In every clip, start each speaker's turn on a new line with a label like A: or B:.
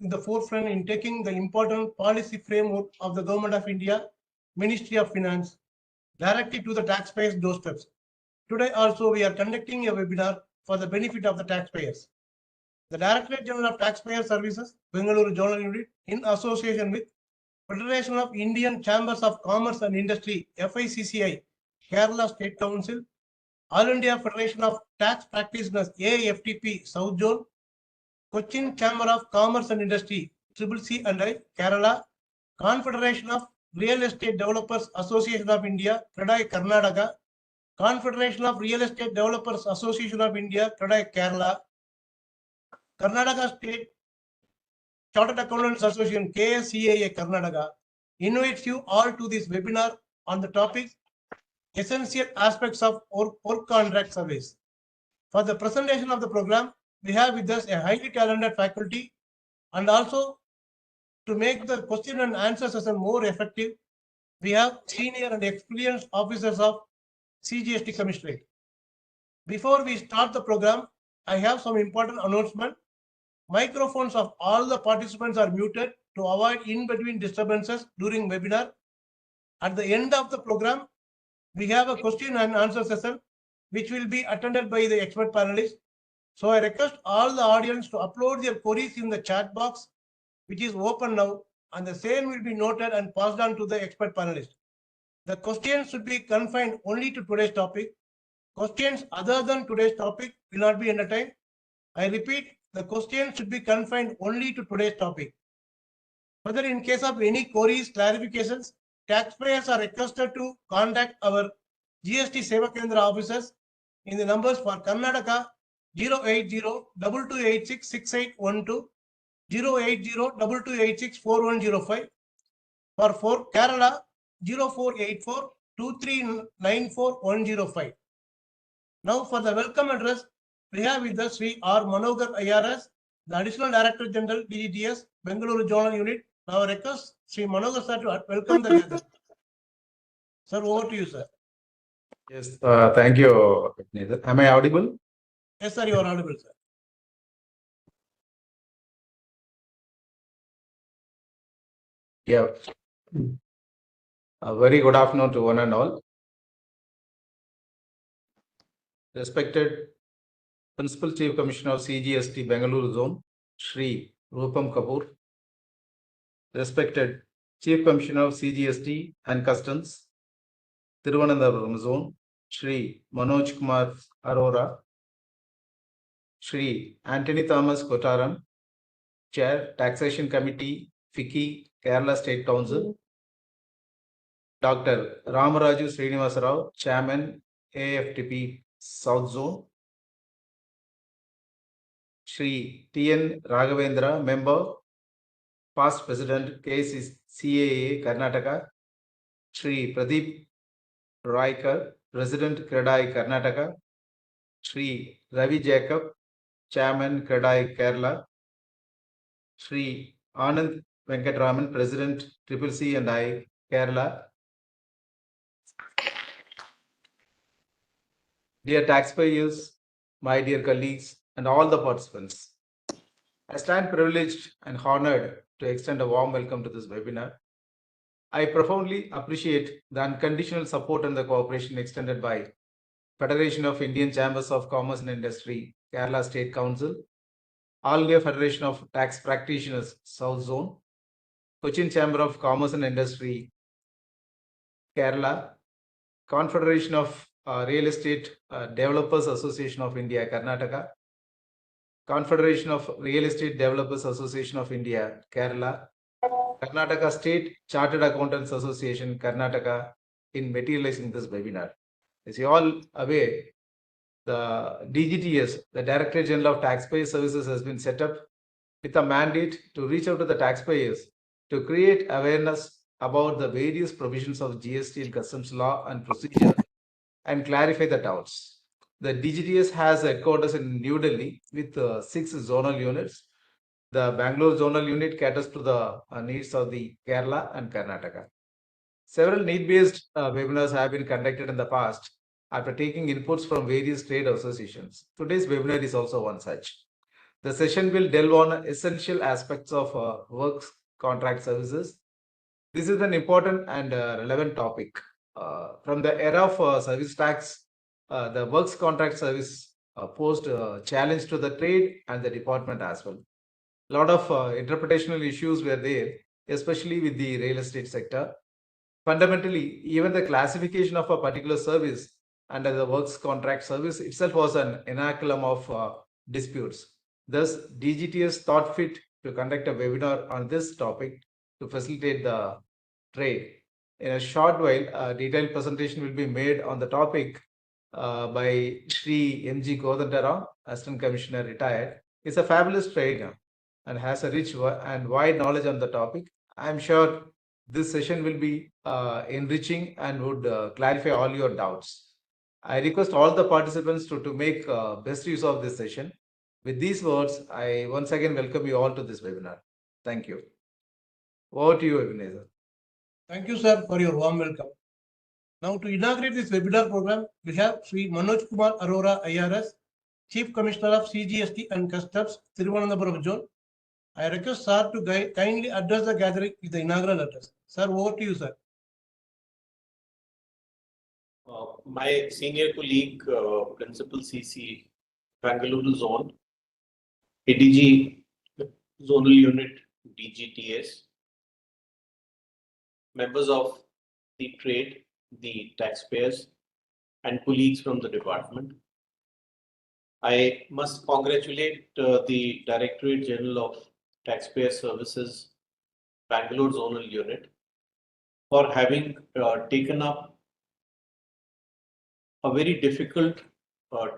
A: in the forefront in taking the important policy framework of the Government of India, Ministry of Finance, directly to the taxpayers' doorsteps. Today also we are conducting a webinar for the benefit of the taxpayers. The Directorate General of Taxpayer Services, Bengaluru Zonal Unit, in association with Federation of Indian Chambers of Commerce and Industry, FICCI, Kerala State Council, All India Federation of Tax Practitioners, AFTP, South Zone, Cochin Chamber of Commerce and Industry, CCC and I, Kerala, Confederation of Real Estate Developers Association of India, Kradai, Karnataka, Confederation of Real Estate Developers Association of India, Kradai, Kerala, Karnataka State Chartered Accountants Association, KSCAA, Karnataka, invites you all to this webinar on the topic essential aspects of work contract service. For the presentation of the program, we have with us a highly talented faculty, and also to make the question and answer session more effective, we have senior and experienced officers of CGST Commissionerate. Before we start the program, I have some important announcement. Microphones of all the participants are muted to avoid in-between disturbances during webinar. At the end of the program, we have a question and answer session which will be attended by the expert panelists. So I request all the audience to upload their queries in the chat box, which is open now, and the same will be noted and passed on to the expert panelists. The questions should be confined only to today's topic. Questions other than today's topic will not be entertained. I repeat, the questions should be confined only to today's topic. Further, in case of any queries, clarifications, taxpayers are requested to contact our GST Seva Kendra officers in the numbers for Karnataka 080-2286-6812, 080-2286-4105, for Kerala 0484-2394-105. Now for the welcome address, we have with us Sri R. Manogar IRS, the Additional Director General, DGTS, Bengaluru Zonal Unit. Now I request Sri Manogar sir to welcome the gathering. Sir, over to you, sir.
B: Yes, thank you. Am I audible?
A: Yes, sir, you are audible, sir.
B: Yeah. A very good afternoon to one and all. Respected Principal Chief Commissioner of CGST Bengaluru Zone, Shri Rupam Kapoor. Respected Chief Commissioner of CGST and Customs, Thiruvananthapuram Zone, Shri Manoj Kumar Arora. Shri Anthony Thomas Kotaran, Chair, Taxation Committee, FICCI, Kerala State Council. Dr. Ramaraju Srinivasa Rao, Chairman, AFTP South Zone. Shri T.N. Raghavendra, Member, Past President, KCAA, Karnataka. Shri Pradeep Raikar, President, Kradai, Karnataka. Shri Ravi Jacob, Chairman, Kradai, Kerala. Shri Anand Venkatraman, President, CCC and I, Kerala. Dear taxpayers, my dear colleagues, and all the participants, I stand privileged and honored to extend a warm welcome to this webinar. I profoundly appreciate the unconditional support and the cooperation extended by Federation of Indian Chambers of Commerce and Industry, Kerala State Council, All India Federation of Tax Practitioners, South Zone, Cochin Chamber of Commerce and Industry, Kerala, Confederation of Real Estate Developers Association of India, Karnataka, Confederation of Real Estate Developers Association of India, Kerala, Karnataka State Chartered Accountants Association, Karnataka, in materializing this webinar. As you all aware, the DGTS, the Directorate General of Taxpayer Services, has been set up with a mandate to reach out to the taxpayers to create awareness about the various provisions of GST and customs law and procedure and clarify the doubts. The DGTS has headquarters in New Delhi with 6 zonal units. The Bengaluru Zonal Unit caters to the needs of the Kerala and Karnataka. Several need-based webinars have been conducted in the past after taking inputs from various trade associations. Today's webinar is also one such. The session will delve on essential aspects of works contract services. This is an important and relevant topic. From the era of service tax, the works contract service posed a challenge to the trade and the department as well. A lot of interpretational issues were there, especially with the real estate sector. Fundamentally, even the classification of a particular service under the works contract service itself was an inoculum of disputes. Thus, DGTS thought fit to conduct a webinar on this topic to facilitate the trade. In a short while, a detailed presentation will be made on the topic by Sri M.G. Kodandara, Assistant Commissioner retired. He's a fabulous trainer and has a rich and wide knowledge on the topic. I'm sure this session will be enriching and would clarify all your doubts. I request all the participants to make best use of this session. With these words, I once again welcome you all to this webinar. Thank you. Over to you, Ebenezer.
A: Thank you, sir, for your warm welcome. Now, to inaugurate this webinar program, we have Sri Manoj Kumar Arora, IRS, Chief Commissioner of CGST and Customs, Thiruvananthapuram Zone. I request sir to kindly address the gathering with the inaugural address. Sir, over to you, sir.
C: My senior colleague, Principal CC, Bengaluru Zone, ADG Zonal Unit, DGTS, members of the trade, the taxpayers, and colleagues from the department. I must congratulate the Directorate General of Taxpayer Services, Bengaluru Zonal Unit, for having taken up a very difficult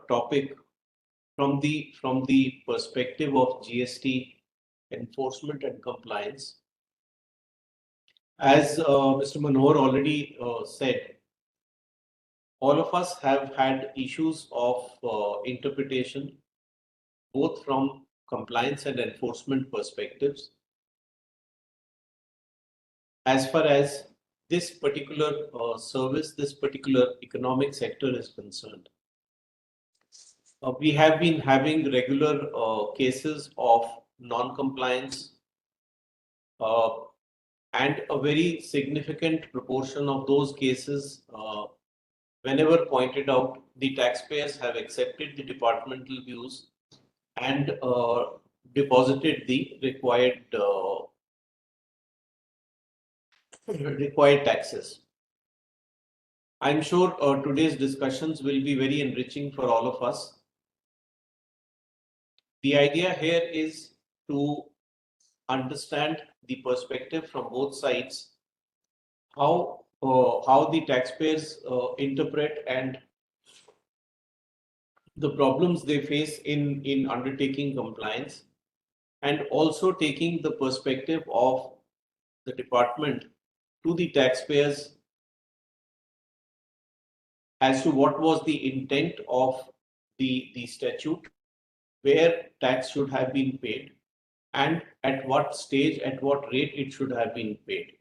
C: topic from the perspective of GST enforcement and compliance. As Mr. Manohar already said, all of us have had issues of interpretation, both from compliance and enforcement perspectives. As far as this particular service, this particular economic sector is concerned, we have been having regular cases of non-compliance, and a very significant proportion of those cases, whenever pointed out, the taxpayers have accepted the departmental views and deposited the required taxes. I'm sure today's discussions will be very enriching for all of us. The idea here is to understand the perspective from both sides, how the taxpayers interpret and the problems they face in undertaking compliance, and also taking the perspective of the department to the taxpayers as to what was the intent of the statute, where tax should have been paid, and at what stage, at what rate it should have been paid.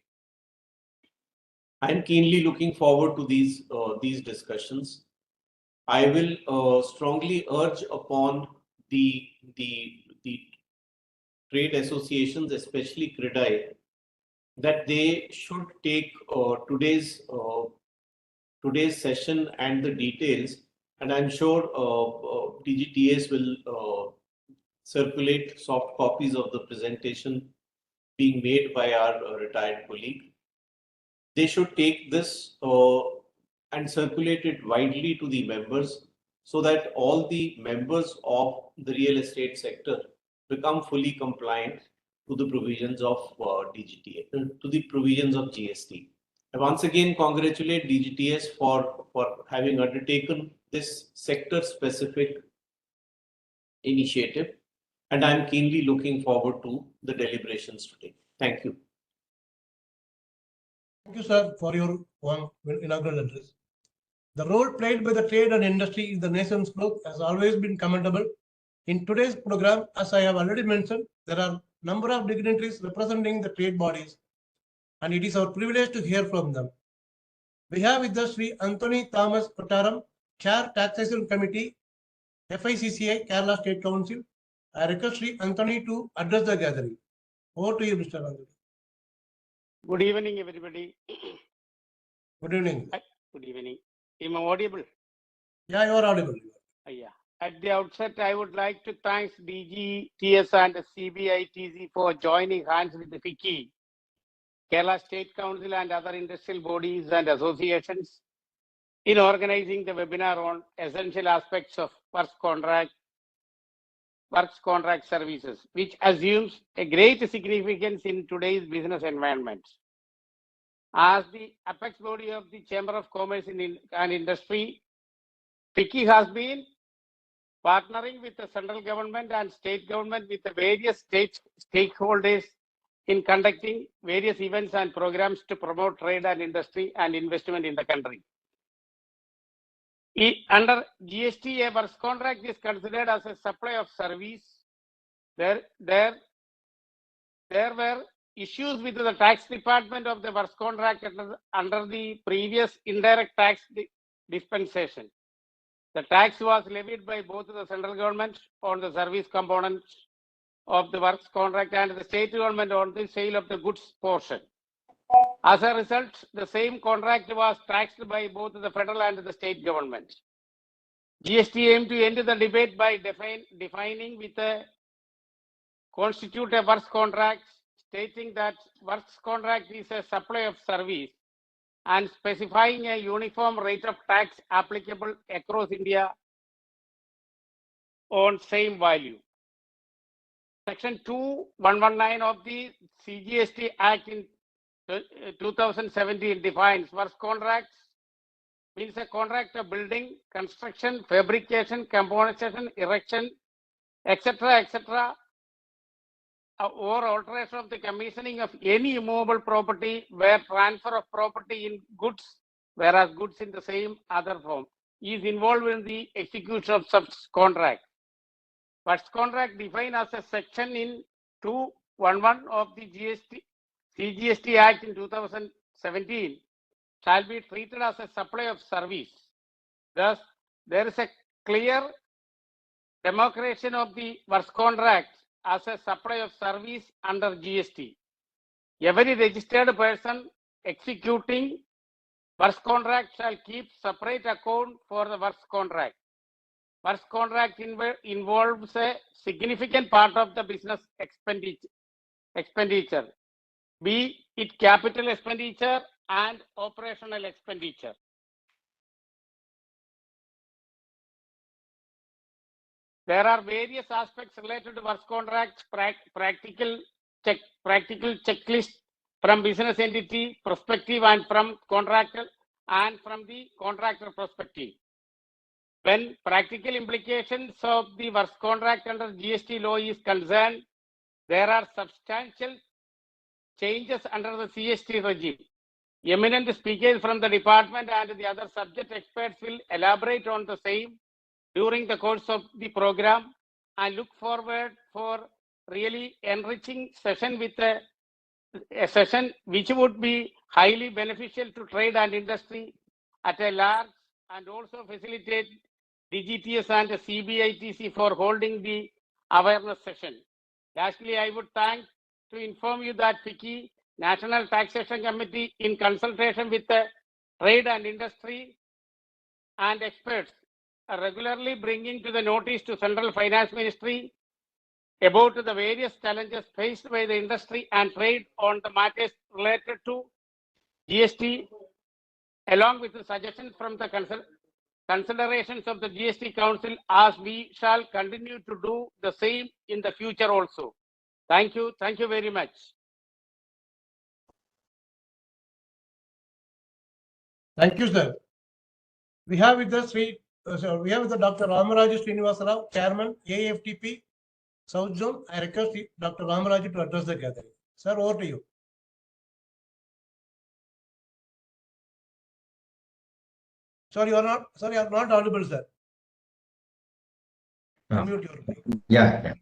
C: I'm keenly looking forward to these discussions. I will strongly urge upon the trade associations, especially CREDAI, that they should take today's session and the details, and I'm sure DGTS will circulate soft copies of the presentation being made by our retired colleague. They should take this and circulate it widely to the members, so that all the members of the real estate sector become fully compliant to the provisions of DGTS, to the provisions of GST. I once again congratulate DGTS for having undertaken this sector-specific initiative, and I'm keenly looking forward to the deliberations today. Thank you.
A: Thank you, sir, for your inaugural address. The role played by the trade and industry in the nation's growth has always been commendable. In today's program, as I have already mentioned, there are a number of dignitaries representing the trade bodies, and it is our privilege to hear from them. We have with us Sri Anthony Thomas Kottaram, Chair Taxation Committee, FICCI, Kerala State Council, I request Sri Anthony to address the gathering. Over to you, Mr. Anthony.
D: Good evening, everybody.
A: Good evening.
D: Good evening. Am I audible?
A: Yeah, you are audible.
D: Yeah. At the outset, I would like to thank DGTS and CBIC for joining hands with the FICCI, Kerala State Council and other industrial bodies and associations in organizing the webinar on essential aspects of works contract services, which assumes a great significance in today's business environment. As the apex body of the Chamber of Commerce and Industry, FICCI has been partnering with the central government and state government with the various stakeholders in conducting various events and programs to promote trade and industry and investment in the country. Under GST, a works contract is considered as a supply of service. There were issues with the tax department of the works contract under the previous indirect tax dispensation. The tax was levied by both the central government on the service component of the works contract and the state government on the sale of the goods portion. As a result, the same contract was taxed by both the federal and the state government. GST aimed to end the debate by defining with a constitute a works contract, stating that works contract is a supply of service and specifying a uniform rate of tax applicable across India on same value. Section 2119 of the CGST Act in 2017 defines works contracts means a contract of building, construction, fabrication, componentation, erection, etc., or alteration of the commissioning of any immovable property where transfer of property in goods, whereas goods in the same other form, is involved in the execution of such contract. Works contract defined as a section in 211 of the CGST Act in 2017 shall be treated as a supply of service. Thus, there is a clear demarcation of the works contract as a supply of service under GST. Every registered person executing works contract shall keep separate account for the works contract. Works contract involves a significant part of the business expenditure, be it capital expenditure and operational expenditure. There are various aspects related to works contracts, practical checklist from business entity perspective and from contractor and from the contractor perspective. When practical implications of the works contract under GST law is concerned, there are substantial changes under the CST regime. Eminent speakers from the department and the other subject experts will elaborate on the same during the course of the program. I look forward for really enriching session with a session which would be highly beneficial to trade and industry at a large and also facilitate DGTS and the CBIC for holding the awareness session. Lastly, I would thank to inform you that FICCI National Taxation Committee in consultation with the trade and industry and experts are regularly bringing to the notice to Central Finance Ministry about the various challenges faced by the industry and trade on the matters related to GST, along with the suggestions from the considerations of the GST Council, as we shall continue to do the same in the future also. Thank you very much.
A: Thank you, sir. We have with us Dr. Ramaraju Srinivasa Rao, Chairman, AFTP, South Zone. I request Dr. Ramaraju to address the gathering. Sir, over to you. Sorry, you are not audible, sir. Unmute your mic.
E: Yeah.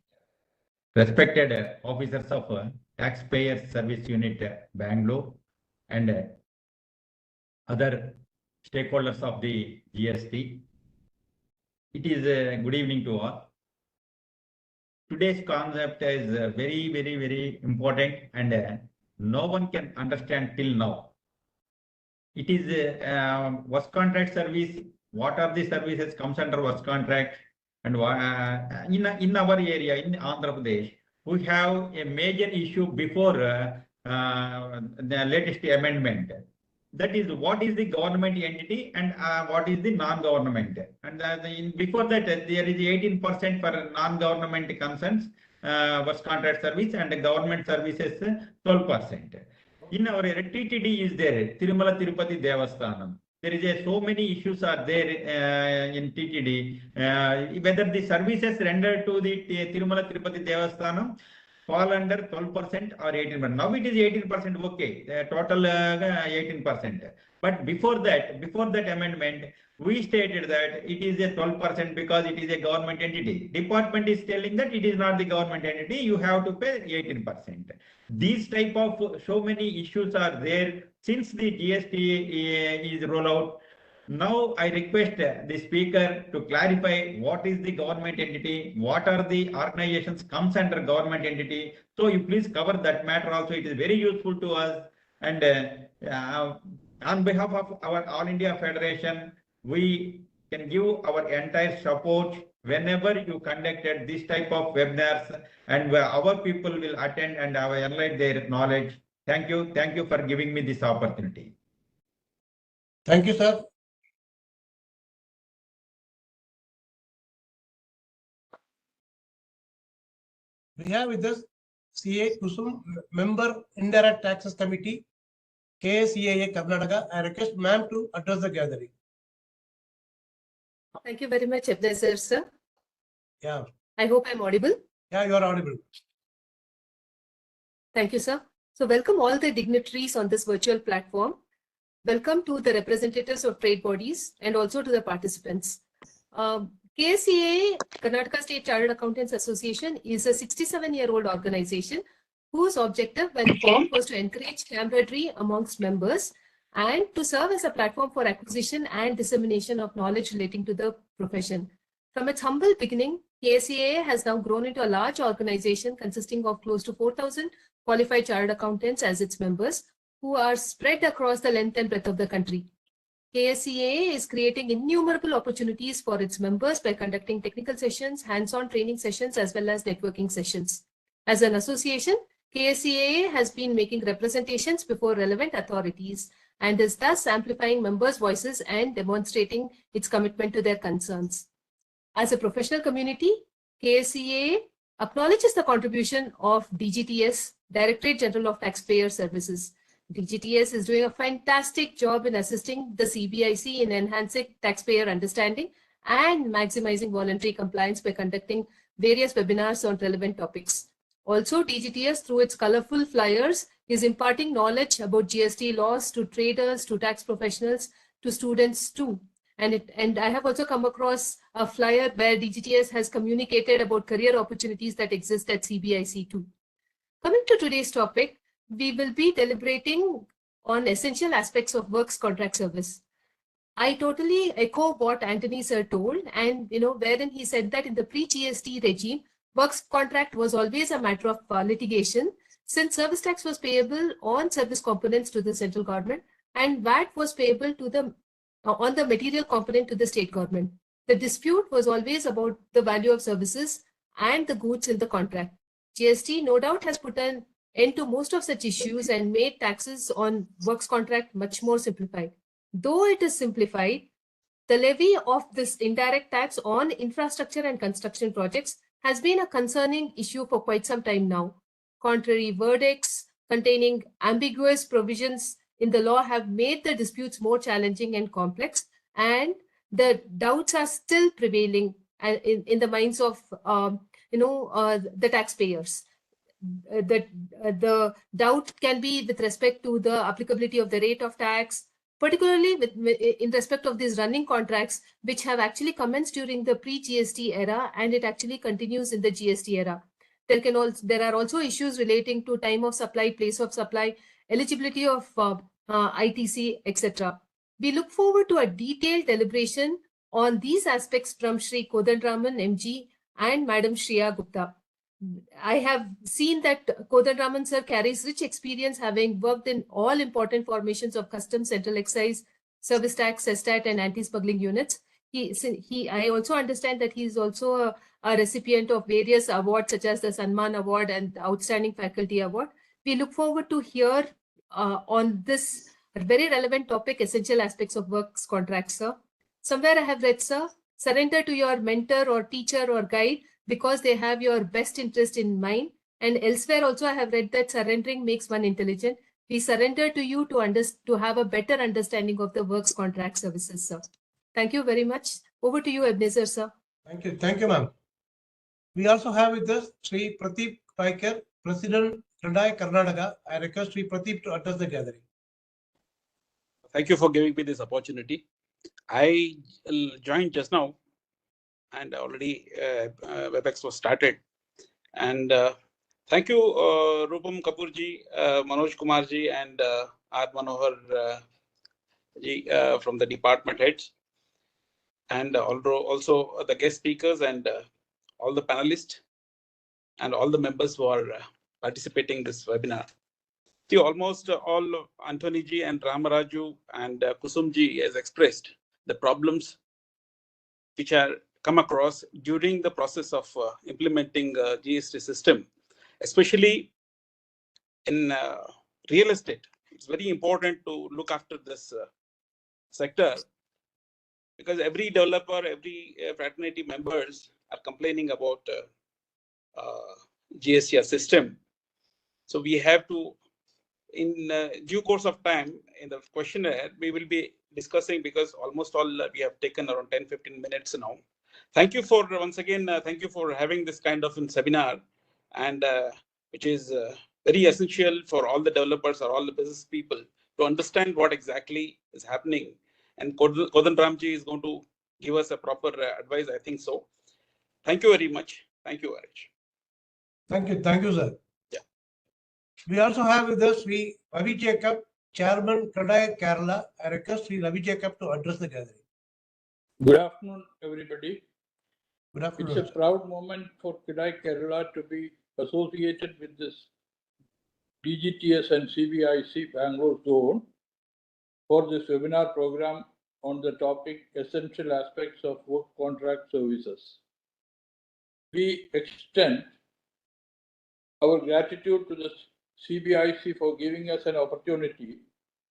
E: Respected officers of Taxpayer Service Unit, Bangalore, and other stakeholders of the GST. It is a good evening to all. today's concept is very, very, very important, and no one can understand till now. It is work contract service. What are the services comes under work contract? And in our area, in Andhra Pradesh, we have a major issue before the latest amendment. That is, what is the government entity and what is the non-government. And before that, there is 18% for non-government concerns, work contract service, and the government services 12%. In our TTD is there, Tirumala Tirupati Devasthanam. There is so many issues are there in TTD. Whether the services rendered to the Tirumala Tirupati Devasthanam fall under 12% or 18%. Now it is 18%, okay, total 18%. But before that amendment, we stated that it is a 12% because it is a government entity. Department is telling that it is not the government entity, you have to pay 18%. These type of so many issues are there since the GST is rolled out. Now I request the speaker to clarify what is the government entity, what are the organizations comes under government entity. So you please cover that matter also. It is very useful to us. And on behalf of our All India Federation, we can give our entire support whenever you conducted this type of webinars, and our people will attend and enlighten their knowledge. Thank you. Thank you for giving me this opportunity.
A: Thank you, sir. We have with us CA Kusum, Member Indirect Taxes Committee, KSEAA Karnataka. I request ma'am to address the gathering.
F: Thank you very much, Abdul sir.
A: Yeah.
F: I hope I'm audible.
A: Yeah, you are audible.
F: Thank you, sir. So welcome all the dignitaries on this virtual platform. Welcome to the representatives of trade bodies and also to the participants. KSEAA, Karnataka State Chartered Accountants Association, is a 67-year-old organization whose objective when formed was to encourage camaraderie amongst members and to serve as a platform for acquisition and dissemination of knowledge relating to the profession. From its humble beginning, KSEAA has now grown into a large organization consisting of close to 4,000 qualified chartered accountants as its members, who are spread across the length and breadth of the country. KSEAA is creating innumerable opportunities for its members by conducting technical sessions, hands-on training sessions, as well as networking sessions. As an association, KSEAA has been making representations before relevant authorities and is thus amplifying members' voices and demonstrating its commitment to their concerns. As a professional community, KSEAA acknowledges the contribution of DGTS, Directorate General of Taxpayer Services. DGTS is doing a fantastic job in assisting the CBIC in enhancing taxpayer understanding and maximizing voluntary compliance by conducting various webinars on relevant topics. Also, DGTS, through its colorful flyers, is imparting knowledge about GST laws to traders, to tax professionals, to students too. And I have also come across a flyer where DGTS has communicated about career opportunities that exist at CBIC too. Coming to today's topic, we will be deliberating on essential aspects of works contract service. I totally echo what Anthony sir told, and wherein he said that in the pre-GST regime, works contract was always a matter of litigation, since service tax was payable on service components to the central government and VAT was payable to the on the material component to the state government. The dispute was always about the value of services and the goods in the contract. GST no doubt has put an end to most of such issues and made taxes on works contract much more simplified. Though it is simplified, the levy of this indirect tax on infrastructure and construction projects has been a concerning issue for quite some time now. Contrary verdicts containing ambiguous provisions in the law have made the disputes more challenging and complex, and the doubts are still prevailing in the minds of the taxpayers. The doubt can be with respect to the applicability of the rate of tax, particularly in respect of these running contracts, which have actually commenced during the pre-GST era, and it actually continues in the GST era. There are also issues relating to time of supply, place of supply, eligibility of ITC, etc. We look forward to a detailed deliberation on these aspects from Shri Kodandraman MG and Madam Shriya Gupta. I have seen that Kodanraman sir carries rich experience, having worked in all important formations of customs, central excise, service tax, SESTAT, and anti-smuggling units. I also understand that he is also a recipient of various awards such as the Sanman Award and the Outstanding Faculty Award. We look forward to hear on this very relevant topic, essential aspects of works contracts, sir. Somewhere I have read, sir, surrender to your mentor or teacher or guide because they have your best interest in mind. And elsewhere also I have read that surrendering makes one intelligent. We surrender to you to have a better understanding of the works contract services, sir. Thank you very much. Over to you, Ebenezer, sir.
A: Thank you, ma'am. We also have with us Sri Pradeep Paikar, President, Kandai, Karnataka. I request Sri Pradeep to address the gathering.
G: Thank you for giving me this opportunity. I joined just now, and already WebEx was started. And thank you, Rupam Kapoorji, Manoj Kumarji, and R. Manohar ji from the department heads, and also the guest speakers and all the panelists and all the members who are participating in this webinar. See, almost all Anthony ji and Ramaraju and Kusum ji has expressed the problems which are come across during the process of implementing GST system, especially in real estate. It's very important to look after this sector because every developer, every fraternity members are complaining about GST system. So we have to, in due course of time, in the questionnaire, we will be discussing because almost all we have taken around 10-15 minutes now. Thank you for once again, thank you for having this kind of seminar, and which is very essential for all the developers or all the business people to understand what exactly is happening. And Kodanramji is going to give us a proper advice, I think so. Thank you very much. Thank you, Arish.
A: Thank you, sir.
G: Yeah.
A: We also have with us Sri Ravi Jacob, Chairman, Kandai, Kerala. I request Sri Ravi Jacob to address the gathering.
H: Good afternoon, everybody.
A: Good afternoon.
H: It's a proud moment for Kidai Kerala to be associated with this DGTS and CBIC Bengaluru Zone for this webinar program on the topic Essential Aspects of Work Contract Services. We extend our gratitude to the CBIC for giving us an opportunity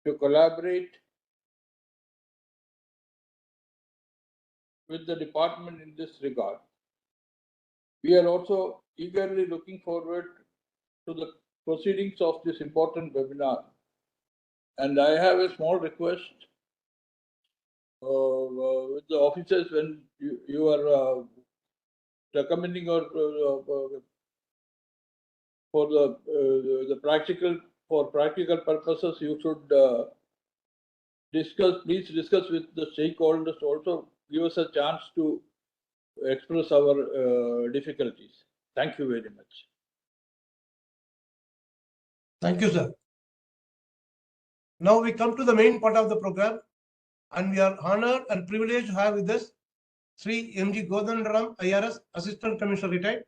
H: to collaborate with the department in this regard. We are also eagerly looking forward to the proceedings of this important webinar. And I have a small request with the officers when you are recommending or for the practical purposes, you should please discuss with the stakeholders, also give us a chance to express our difficulties. Thank you very much.
A: Thank you, sir. Now we come to the main part of the program, and we are honored and privileged to have with us Sri M.G. Godanram, IRS, Assistant Commissioner Retired.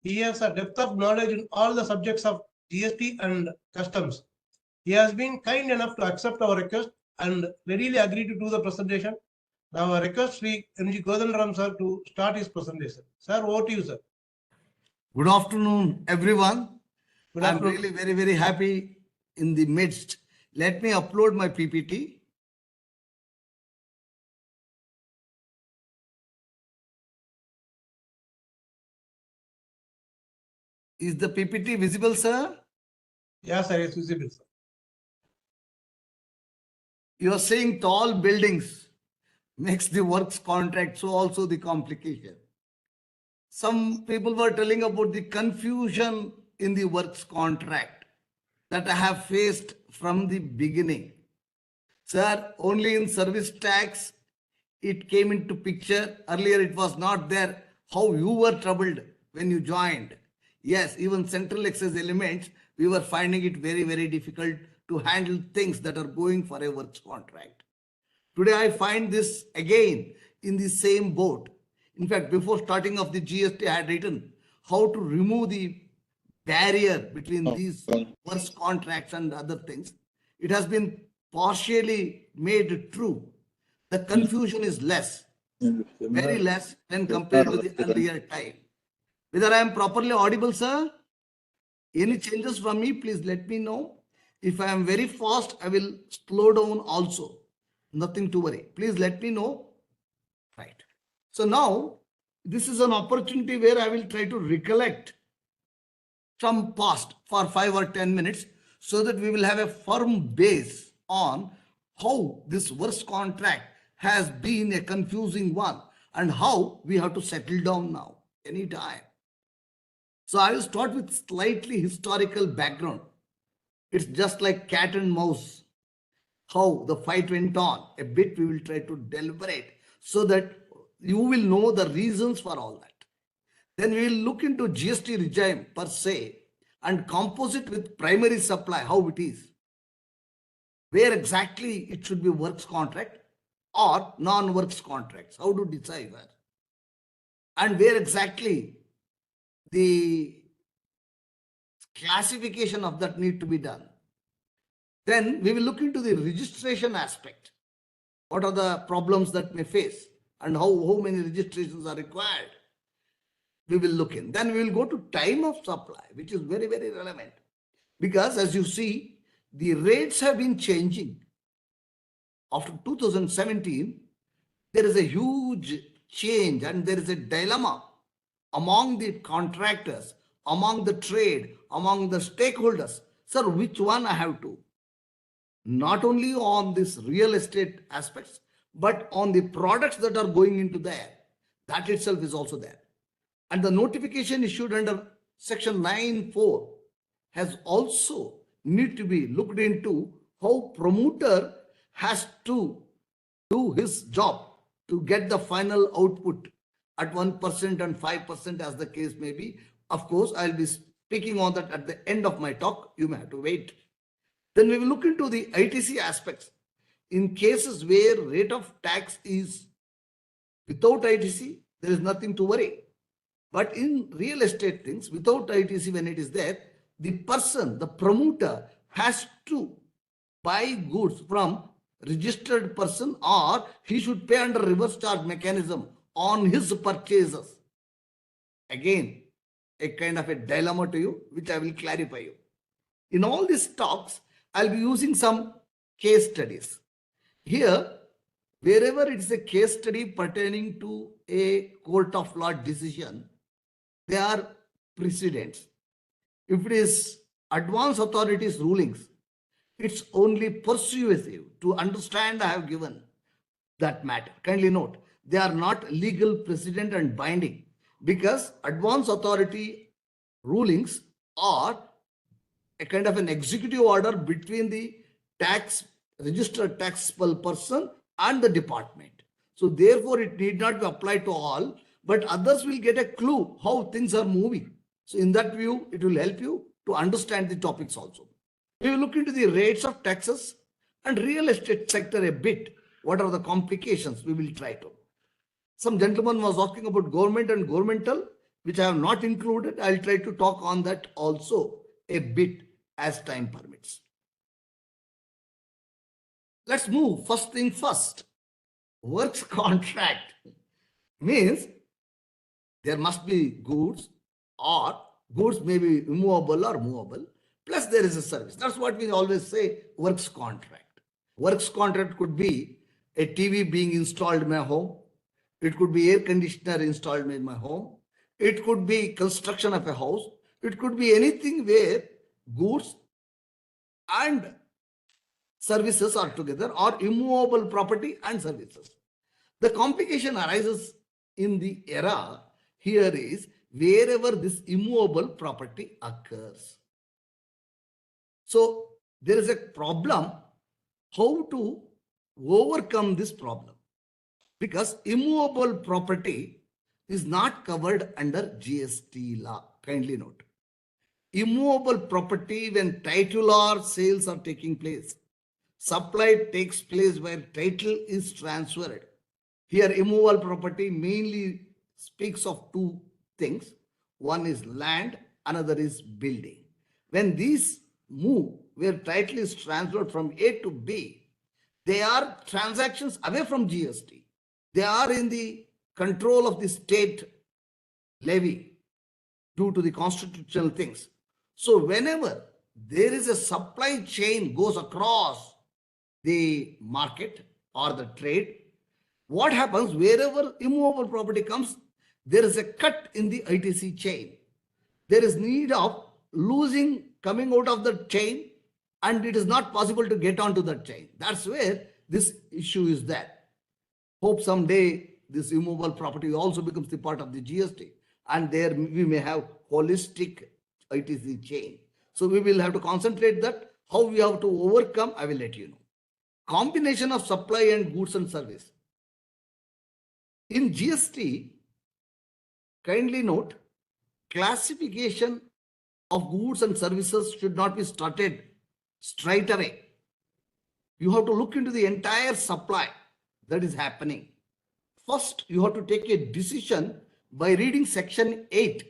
A: He has a depth of knowledge in all the subjects of GST and customs. He has been kind enough to accept our request and readily agreed to do the presentation. Now I request Sri M.G. Godanram sir to start his presentation. Sir, over to you, sir.
I: Good afternoon, everyone.
A: Good
I: I'm
A: afternoon.
I: really very, very happy in the midst. Let me upload my PPT. Is the PPT visible, sir?
A: Yes, sir, it's visible, sir.
I: You are saying tall buildings makes the works contract, so also the complication. Some people were telling about the confusion in the works contract that I have faced from the beginning. Sir, only in service tax, it came into picture. Earlier, it was not there. How you were troubled when you joined. Yes, even central excess elements, we were finding it very, very difficult to handle things that are going for a works contract. Today, I find this again in the same boat. In fact, before starting of the GST, I had written how to remove the barrier between these works contracts and other things. It has been partially made true. The confusion is less, very less when compared to the earlier time. Whether I am properly audible, sir? Any changes from me, please let me know. If I am very fast, I will slow down also. Nothing to worry. Please let me know. Right. So now, this is an opportunity where I will try to recollect some past for 5 or 10 minutes so that we will have a firm base on how this works contract has been a confusing one and how we have to settle down now anytime. So I will start with slightly historical background. It's just like cat and mouse, how the fight went on. A bit we will try to deliberate so that you will know the reasons for all that. Then we will look into GST regime per se and composite with primary supply, how it is. Where exactly it should be works contract or non-works contracts, how to decipher. And where exactly the classification of that need to be done. Then we will look into the registration aspect. What are the problems that may face and how many registrations are required? We will look in. Then we will go to time of supply, which is very, very relevant. Because as you see, the rates have been changing. After 2017, there is a huge change and there is a dilemma among the contractors, among the trade, among the stakeholders. Sir, which one I have to? Not only on this real estate aspects, but on the products that are going into there. That itself is also there. And the notification issued under section 9(4) has also need to be looked into how promoter has to do his job to get the final output at 1% and 5% as the case may be. Of course, I'll be speaking on that at the end of my talk. You may have to wait. Then we will look into the ITC aspects. In cases where rate of tax is without ITC, there is nothing to worry. But in real estate things, without ITC, when it is there, the person, the promoter has to buy goods from registered person or he should pay under reverse charge mechanism on his purchases. Again, a kind of a dilemma to you, which I will clarify you. In all these talks, I'll be using some case studies. Here, wherever it is a case study pertaining to a court of law decision, they are precedents. If it is advance authorities rulings, it's only persuasive. To understand, I have given that matter. Kindly note, they are not legal precedent and binding because advance authority rulings are a kind of an executive order between the registered taxable person and the department. So therefore, it need not be applied to all, but others will get a clue how things are moving. So in that view, it will help you to understand the topics also. We will look into the rates of taxes and real estate sector a bit. What are the complications? We will try to. Some gentleman was asking about government and governmental, which I have not included. I'll try to talk on that also a bit as time permits. Let's move first thing first. Works contract means there must be goods or goods may be immovable or movable, plus there is a service. That's what we always say, works contract. Works contract could be a TV being installed in my home. It could be air conditioner installed in my home. It could be construction of a house. It could be anything where goods and services are together or immovable property and services. The complication arises in the era here is wherever this immovable property occurs. So there is a problem how to overcome this problem because immovable property is not covered under GST law. Kindly note. Immovable property when title or sales are taking place. Supply takes place where title is transferred. Here immovable property mainly speaks of two things. one is land, another is building. When these move, where title is transferred from A to B, they are transactions away from GST. They are in the control of the state levy due to the constitutional things. So whenever there is a supply chain goes across the market or the trade, what happens wherever immovable property comes, there is a cut in the ITC chain. There is need of coming out of the chain, and it is not possible to get onto that chain. That's where this issue is there. Hope someday this immovable property also becomes the part of the GST, and there we may have holistic ITC chain. So we will have to concentrate that. How we have to overcome, I will let you know. Combination of supply and goods and service. In GST, kindly note, classification of goods and services should not be started straight away. You have to look into the entire supply that is happening. First, you have to take a decision by reading section 8,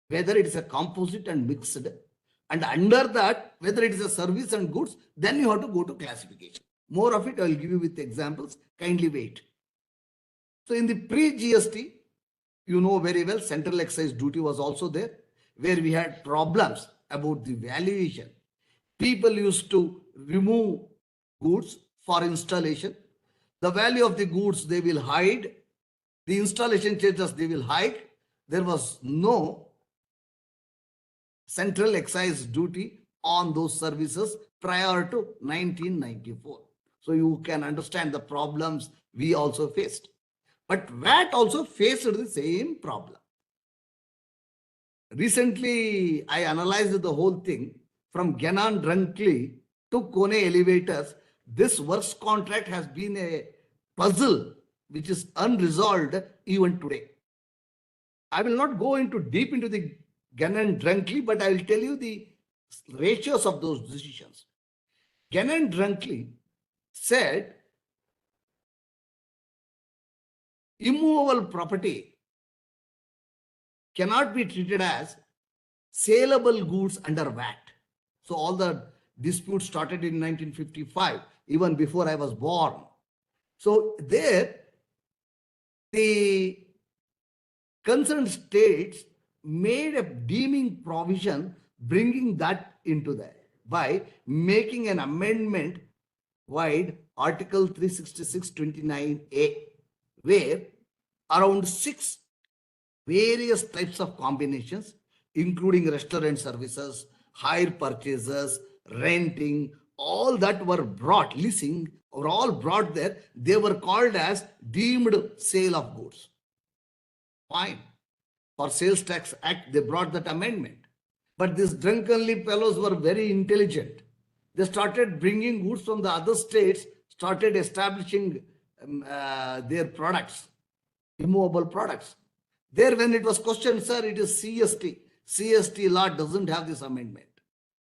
I: whether it is a composite and mixed, and under that, whether it is a service and goods, then you have to go to classification. More of it I will give you with examples. Kindly wait. So in the pre-GST, you know very well, central excise duty was also there, where we had problems about the valuation. People used to remove goods for installation. The value of the goods they will hide. The installation charges they will hide. There was no central excise duty on those services prior to 1994. So you can understand the problems we also faced. But VAT also faced the same problem. Recently, I analyzed the whole thing from Gannon Drunkley to Kone Elevators. This works contract has been a puzzle which is unresolved even today. I will not go into deep into the Gannon Drunkley, but I will tell you the ratios of those decisions. Gannon Drunkley said immovable property cannot be treated as saleable goods under VAT. So all the disputes started in 1955, even before I was born. So there, the concerned states made a deeming provision bringing that into that by making an amendment wide Article 366(29)A, where around 6 various types of combinations, including restaurant services, hire purchases, renting, all that were brought, leasing, were all brought there. They were called as deemed sale of goods. Fine. For Sales Tax Act, they brought that amendment. But these drunkenly fellows were very intelligent. They started bringing goods from the other states, started establishing their products, immovable products. There, when it was questioned, sir, it is CST. CST law doesn't have this amendment.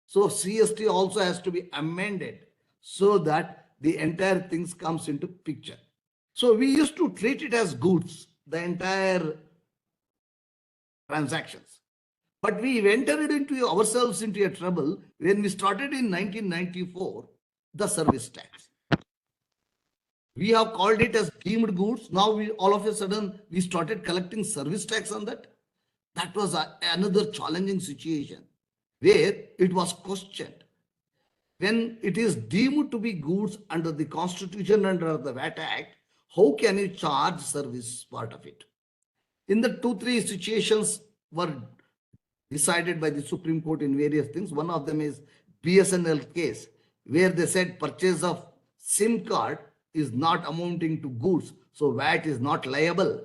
I: So CST also has to be amended so that the entire things comes into picture. So we used to treat it as goods, the entire transactions. But we entered ourselves into a trouble when we started in 1994, the service tax. We have called it as deemed goods. Now all of a sudden we started collecting service tax on that. That was another challenging situation where it was questioned. When it is deemed to be goods under the Constitution, under the VAT Act, how can you charge service part of it? In the 2-3 situations were decided by the Supreme Court in various things. One of them is BSNL case, where they said purchase of SIM card is not amounting to goods, so VAT is not liable,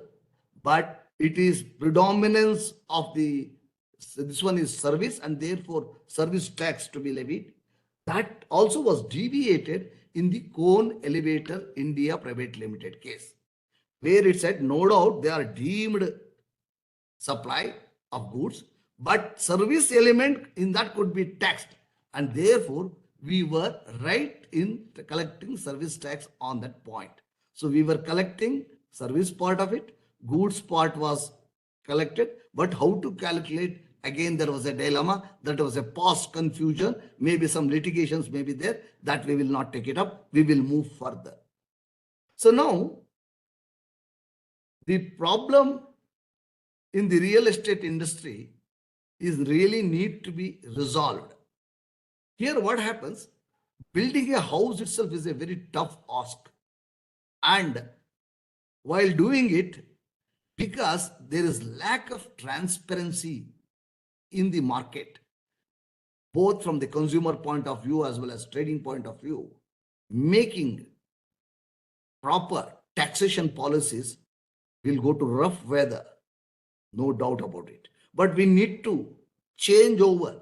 I: but it is predominance of this one is service, and therefore service tax to be levied. That also was deviated in the Cone Elevator India Private Limited case, where it said no doubt they are deemed supply of goods, but service element in that could be taxed, and therefore we were right in collecting service tax on that point. So we were collecting service part of it, goods part was collected, but how to calculate, again, there was a dilemma, that was a past confusion, maybe some litigations may be there, that we will not take it up, we will move further. So now, the problem in the real estate industry is really need to be resolved. Here what happens, building a house itself is a very tough ask. And while doing it, because there is lack of transparency in the market, both from the consumer point of view as well as trading point of view, making proper taxation policies will go to rough weather, no doubt about it. But we need to change over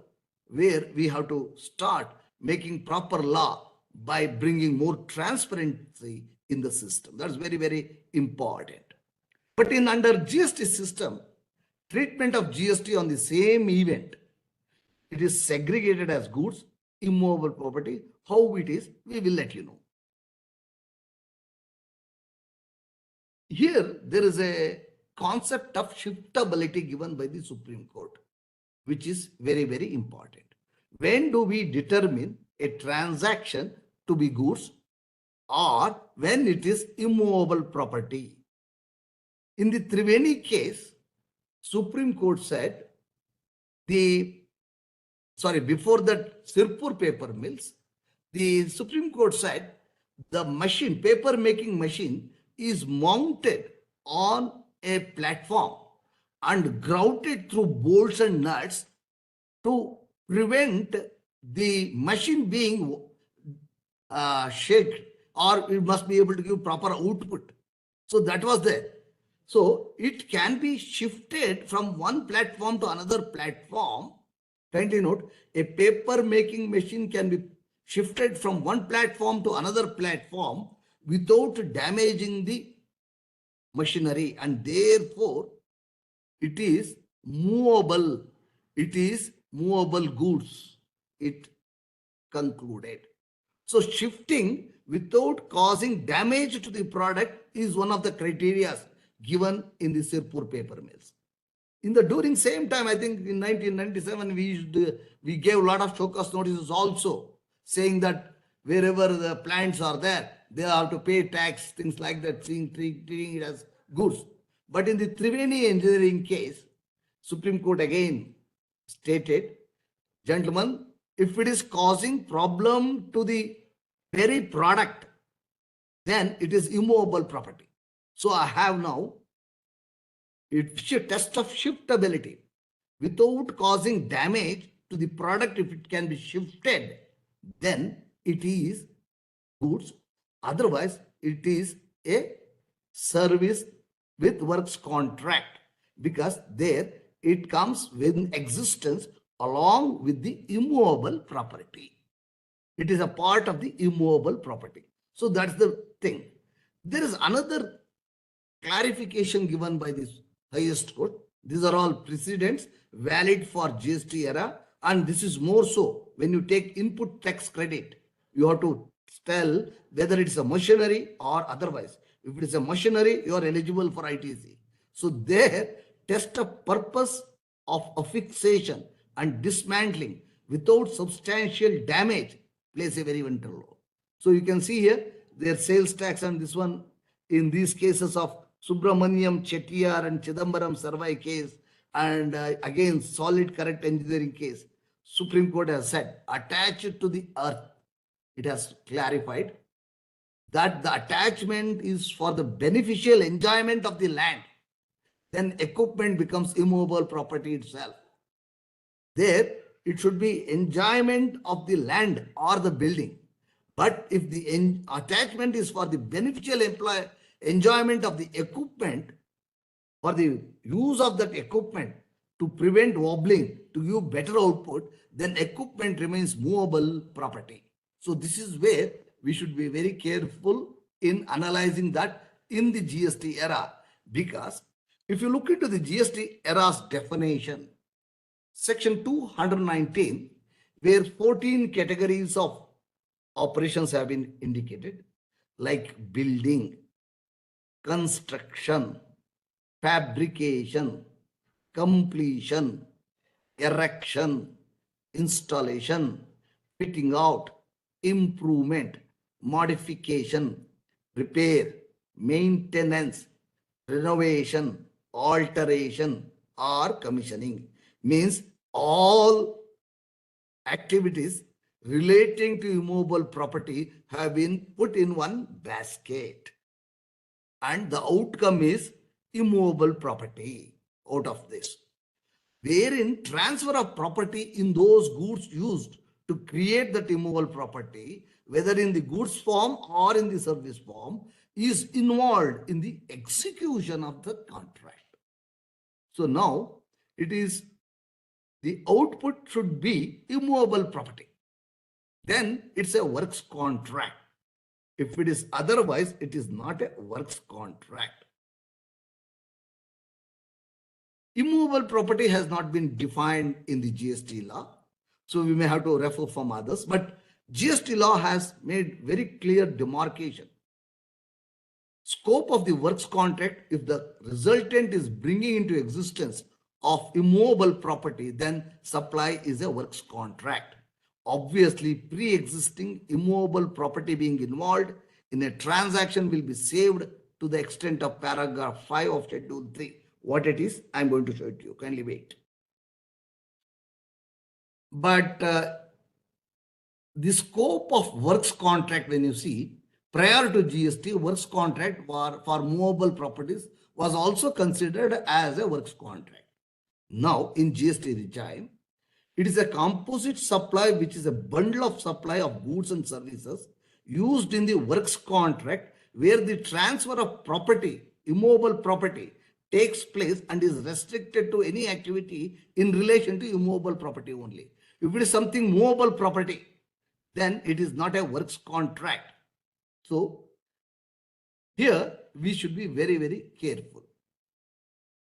I: where we have to start making proper law by bringing more transparency in the system. That's very, very important. But in under GST system, treatment of GST on the same event, it is segregated as goods, immovable property. How it is, we will let you know. Here, there is a concept of shiftability given by the Supreme Court, which is very, very important. When do we determine a transaction to be goods or when it is immovable property? In the Triveni case, Supreme Court said before that Sirpur paper mills, the Supreme Court said the machine, paper making machine is mounted on a platform and grouted through bolts and nuts to prevent the machine being shaken, or it must be able to give proper output. So that was there. So it can be shifted from one platform to another platform. Kindly note, a paper making machine can be shifted from one platform to another platform without damaging the machinery, and therefore it is movable. It is movable goods, it concluded. So shifting without causing damage to the product is one of the criteria given in the Sirpur paper mills. During same time, I think in 1997, we gave a lot of show cause notices also, saying that wherever the plants are there, they have to pay tax, things like that, treating it as goods. But in the Triveni engineering case, Supreme Court again stated, gentlemen, if it is causing problem to the very product, then it is immovable property. So I have now a test of shiftability without causing damage to the product. If it can be shifted, then it is goods. Otherwise, it is a service with works contract, because there it comes with existence along with the immovable property. It is a part of the immovable property. So that's the thing. There is another clarification given by this highest court. These are all precedents valid for GST era, and this is more so when you take input tax credit, you have to tell whether it's a machinery or otherwise. If it is a machinery, you are eligible for ITC. So there, test of purpose of affixation and dismantling without substantial damage plays a very vital role. So you can see here their sales tax, and this one in these cases of Subramaniam Chettiar and Chidambaram Sarvai case, and again solid correct engineering case, Supreme Court has said attached to the earth. It has clarified that the attachment is for the beneficial enjoyment of the land. Then equipment becomes immovable property itself. There, it should be enjoyment of the land or the building. But if the attachment is for the beneficial enjoyment of the equipment, for the use of that equipment to prevent wobbling, to give better output, then equipment remains movable property. So this is where we should be very careful in analyzing that in the GST era, because if you look into the GST era's definition, section 219, where 14 categories of operations have been indicated, like building, construction, fabrication, completion, erection, installation, fitting out, improvement, modification, repair, maintenance, renovation, alteration, or commissioning. Means all activities relating to immovable property have been put in one basket. And the outcome is immovable property out of this, wherein transfer of property in those goods used to create that immovable property, whether in the goods form or in the service form, is involved in the execution of the contract. So now it is the output should be immovable property. Then it's a works contract. If it is otherwise, it is not a works contract. Immovable property has not been defined in the GST law, so we may have to refer from others, but GST law has made very clear demarcation. Scope of the works contract: if the resultant is bringing into existence of immovable property, then supply is a works contract. Obviously, pre-existing immovable property being involved in a transaction will be saved to the extent of paragraph 5 of Schedule 3. What it is, I'm going to show it to you. Kindly wait. But the scope of works contract, when you see, prior to GST, works contract for movable properties was also considered as a works contract. Now, in GST regime, it is a composite supply, which is a bundle of supply of goods and services used in the works contract, where the transfer of property, immovable property, takes place and is restricted to any activity in relation to immovable property only. If it is something movable property, then it is not a works contract. So here we should be very, very careful.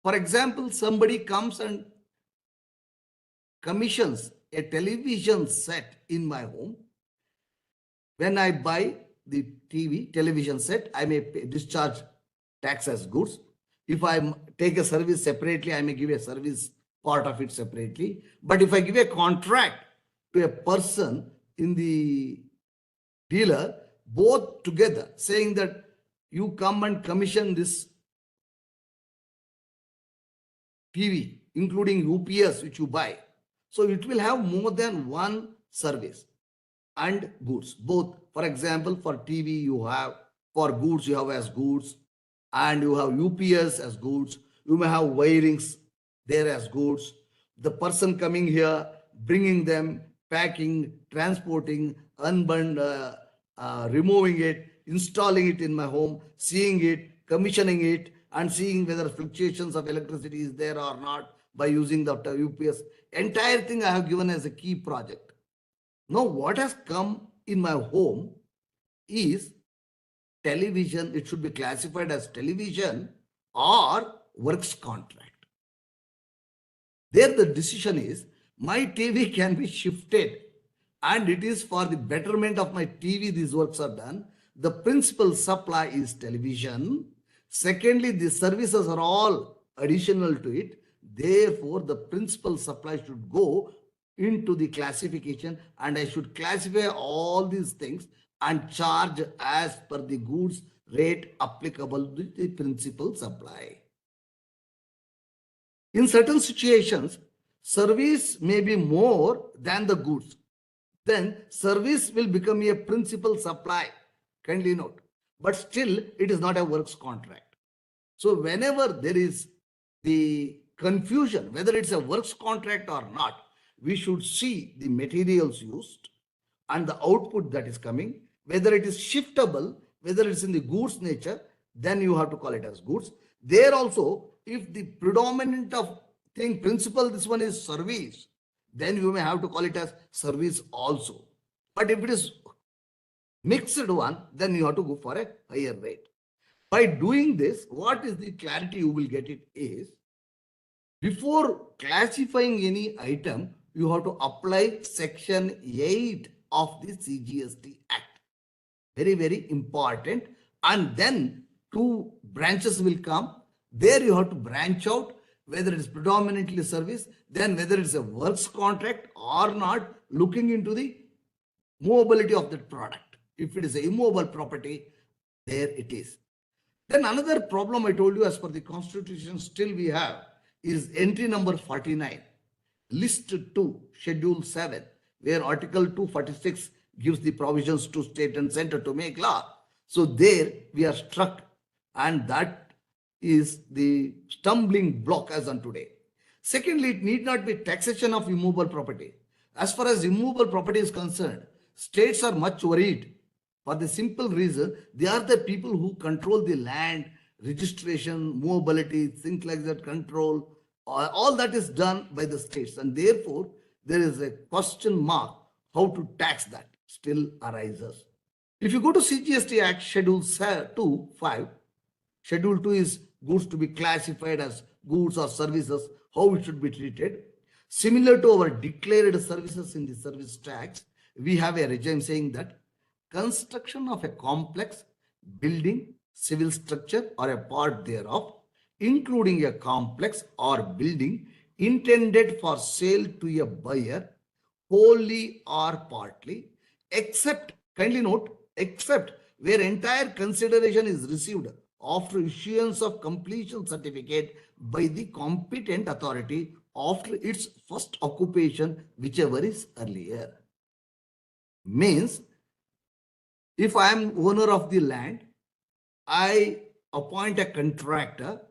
I: For example, somebody comes and commissions a television set in my home. When I buy the television set, I may discharge tax as goods. If I take a service separately, I may give a service part of it separately. But if I give a contract to a person in the dealer, both together, saying that you come and commission this TV, including UPS, which you buy. So it will have more than one service and goods. Both, for example, for TV you have, for goods you have as goods, and you have UPS as goods. You may have wirings there as goods. The person coming here, bringing them, packing, transporting, removing it, installing it in my home, seeing it, commissioning it, and seeing whether fluctuations of electricity is there or not by using the UPS. Entire thing I have given as a key project. Now what has come in my home is television. It should be classified as television or works contract. There the decision is my TV can be shifted, and it is for the betterment of my TV these works are done. The principal supply is television. Secondly, the services are all additional to it. Therefore, the principal supply should go into the classification, and I should classify all these things and charge as per the goods rate applicable to the principal supply. In certain situations, service may be more than the goods. Then service will become a principal supply. Kindly note. But still, it is not a works contract. So whenever there is the confusion, whether it's a works contract or not, we should see the materials used and the output that is coming, whether it is shiftable, whether it's in the goods nature, then you have to call it as goods. There also, if the predominant of thing principal, this one is service, then you may have to call it as service also. But if it is mixed one, then you have to go for a higher rate. By doing this, what is the clarity you will get it is, before classifying any item, you have to apply section 8 of the CGST Act. Very, very important. And then two branches will come. There you have to branch out whether it is predominantly service, then whether it's a works contract or not, looking into the movability of that product. If it is a immobile property, there it is. Then another problem I told you as per the constitution still we have is entry number 49, list 2, schedule 7, where article 246 gives the provisions to state and center to make law. So there we are struck, and that is the stumbling block as on today. Secondly, it need not be taxation of immovable property. As far as immovable property is concerned, states are much worried for the simple reason they are the people who control the land, registration, movability, things like that control. All that is done by the states, and therefore there is a question mark how to tax that still arises. If you go to CGST Act Schedule 2, 5, Schedule 2 is goods to be classified as goods or services, how it should be treated. Similar to our declared services in the service tax, we have a regime saying that construction of a complex building, civil structure or a part thereof, including a complex or building intended for sale to a buyer, wholly or partly, except, kindly note, except where entire consideration is received after issuance of completion certificate by the competent authority after its first occupation, whichever is earlier. Means, if I am owner of the land, I appoint a contractor,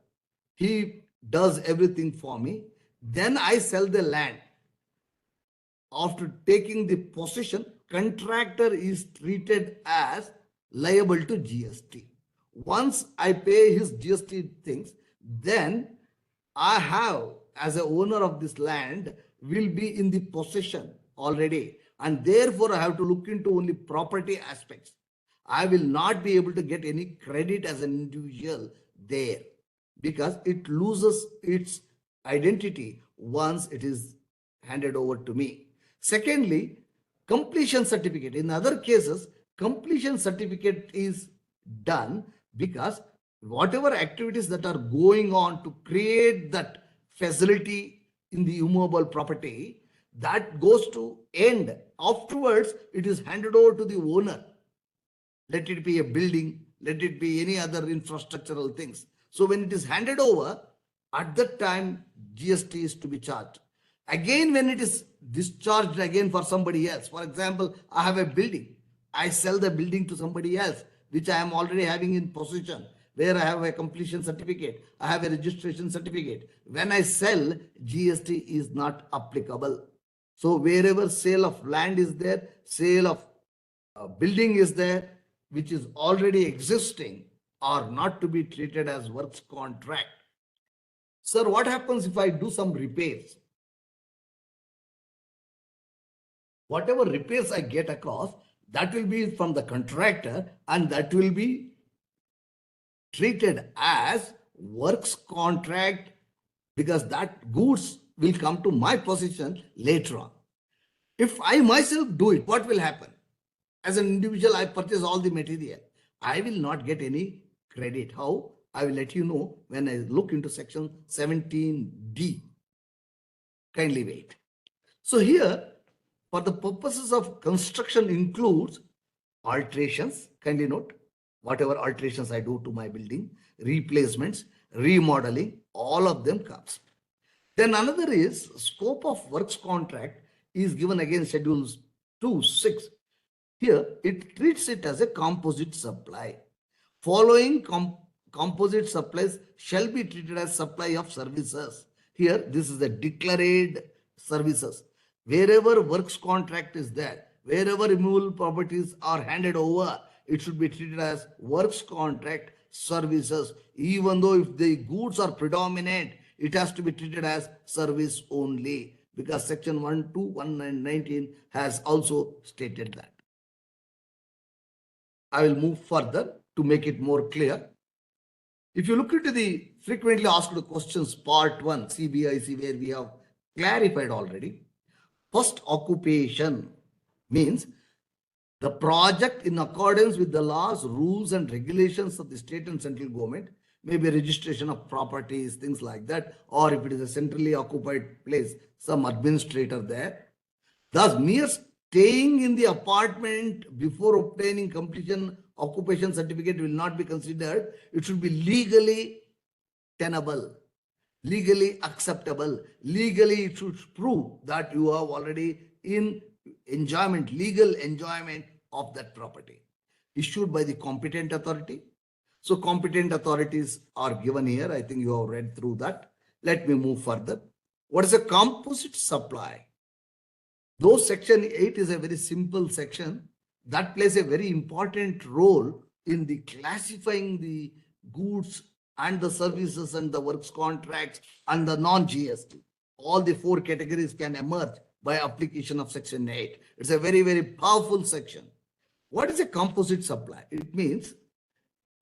I: he does everything for me, then I sell the land. After taking the possession, contractor is treated as liable to GST. Once I pay his GST things, then I have, as a owner of this land, will be in the possession already, and therefore I have to look into only property aspects. I will not be able to get any credit as an individual there, because it loses its identity once it is handed over to me. Secondly, completion certificate. In other cases, completion certificate is done because whatever activities that are going on to create that facility in the immobile property, that goes to end. Afterwards, it is handed over to the owner. Let it be a building, let it be any other infrastructural things. So when it is handed over, at that time, GST is to be charged. Again, when it is discharged again for somebody else, for example, I have a building, I sell the building to somebody else, which I am already having in possession, where I have a completion certificate, I have a registration certificate. When I sell, GST is not applicable. So wherever sale of land is there, sale of building is there, which is already existing, are not to be treated as works contract. Sir, what happens if I do some repairs? Whatever repairs I get across, that will be from the contractor, and that will be treated as works contract, because that goods will come to my possession later on. If I myself do it, what will happen? As an individual, I purchase all the material. I will not get any credit. How? I will let you know when I look into section 17D. Kindly wait. So here, for the purposes of construction includes alterations, kindly note, whatever alterations I do to my building, replacements, remodeling, all of them comes. Then another is scope of works contract is given again schedules 2(6). Here it treats it as a composite supply. Following composite supplies shall be treated as supply of services. Here this is the declared services. Wherever works contract is there, wherever immovable properties are handed over, it should be treated as works contract services. Even though if the goods are predominant, it has to be treated as service only, because section 12119 has also stated that. I will move further to make it more clear. If you look into the frequently asked questions part 1 CBIC, where we have clarified already, first occupation means the project in accordance with the laws, rules and regulations of the state and central government maybe registration of properties, things like that, or if it is a centrally occupied place, some administrator there. Thus, mere staying in the apartment before obtaining completion occupation certificate will not be considered. It should be legally tenable, legally acceptable. Legally, it should prove that you are already in enjoyment, legal enjoyment of that property, issued by the competent authority. So competent authorities are given here. I think you have read through that. Let me move further. What is a composite supply? Though section 8 is a very simple section, that plays a very important role in the classifying the goods and the services and the works contracts and the non-GST. All the 4 categories can emerge by application of section 8. It's a very, very powerful section. What is a composite supply? It means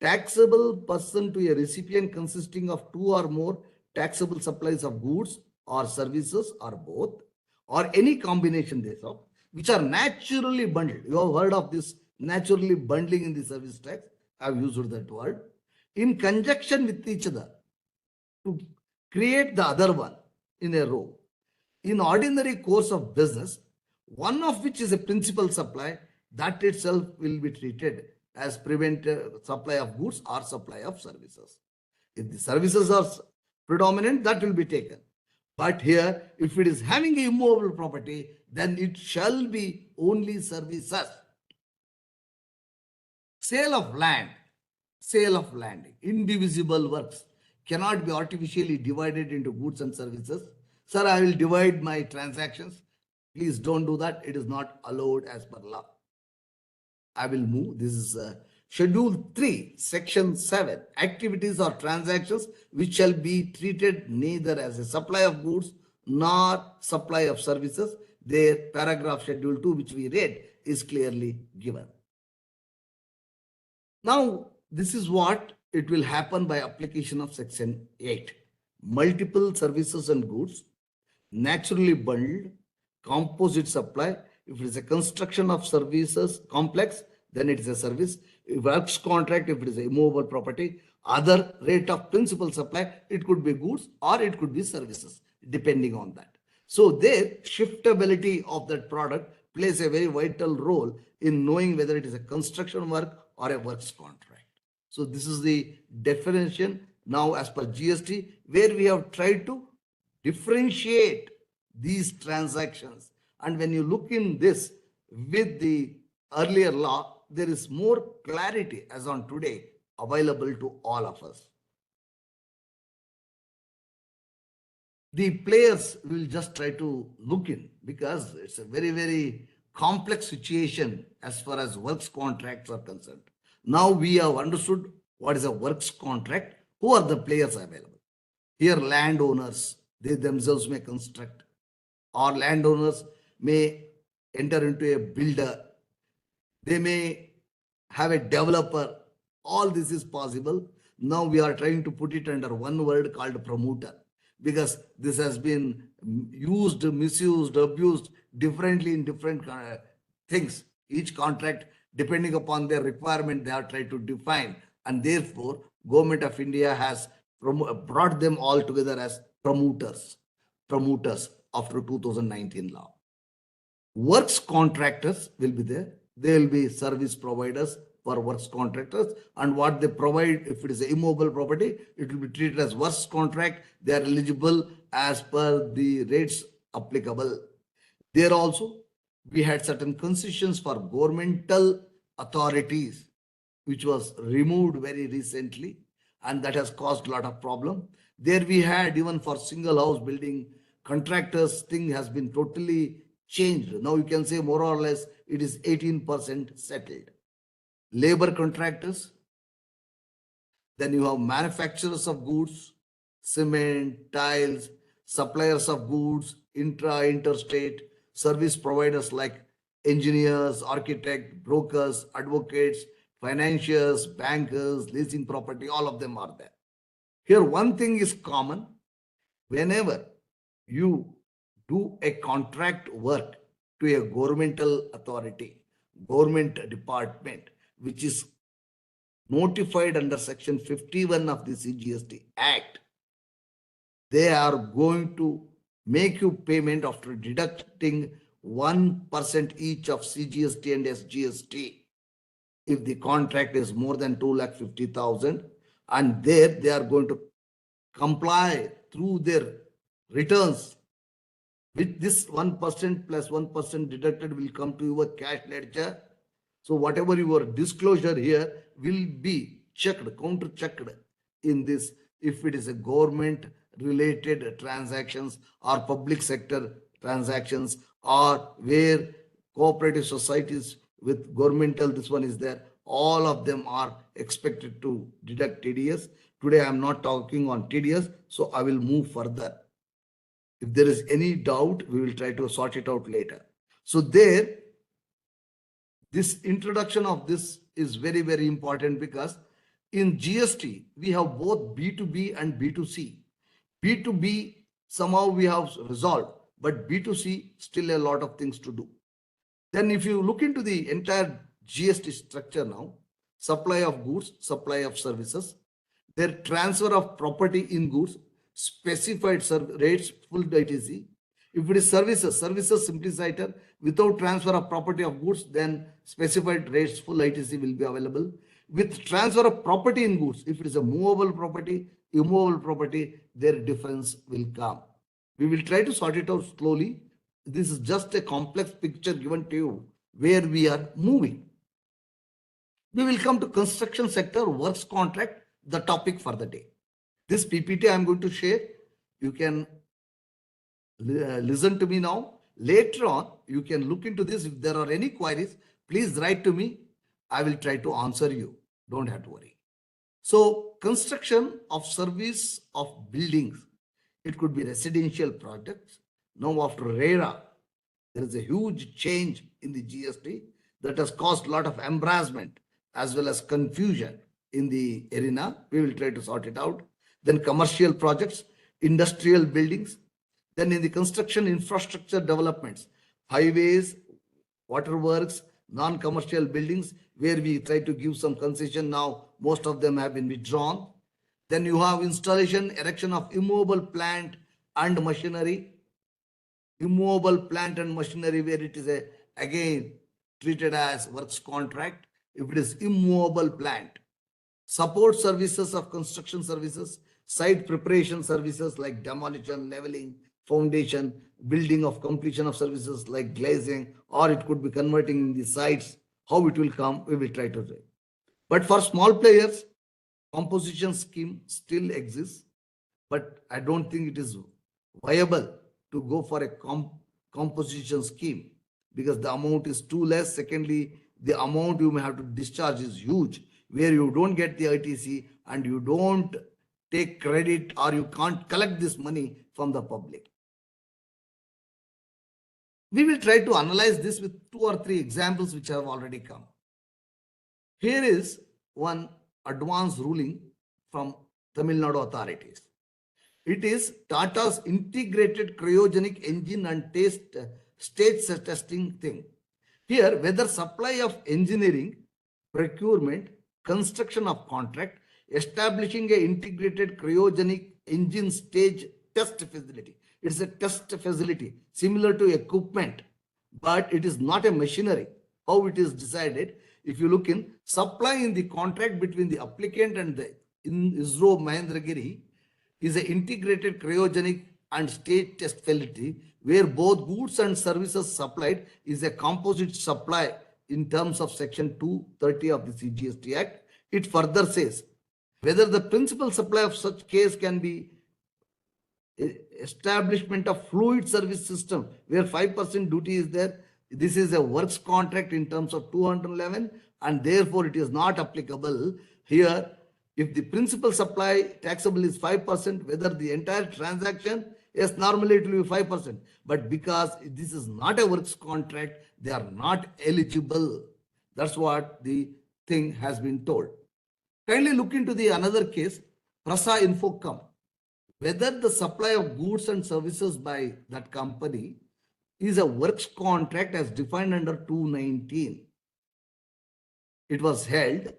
I: taxable person to a recipient consisting of 2 or more taxable supplies of goods or services or both, or any combination thereof, which are naturally bundled. You have heard of this naturally bundling in the service tax. I have used that word. In conjunction with each other to create the other one in a row. In ordinary course of business, one of which is a principal supply, that itself will be treated as supply of goods or supply of services. If the services are predominant, that will be taken. But here, if it is having a immovable property, then it shall be only services. Sale of land, indivisible works cannot be artificially divided into goods and services. Sir, I will divide my transactions. Please don't do that. It is not allowed as per law. I will move. This is Schedule 3, Section 7. Activities or transactions which shall be treated neither as a supply of goods nor supply of services. Their paragraph Schedule 2, which we read, is clearly given. Now, this is what it will happen by application of Section 8. Multiple services and goods, naturally bundled, composite supply. If it is a construction of services complex, then it is a service. If works contract, if it is a immovable property, other rate of principal supply, it could be goods or it could be services, depending on that. So their shiftability of that product plays a very vital role in knowing whether it is a construction work or a works contract. So this is the definition now as per GST, where we have tried to differentiate these transactions. And when you look in this with the earlier law, there is more clarity as on today available to all of us. The players will just try to look in because it's a very, very complex situation as far as works contracts are concerned. Now we have understood what is a works contract, who are the players available. Here landowners, they themselves may construct, or landowners may enter into a builder. They may have a developer. All this is possible. Now we are trying to put it under one word called promoter, because this has been used, misused, abused differently in different things. Each contract, depending upon their requirement, they are trying to define. And therefore, Government of India has brought them all together as promoters after 2019 law. Works contractors will be there. They will be service providers for works contractors, and what they provide, if it is an immovable property, it will be treated as works contract. They are eligible as per the rates applicable. There also, we had certain concessions for governmental authorities, which was removed very recently, and that has caused a lot of problem. There we had, even for single house building contractors, thing has been totally changed. Now you can say more or less it is 18% settled. Labor contractors, then you have manufacturers of goods, cement, tiles, suppliers of goods, interstate, service providers like engineers, architects, brokers, advocates, financiers, bankers, leasing property, all of them are there. Here one thing is common. Whenever you do a contract work to a governmental authority, government department, which is notified under section 51 of the CGST Act, they are going to make you payment after deducting 1% each of CGST and SGST. If the contract is more than 2,50,000, and there they are going to comply through their returns with this 1% plus 1% deducted will come to your cash ledger. So whatever your disclosure here will be checked, counter checked in this, if it is a government related transactions or public sector transactions, or where cooperative societies with governmental, this one is there, all of them are expected to deduct TDS. Today I am not talking on TDS, so I will move further. If there is any doubt, we will try to sort it out later. So there, this introduction of this is very, very important, because in GST, we have both B2B and B2C. B2B, somehow we have resolved, but B2C, still a lot of things to do. Then if you look into the entire GST structure now, supply of goods, supply of services, their transfer of property in goods, specified rates, full ITC. If it is services, services simply cited, without transfer of property of goods, then specified rates, full ITC will be available. With transfer of property in goods, if it is a movable property, immovable property, their difference will come. We will try to sort it out slowly. This is just a complex picture given to you where we are moving. We will come to construction sector works contract, the topic for the day. This PPT I am going to share. You can listen to me now. Later on, you can look into this. If there are any queries, please write to me. I will try to answer you. Don't have to worry. So construction of service of buildings, it could be residential projects. Now after RERA, there is a huge change in the GST that has caused a lot of embarrassment as well as confusion in the arena. We will try to sort it out. Then commercial projects, industrial buildings, then in the construction infrastructure developments, highways, waterworks, non-commercial buildings, where we try to give some concession. Now most of them have been withdrawn. Then you have installation, erection of immovable plant and machinery. Immovable plant and machinery, where it is again treated as works contract. If it is immovable plant, support services of construction services, site preparation services like demolition, leveling, foundation, building of completion of services like glazing, or it could be converting in the sites. How it will come, we will try to do. But for small players, composition scheme still exists, but I don't think it is viable to go for a composition scheme, because the amount is too less. Secondly, the amount you may have to discharge is huge, where you don't get the ITC and you don't take credit, or you can't collect this money from the public. We will try to analyze this with 2 or 3 examples which have already come. Here is one advance ruling from Tamil Nadu authorities. It is Tata's integrated cryogenic engine and stage testing thing. Here, whether supply of engineering, procurement, construction of contract, establishing an integrated cryogenic engine stage test facility. It's a test facility similar to equipment, but it is not a machinery. How it is decided? If you look in supply in the contract between the applicant and the ISRO Mahendragiri is an integrated cryogenic and stage test facility, where both goods and services supplied is a composite supply in terms of section 230 of the CGST Act. It further says whether the principal supply of such case can be establishment of fluid service system, where 5% duty is there. This is a works contract in terms of 211, and therefore it is not applicable here. If the principal supply taxable is 5%, whether the entire transaction, yes, normally it will be 5%. But because this is not a works contract, they are not eligible. That's what the thing has been told. Kindly look into the another case, Prasa Infocom. Whether the supply of goods and services by that company is a works contract as defined under 219. It was held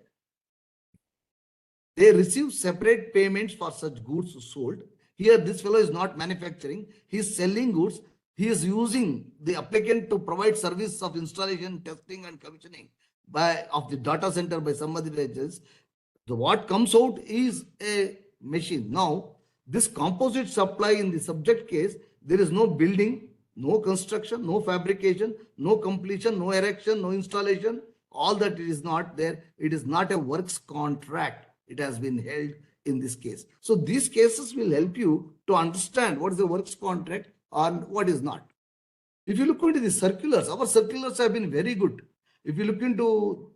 I: They receive separate payments for such goods sold. Here, this fellow is not manufacturing, he is selling goods. He is using the applicant to provide service of installation, testing, and commissioning of the data center by somebody else. So what comes out is a machine. Now, this composite supply in the subject case, there is no building, no construction, no fabrication, no completion, no erection, no installation. All that it is not there. It is not a works contract. It has been held in this case. So these cases will help you to understand what is the works contract and what is not. If you look into the circulars, our circulars have been very good. If you look into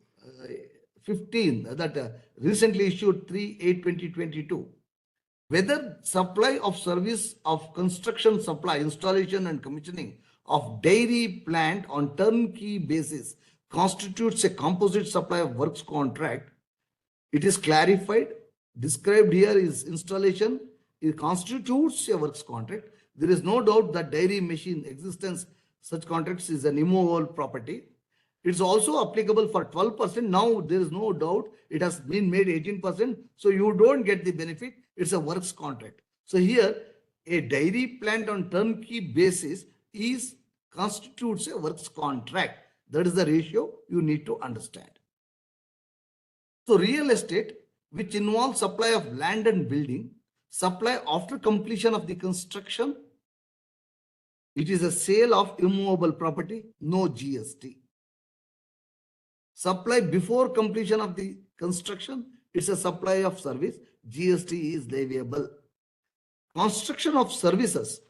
I: 15 that recently issued 3/8/2022, whether supply of service of construction supply, installation and commissioning of dairy plant on turnkey basis constitutes a composite supply of works contract, it is clarified. Described here is installation. It constitutes a works contract. There is no doubt that dairy machine existence, such contracts is an immovable property. It's also applicable for 12%. Now there is no doubt it has been made 18%. So you don't get the benefit. It's a works contract. So here a dairy plant on turnkey basis constitutes a works contract. That is the ratio you need to understand. So real estate, which involves supply of land and building, supply after completion of the construction, it is a sale of immovable property, no GST. Supply before completion of the construction, it's a supply of service, GST is leviable. Construction of services,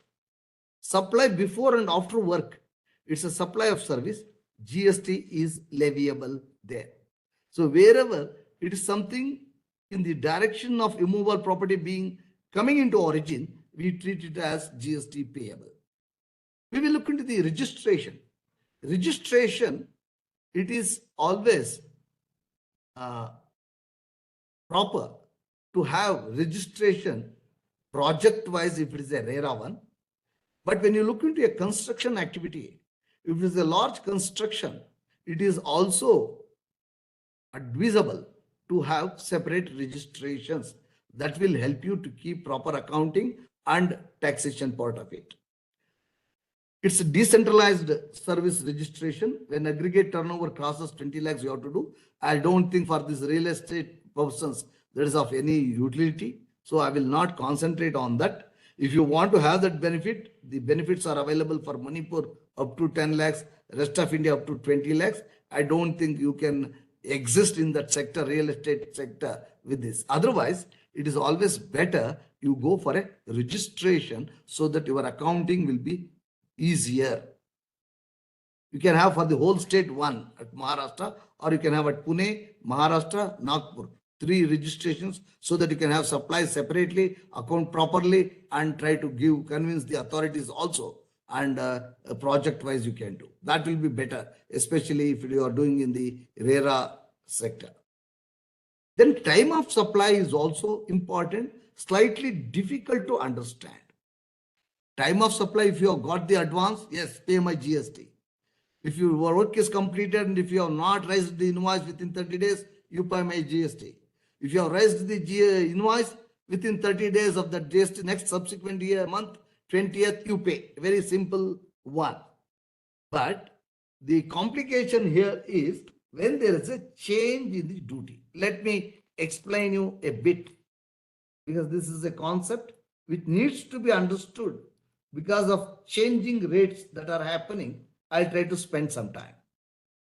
I: supply before and after work, it's a supply of service, GST is leviable there. So wherever it is something in the direction of immovable property coming into origin, we treat it as GST payable. We will look into the registration. Registration, it is always proper to have registration project wise if it is a RERA one. But when you look into a construction activity, if it is a large construction, it is also advisable to have separate registrations that will help you to keep proper accounting and taxation part of it. It's a decentralized service registration. When aggregate turnover crosses 20 lakhs, you have to do. I don't think for this real estate persons that is of any utility. So I will not concentrate on that. If you want to have that benefit, the benefits are available for Manipur up to 10 lakhs, rest of India up to 20 lakhs. I don't think you can exist in that sector, real estate sector with this. Otherwise, it is always better you go for a registration so that your accounting will be easier. You can have for the whole state one at Maharashtra, or you can have at Pune, Maharashtra, Nagpur, 3 registrations so that you can have supplies separately, account properly, and try to convince the authorities also. And project wise you can do. That will be better, especially if you are doing in the RERA sector. Then time of supply is also important, slightly difficult to understand. Time of supply, if you have got the advance, yes, pay my GST. If your work is completed and if you have not raised the invoice within 30 days, you pay my GST. If you have raised the invoice within 30 days of the GST, next subsequent year, month, 20th, you pay. Very simple one. But the complication here is when there is a change in the duty. Let me explain you a bit, because this is a concept which needs to be understood because of changing rates that are happening. I'll try to spend some time.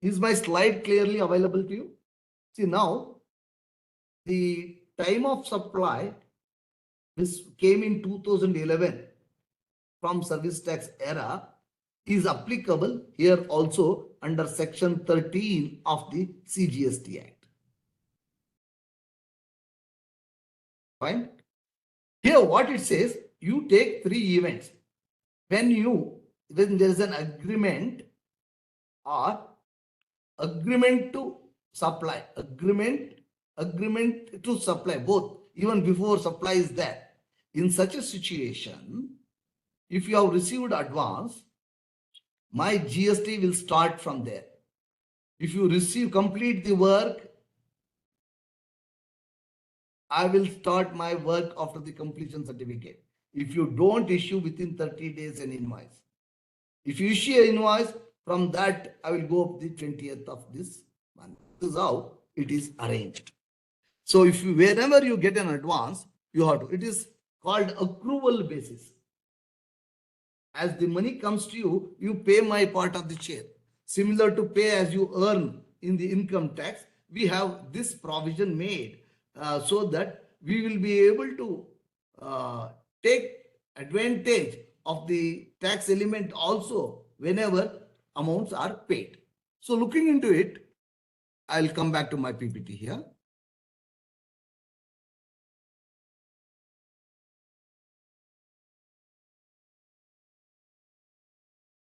I: Is my slide clearly available to you? See now, the time of supply, this came in 2011 from service tax era, is applicable here also under section 13 of the CGST Act. Fine. Here what it says, you take 3 events. When there is an agreement or agreement to supply, agreement to supply, both, even before supply is there. In such a situation, if you have received advance, my GST will start from there. If you complete the work I will start my work after the completion certificate. If you don't issue within 30 days an invoice, if you issue an invoice, from that I will go up the 20th of this month. This is how it is arranged. So if you, whenever you get an advance, you have to, it is called accrual basis. As the money comes to you, you pay my part of the share. Similar to pay as you earn in the income tax, we have this provision made so that we will be able to take advantage of the tax element also whenever amounts are paid. So looking into it, I'll come back to my PPT here.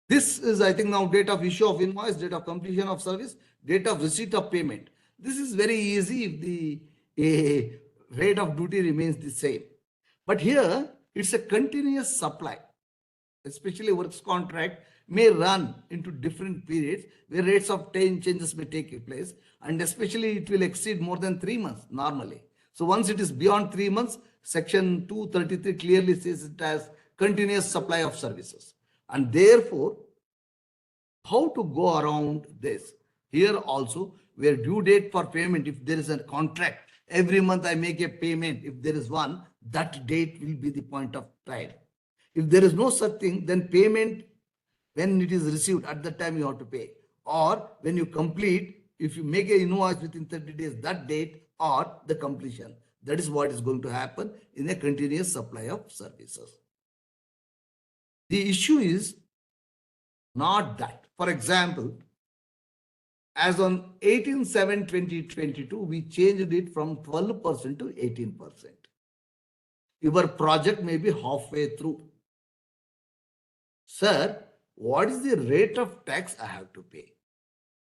I: This is, I think, now date of issue of invoice, date of completion of service, date of receipt of payment. This is very easy if the rate of duty remains the same. But here, it's a continuous supply, especially works contract may run into different periods where rates of changes may take place, and especially it will exceed more than 3 months normally. So once it is beyond 3 months, section 233 clearly says it as continuous supply of services. And therefore, how to go around this? Here also, where due date for payment, if there is a contract, every month I make a payment, if there is one, that date will be the point of time. If there is no such thing, then payment, when it is received, at that time you have to pay. Or when you complete, if you make an invoice within 30 days, that date or the completion. That is what is going to happen in a continuous supply of services. The issue is not that. For example, as on 18/7/2022, we changed it from 12% to 18%. Your project may be halfway through. Sir, what is the rate of tax I have to pay?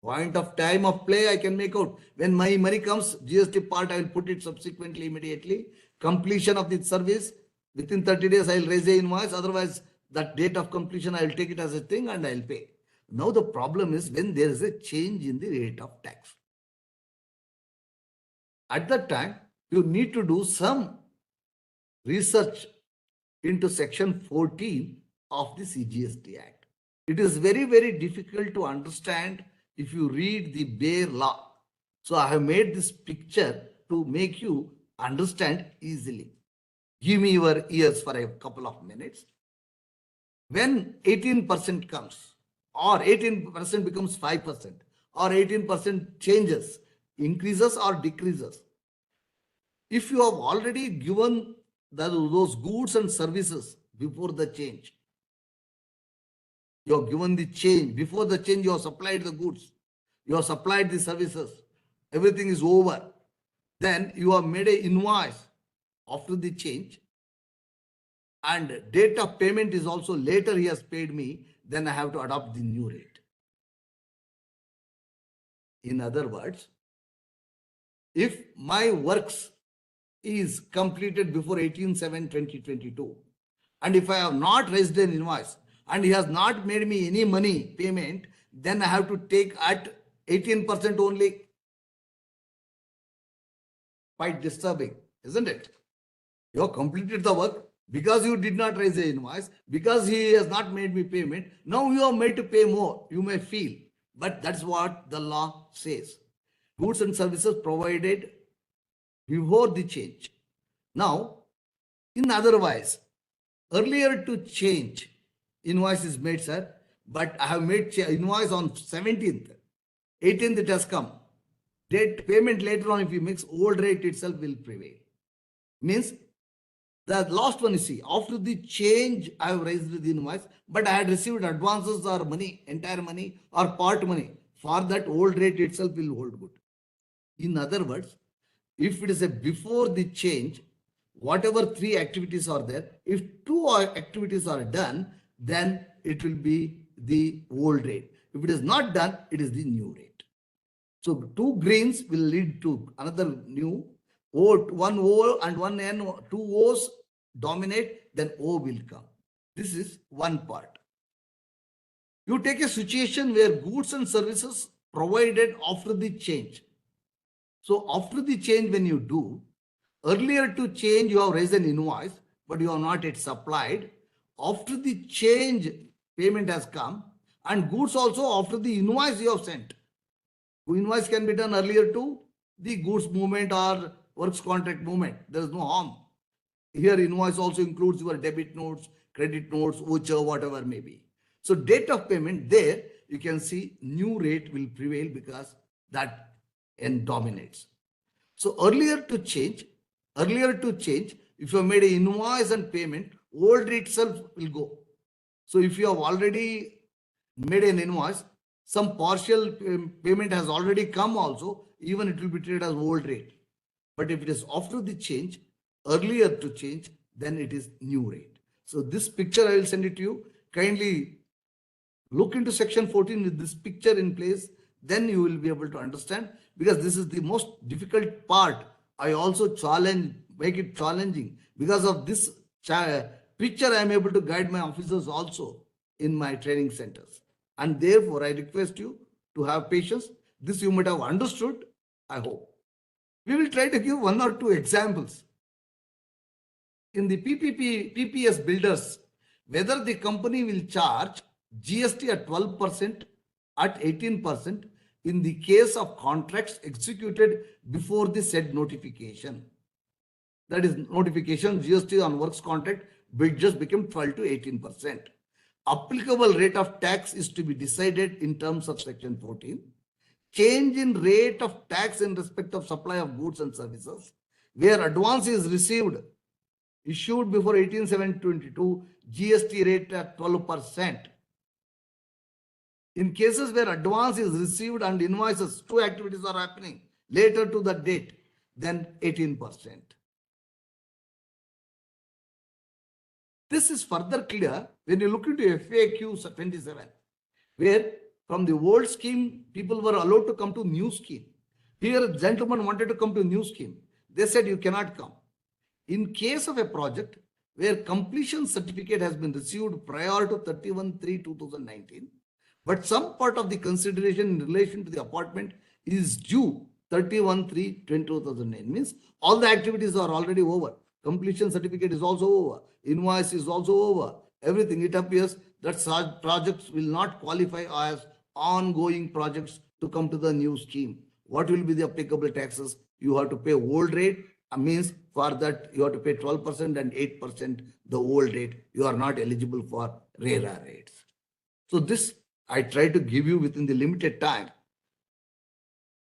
I: Point of time of play I can make out. When my money comes, GST part, I will put it subsequently, immediately. Completion of the service, within 30 days, I will raise the invoice. Otherwise, that date of completion, I will take it as a thing and I will pay. Now the problem is when there is a change in the rate of tax. At that time, you need to do some research into section 14 of the CGST Act. It is very, very difficult to understand if you read the bare law. So I have made this picture to make you understand easily. Give me your ears for a couple of minutes. When 18% comes, or 18% becomes 5%, or 18% changes, increases or decreases. If you have already given those goods and services before the change, you have given the change, before the change you have supplied the goods, you have supplied the services, everything is over, then you have made an invoice after the change, and date of payment is also later he has paid me, then I have to adopt the new rate. In other words, if my works is completed before 18/7/2022, and if I have not raised an invoice and he has not made me any money payment, then I have to take at 18% only. Quite disturbing, isn't it? You have completed the work. Because you did not raise the invoice, because he has not made me payment, now you are made to pay more, you may feel. But that's what the law says. Goods and services provided before the change. Now, in otherwise, earlier to change, invoice is made, sir, but I have made invoice on 17th. 18th it has come. Date payment later on, if you mix, old rate itself will prevail. Means the last one, you see, after the change, I have raised the invoice, but I had received advances or money, entire money or part money. For that, old rate itself will hold good. In other words, if it is a before the change, whatever 3 activities are there, if 2 activities are done, then it will be the old rate. If it is not done, it is the new rate. So 2 greens will lead to another new. One O and one N, 2 O's dominate, then O will come. This is one part. You take a situation where goods and services provided after the change. So after the change, when you do, Earlier to change, you have raised an invoice, but you have not yet supplied. After the change, payment has come, and goods also after the invoice you have sent. Invoice can be done earlier to the goods movement or works contract movement. There is no harm. Here, invoice also includes your debit notes, credit notes, voucher, whatever may be. So date of payment, there you can see new rate will prevail because that N dominates. So earlier to change, if you have made an invoice and payment, old rate itself will go. So if you have already made an invoice, some partial payment has already come also, even it will be treated as old rate. But if it is after the change, earlier to change, then it is new rate. So this picture I will send it to you. Kindly look into section 14 with this picture in place, then you will be able to understand, because this is the most difficult part. I also make it challenging. Because of this picture, I am able to guide my officers also in my training centers. And therefore, I request you to have patience. This you might have understood, I hope. We will try to give one or two examples. In the PPS builders, whether the company will charge GST at 12%, at 18% in the case of contracts executed before the said notification. That is notification, GST on works contract just became 12 to 18%. Applicable rate of tax is to be decided in terms of section 14. Change in rate of tax in respect of supply of goods and services, where advance is received, issued before 18/7/22, GST rate at 12%. In cases where advance is received and invoices, two activities are happening later to the date, then 18%. This is further clear when you look into FAQ 27, where from the old scheme, people were allowed to come to new scheme. Here, a gentleman wanted to come to new scheme. They said you cannot come. In case of a project where completion certificate has been received prior to 31/3/2019, but some part of the consideration in relation to the apartment is due 31/3/2009, means all the activities are already over. Completion certificate is also over. Invoice is also over. Everything, it appears that such projects will not qualify as ongoing projects to come to the new scheme. What will be the applicable taxes? You have to pay old rate. Means for that you have to pay 12% and 8% the old rate. You are not eligible for RERA rates. So this I try to give you within the limited time.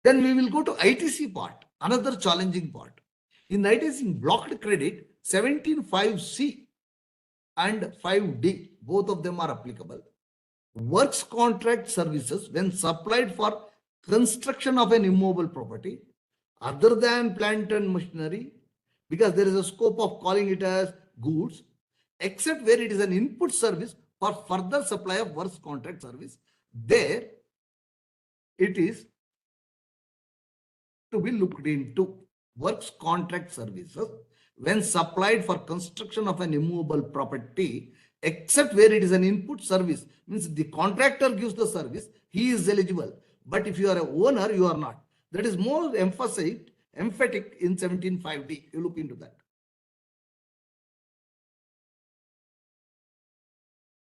I: Then we will go to ITC part, another challenging part. In ITC blocked credit, 17(5)(c) and 5(d), both of them are applicable. Works contract services when supplied for construction of an immobile property other than plant and machinery, because there is a scope of calling it as goods, except where it is an input service for further supply of works contract service, there it is to be looked into. Works contract services when supplied for construction of an immobile property, except where it is an input service, means the contractor gives the service, he is eligible. But if you are an owner, you are not. That is more emphatic in 17(5)(d). You look into that.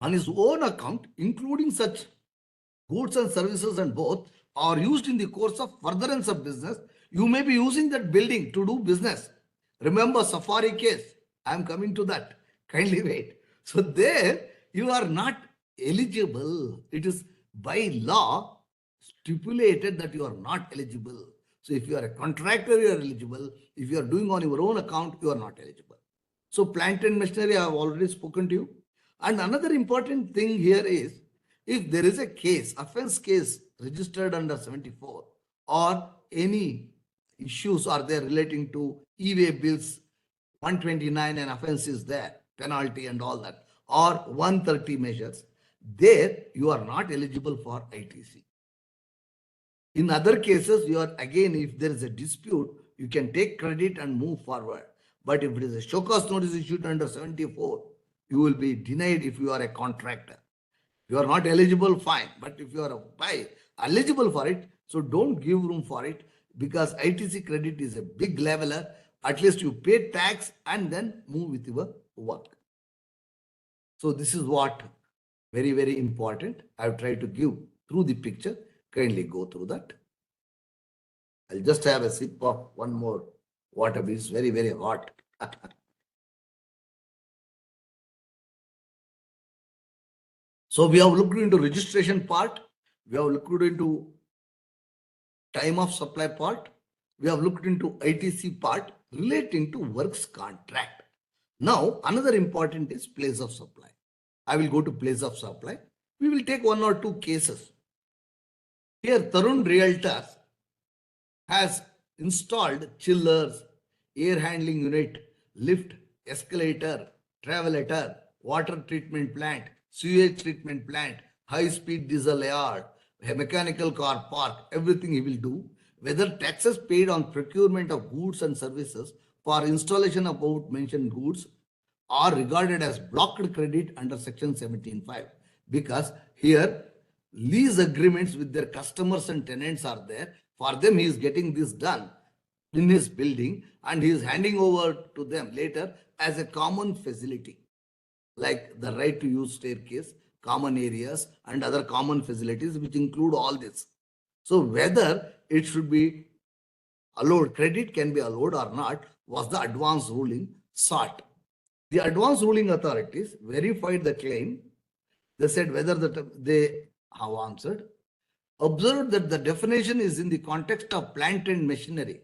I: On his own account, including such goods and services and both are used in the course of furtherance of business, you may be using that building to do business. Remember Safari case, I am coming to that. Kindly wait. So there you are not eligible. It is by law stipulated that you are not eligible. So if you are a contractor, you are eligible. If you are doing on your own account, you are not eligible. So plant and machinery, I have already spoken to you. And another important thing here is, if there is a case, offense case registered under 74, or any issues are there relating to e-way bills, 129 and offense is there, penalty and all that, or 130 measures, there you are not eligible for ITC. In other cases, you are again, if there is a dispute, you can take credit and move forward. But if it is a show cause notice issued under 74, you will be denied if you are a contractor. You are not eligible, fine. But if you are eligible for it, so don't give room for it, because ITC credit is a big leveler. at least you pay tax and then move with your work. So this is what very, very important. I've tried to give through the picture. Kindly go through that. I'll just have a sip of one more water. It's very, very hot. So we have looked into registration part. We have looked into time of supply part. We have looked into ITC part relating to works contract. Now, another important is place of supply. I will go to place of supply. We will take one or two cases. Here, Tarun Realtors has installed chillers, air handling unit, lift, escalator, travelator, water treatment plant, sewage treatment plant, high-speed diesel yard, a mechanical car park, everything he will do. Whether taxes paid on procurement of goods and services for installation of above mentioned goods are regarded as blocked credit under section 17(5), because here lease agreements with their customers and tenants are there. For them, he is getting this done in his building and he is handing over to them later as a common facility, like the right to use staircase, common areas and other common facilities which include all this. So whether it should be allowed, credit can be allowed or not, was the advance ruling sought. The advance ruling authorities verified the claim. They said whether they have answered, observed that the definition is in the context of plant and machinery,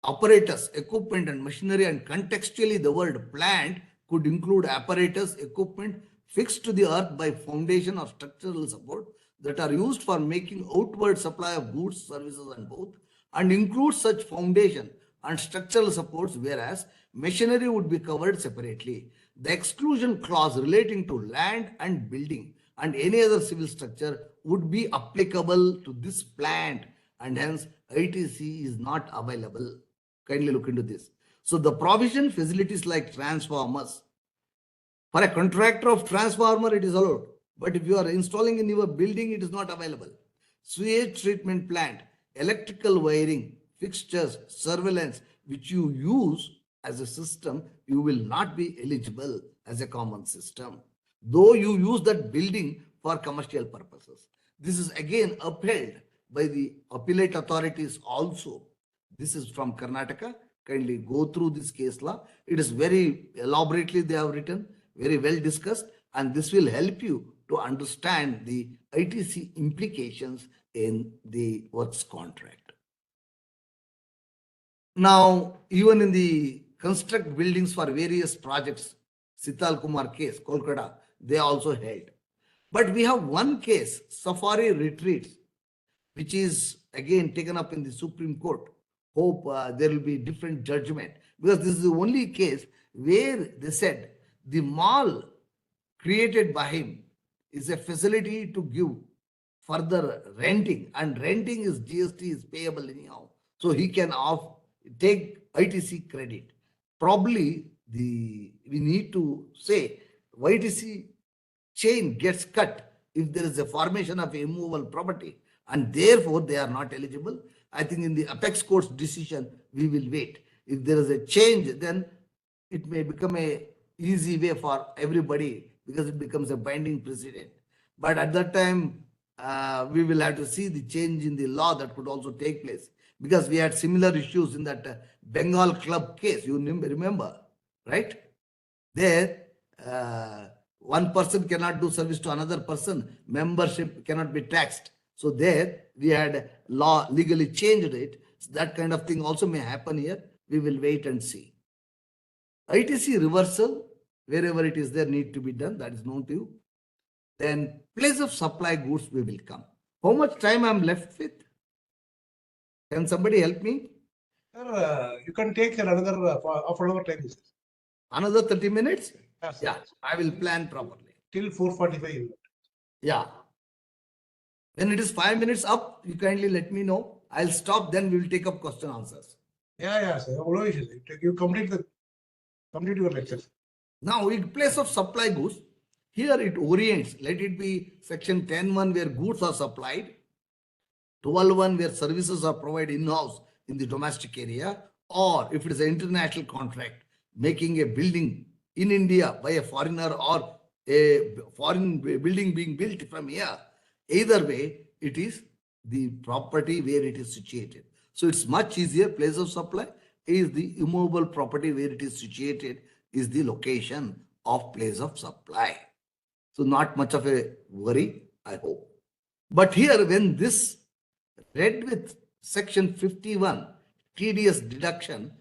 I: apparatus, equipment and machinery, and contextually the word plant could include apparatus, equipment fixed to the earth by foundation or structural support that are used for making outward supply of goods, services and both, and includes such foundation and structural supports, whereas machinery would be covered separately. The exclusion clause relating to land and building and any other civil structure would be applicable to this plant, and hence ITC is not available. Kindly look into this. So the provision facilities like transformers, for a contractor of transformer it is allowed, but if you are installing in your building it is not available. Sewage treatment plant, electrical wiring, fixtures, surveillance which you use as a system, you will not be eligible as a common system, though you use that building for commercial purposes. This is again upheld by the appellate authorities also. This is from Karnataka. Kindly go through this case law. It is very elaborately they have written, very well discussed, and this will help you to understand the ITC implications in the works contract. Now, even in the construct buildings for various projects, Sital Kumar case, Kolkata, they also held. But we have one case, Safari Retreats, which is again taken up in the Supreme Court. Hope there will be different judgment, because this is the only case where they said the mall created by him is a facility to give further renting, and renting is GST is payable anyhow. So he can take ITC credit. Probably we need to say ITC chain gets cut if there is a formation of immovable property, and therefore they are not eligible. I think in the apex court's decision, we will wait. If there is a change, then it may become a easy way for everybody, because it becomes a binding precedent. But at that time, we will have to see the change in the law that could also take place, because we had similar issues in that Bengal club case. You remember, right? There, one person cannot do service to another person. Membership cannot be taxed. So there we had law legally changed it. So that kind of thing also may happen here. We will wait and see. ITC reversal, wherever it is there, need to be done. That is known to you. Then place of supply goods we will come. How much time I'm left with? Can somebody help me?
A: Sir, you can take another half an hour time.
I: Another 30 minutes?
A: Yes,
I: Yeah, I will plan properly.
A: Till 4:45.
I: Yeah. When it is 5 minutes up, you kindly let me know. I'll stop, then we will take up question answers.
A: Yeah, sir. No issues. You complete your lecture.
I: Now, in place of supply goods, here it orients. Let it be section 10(1) where goods are supplied, 12(1) where services are provided in-house in the domestic area, or if it is an international contract, making a building in India by a foreigner or a foreign building being built from here, either way, it is the property where it is situated. So it's much easier. Place of supply is the immovable property where it is situated is the location of place of supply. So not much of a worry, I hope. But here, when this read with section 51, TDS deduction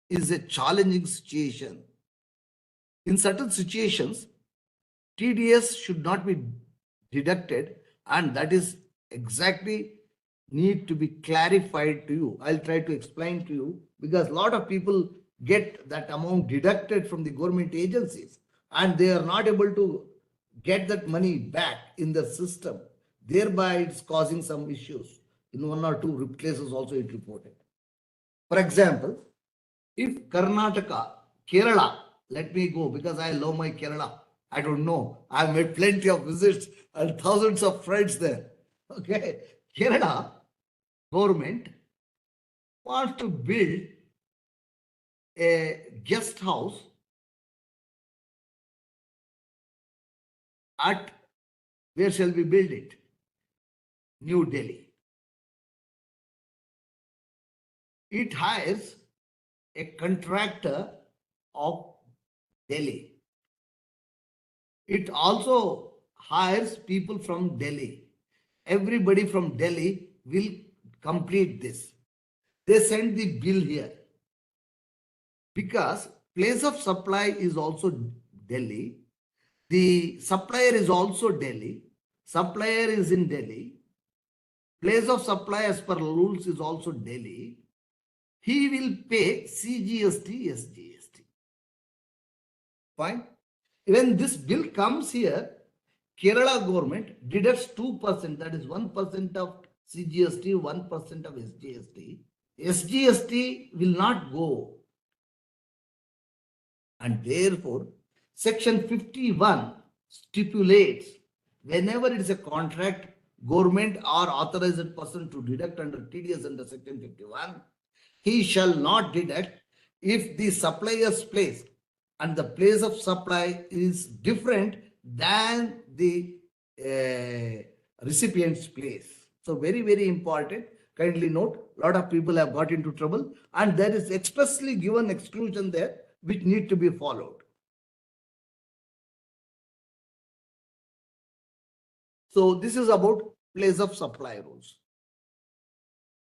I: is a challenging situation. In certain situations, TDS should not be deducted, and that is exactly need to be clarified to you. I'll try to explain to you, because a lot of people get that amount deducted from the government agencies and they are not able to get that money back in the system. Thereby, it's causing some issues. In one or two places also it reported. For example, if Karnataka, Kerala, let me go because I love my Kerala. I don't know. I've made plenty of visits and thousands of friends there. Okay. Kerala government wants to build a guest house at, where shall we build it? New Delhi. It hires a contractor of Delhi. It also hires people from Delhi. Everybody from Delhi will complete this. They send the bill here. Because place of supply is also Delhi. The supplier is also Delhi. Supplier is in Delhi. Place of supply as per rules is also Delhi. He will pay CGST, SGST. Fine. When this bill comes here, Kerala government deducts 2%, that is 1% of CGST, 1% of SGST. SGST will not go. And therefore, section 51 stipulates whenever it is a contract, government or authorized person to deduct under TDS under section 51, he shall not deduct if the supplier's place and the place of supply is different than the recipient's place. So very, very important. Kindly note, a lot of people have got into trouble and there is expressly given exclusion there which need to be followed. So this is about place of supply rules.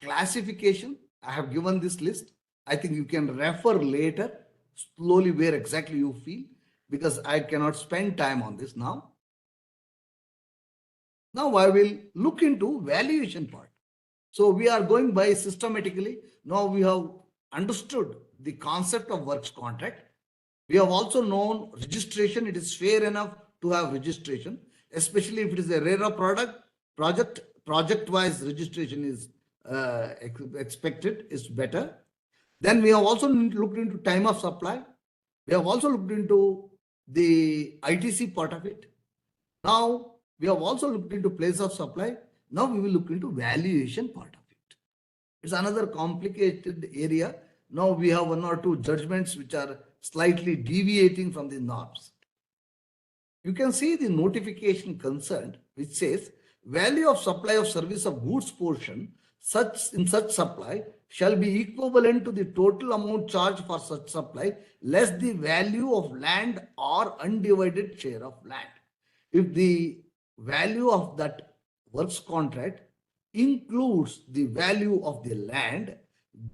I: Classification, I have given this list. I think you can refer later, slowly where exactly you feel, because I cannot spend time on this now. Now I will look into valuation part. So we are going by systematically. Now we have understood the concept of works contract. We have also known registration. It is fair enough to have registration, especially if it is a rarer project-wise registration is expected, is better. Then we have also looked into time of supply. We have also looked into the ITC part of it. Now we have also looked into place of supply. Now we will look into valuation part of it. It's another complicated area. Now we have one or two judgments which are slightly deviating from the norms. You can see the notification concerned, which says value of supply of service of goods portion in such supply shall be equivalent to the total amount charged for such supply less the value of land or undivided share of land. If the value of that works contract includes the value of the land,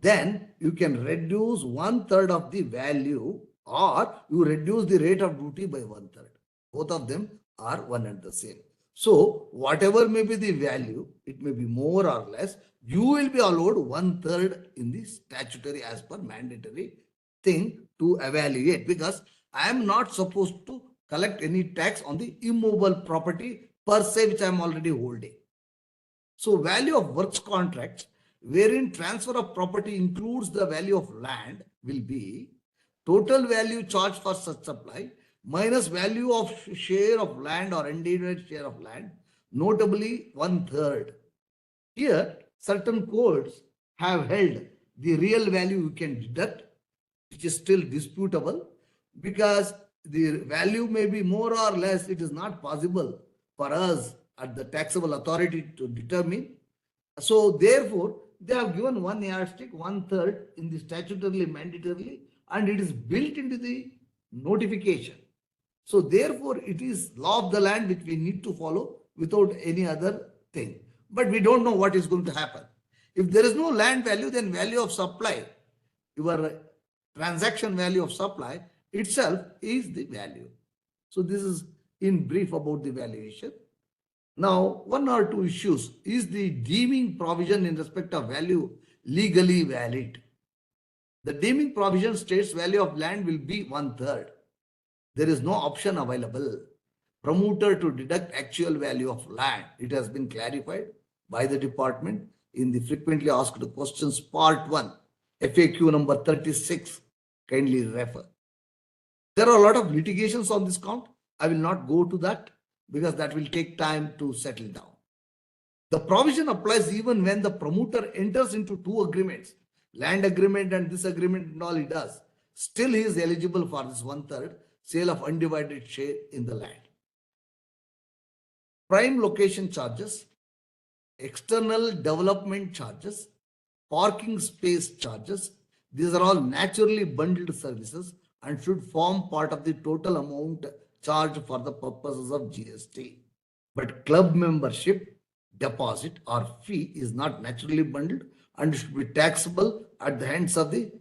I: then you can reduce 1/3 of the value or you reduce the rate of duty by 1/3. Both of them are one and the same. So whatever may be the value, it may be more or less, you will be allowed 1/3 in the statutory as per mandatory thing to evaluate, because I am not supposed to collect any tax on the immovable property per se, which I am already holding. So value of works contracts, wherein transfer of property includes the value of land, will be total value charged for such supply minus value of share of land or undivided share of land, notably 1/3. Here, certain courts have held the real value you can deduct, which is still disputable, because the value may be more or less, it is not possible for us at the taxable authority to determine. So therefore, they have given one yardstick, 1/3 in the statutorily mandatorily, and it is built into the notification. So therefore, it is law of the land which we need to follow without any other thing. But we don't know what is going to happen. If there is no land value, then value of supply, your transaction value of supply itself is the value. So this is in brief about the valuation. Now, one or two issues. Is the deeming provision in respect of value legally valid? The deeming provision states value of land will be 1/3. There is no option available. Promoter to deduct actual value of land. It has been clarified by the department in the frequently asked questions part 1, FAQ number 36. Kindly refer. There are a lot of litigations on this count. I will not go to that because that will take time to settle down. The provision applies even when the promoter enters into two agreements, land agreement and this agreement and all he does. Still he is eligible for this 1/3 sale of undivided share in the land. Prime location charges, external development charges, parking space charges, these are all naturally bundled services and should form part of the total amount charged for the purposes of GST. But club membership, deposit or fee is not naturally bundled and should be taxable at the hands of the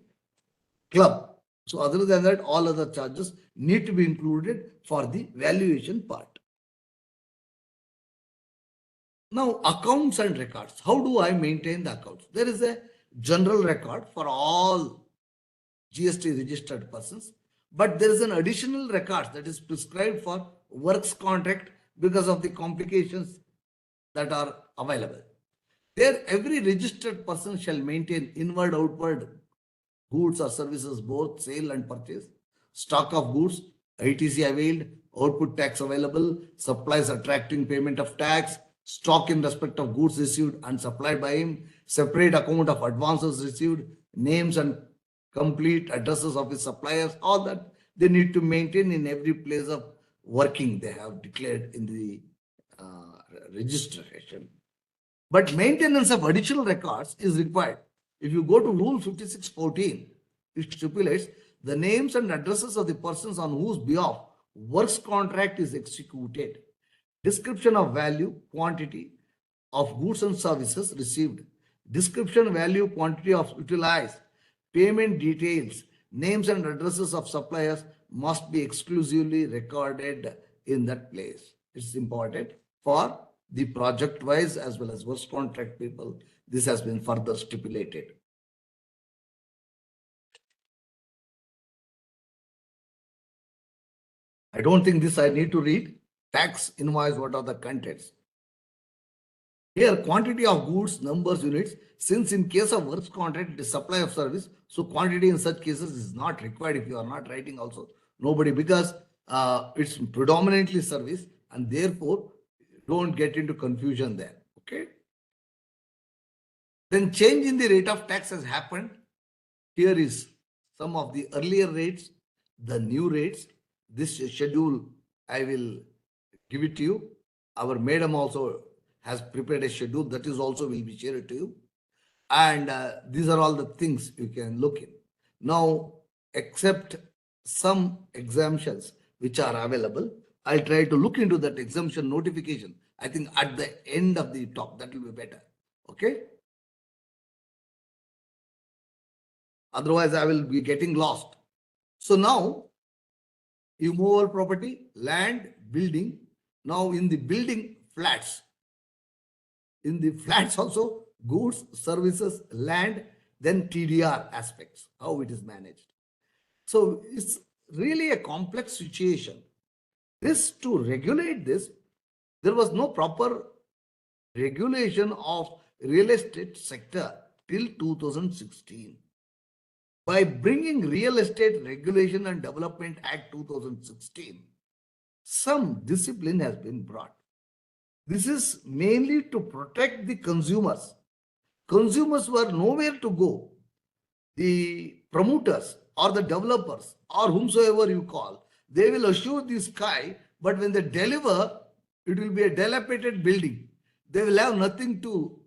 I: club. So other than that, all other charges need to be included for the valuation part. Now, accounts and records. How do I maintain the accounts? There is a general record for all GST registered persons, but there is an additional record that is prescribed for works contract because of the complications that are available. There, every registered person shall maintain inward, outward goods or services, both sale and purchase, stock of goods, ITC availed, output tax available, supplies attracting payment of tax, stock in respect of goods received and supplied by him, separate account of advances received, names and complete addresses of his suppliers, all that they need to maintain in every place of working they have declared in the registration. But maintenance of additional records is required. If you go to Rule 5614, it stipulates the names and addresses of the persons on whose behalf works contract is executed, description of value, quantity of goods and services received, description, value, quantity of utilized, payment details, names and addresses of suppliers must be exclusively recorded in that place. It's important for the project wise as well as works contract people. This has been further stipulated. I don't think this I need to read. Tax invoice, what are the contents? Here, quantity of goods, numbers, units. Since in case of works contract, it is supply of service. So quantity in such cases is not required if you are not writing also. Nobody, because it's predominantly service and therefore don't get into confusion there. Okay. Then change in the rate of tax has happened. Here is some of the earlier rates, the new rates. This schedule, I will give it to you. Our madam also has prepared a schedule that is also will be shared to you. And these are all the things you can look in. Now, except some exemptions which are available, I'll try to look into that exemption notification. I think at the end of the talk, that will be better. Okay. Otherwise, I will be getting lost. So now, immovable property, land, building. Now in the building, flats. In the flats also, goods, services, land, then TDR aspects, how it is managed. So it's really a complex situation. To regulate this, there was no proper regulation of real estate sector till 2016. By bringing Real Estate Regulation and Development Act 2016, some discipline has been brought. This is mainly to protect the consumers. Consumers were nowhere to go. the promoters or the developers or whomsoever you call, they will assure the sky, but when they deliver, it will be a dilapidated building. They will have nothing to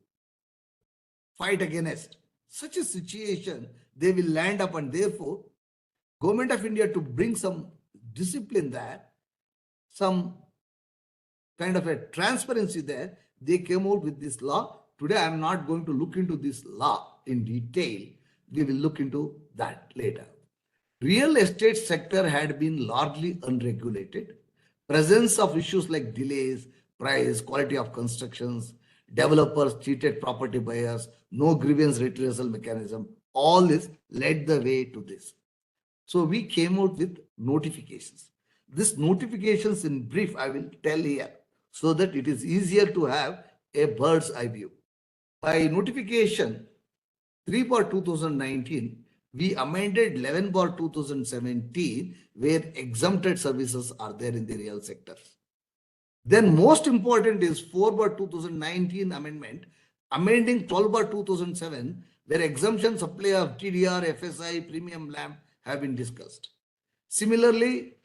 I: fight against. Such a situation, they will land up, and therefore, Government of India, to bring some discipline there, some kind of a transparency there, they came out with this law. Today, I am not going to look into this law in detail. We will look into that later. Real estate sector had been largely unregulated. Presence of issues like delays, price, quality of constructions, developers cheated property buyers, no grievance redressal mechanism, all this led the way to this. So we came out with notifications. This notifications in brief, I will tell here so that it is easier to have a bird's eye view. By notification 3/2019, we amended 11/2017, where exempted services are there in the real sector. Then most important is 4/2019 amendment, amending 12/2007, where exemption supply of TDR, FSI, premium lamp have been discussed. Similarly,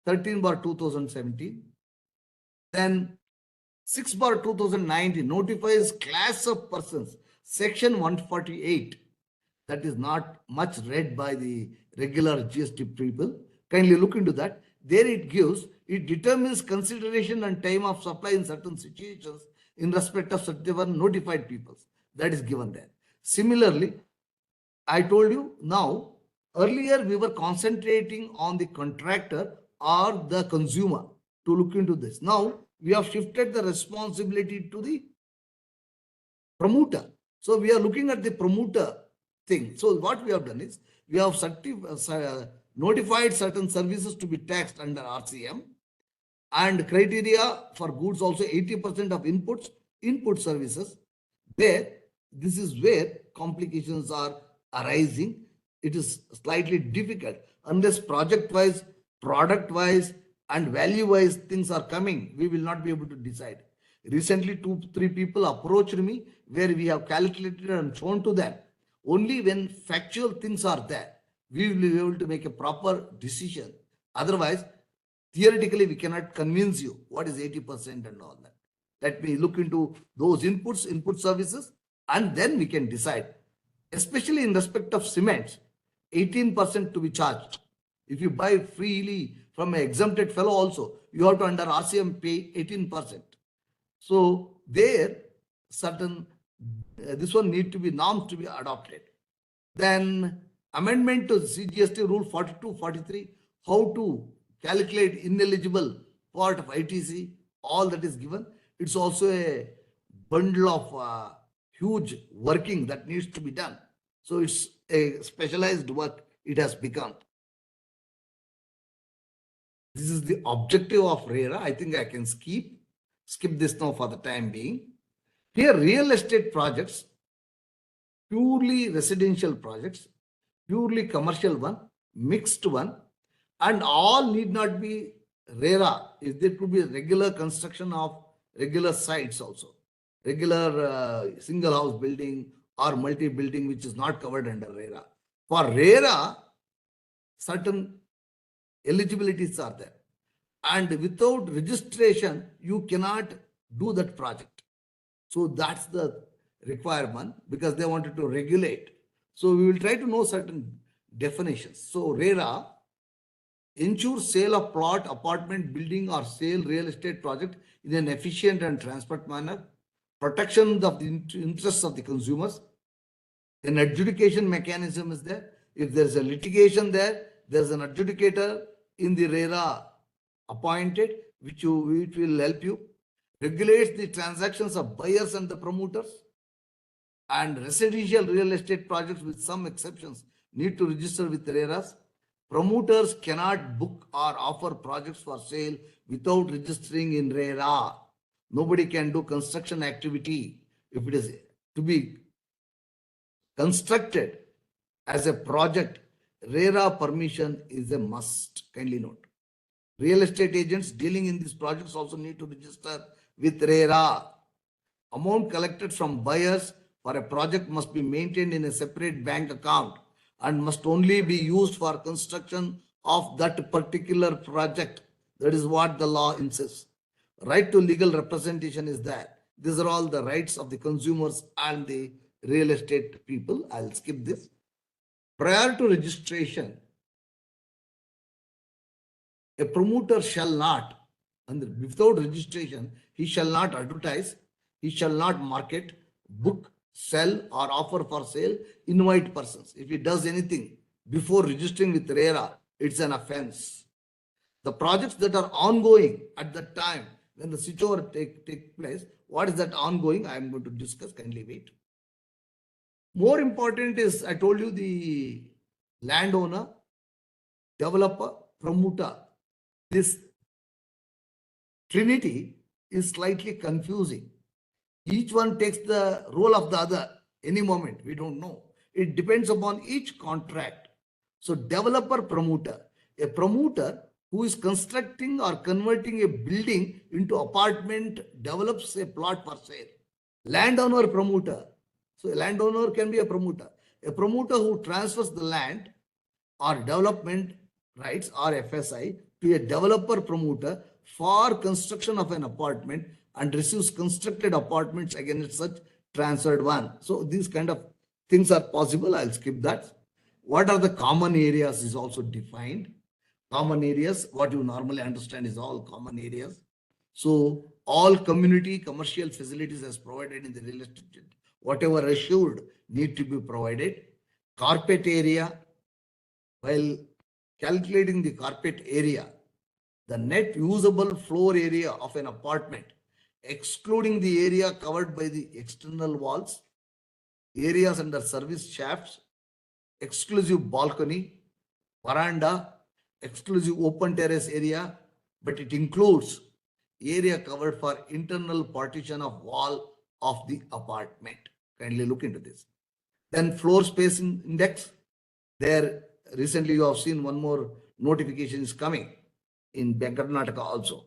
I: 13/2017. Then 6/2019 notifies class of persons, section 148. That is not much read by the regular GST people. Kindly look into that. There it gives, it determines consideration and time of supply in certain situations in respect of certain notified peoples. That is given there. Similarly, I told you now, earlier we were concentrating on the contractor or the consumer to look into this. Now we have shifted the responsibility to the promoter. So we are looking at the promoter thing. So what we have done is we have notified certain services to be taxed under RCM, and criteria for goods also 80% of input services. There, this is where complications are arising. It is slightly difficult unless project wise, product wise, and value wise things are coming. We will not be able to decide. Recently, 2-3 people approached me where we have calculated and shown to them. Only when factual things are there, we will be able to make a proper decision. Otherwise, theoretically, we cannot convince you what is 80% and all that. Let me look into those input services, and then we can decide. Especially in respect of cements, 18% to be charged. If you buy freely from an exempted fellow also, you have to under RCM pay 18%. So there, certain, this one need to be norms to be adopted. Then amendment to CGST rule 42-43, how to calculate ineligible part of ITC, all that is given. It's also a bundle of huge working that needs to be done. So it's a specialized work it has become. This is the objective of RERA. I think I can skip this now for the time being. Here, real estate projects, purely residential projects, purely commercial one, mixed one, and all need not be RERA. If there could be a regular construction of regular sites also, regular single house building or multi-building which is not covered under RERA. For RERA, certain eligibilities are there. And without registration, you cannot do that project. So that's the requirement because they wanted to regulate. So we will try to know certain definitions. So RERA ensures sale of plot, apartment, building or sale real estate project in an efficient and transparent manner, protection of the interests of the consumers. An adjudication mechanism is there. If there is a litigation there, there is an adjudicator in the RERA appointed, which will help you. Regulates the transactions of buyers and the promoters. And residential real estate projects, with some exceptions, need to register with RERAs. Promoters cannot book or offer projects for sale without registering in RERA. Nobody can do construction activity if it is to be constructed as a project. RERA permission is a must. Kindly note. Real estate agents dealing in these projects also need to register with RERA. Amount collected from buyers for a project must be maintained in a separate bank account and must only be used for construction of that particular project. That is what the law insists. Right to legal representation is there. These are all the rights of the consumers and the real estate people. I'll skip this. Prior to registration, a promoter shall not, and without registration, he shall not advertise, he shall not market, book, sell, or offer for sale, invite persons. If he does anything before registering with RERA, it's an offense. The projects that are ongoing at the time when the switchover take place, what is that ongoing? I am going to discuss, kindly wait. More important is, I told you, the landowner, developer, promoter. This trinity is slightly confusing. Each one takes the role of the other any moment. We don't know. It depends upon each contract. So developer, promoter. A promoter who is constructing or converting a building into apartment develops a plot for sale. Landowner, promoter. So a landowner can be a promoter. A promoter who transfers the land or development rights or FSI to a developer promoter for construction of an apartment and receives constructed apartments against such transferred one. So these kind of things are possible. I'll skip that. What are the common areas is also defined. Common areas, what you normally understand is all common areas. So all community commercial facilities as provided in the real estate, whatever assured need to be provided. Carpet area, while calculating the carpet area, the net usable floor area of an apartment, excluding the area covered by the external walls, areas under service shafts, exclusive balcony, veranda, exclusive open terrace area, but it includes area covered for internal partition of wall of the apartment. Kindly look into this. Then floor space index. There recently you have seen one more notification is coming in Karnataka also.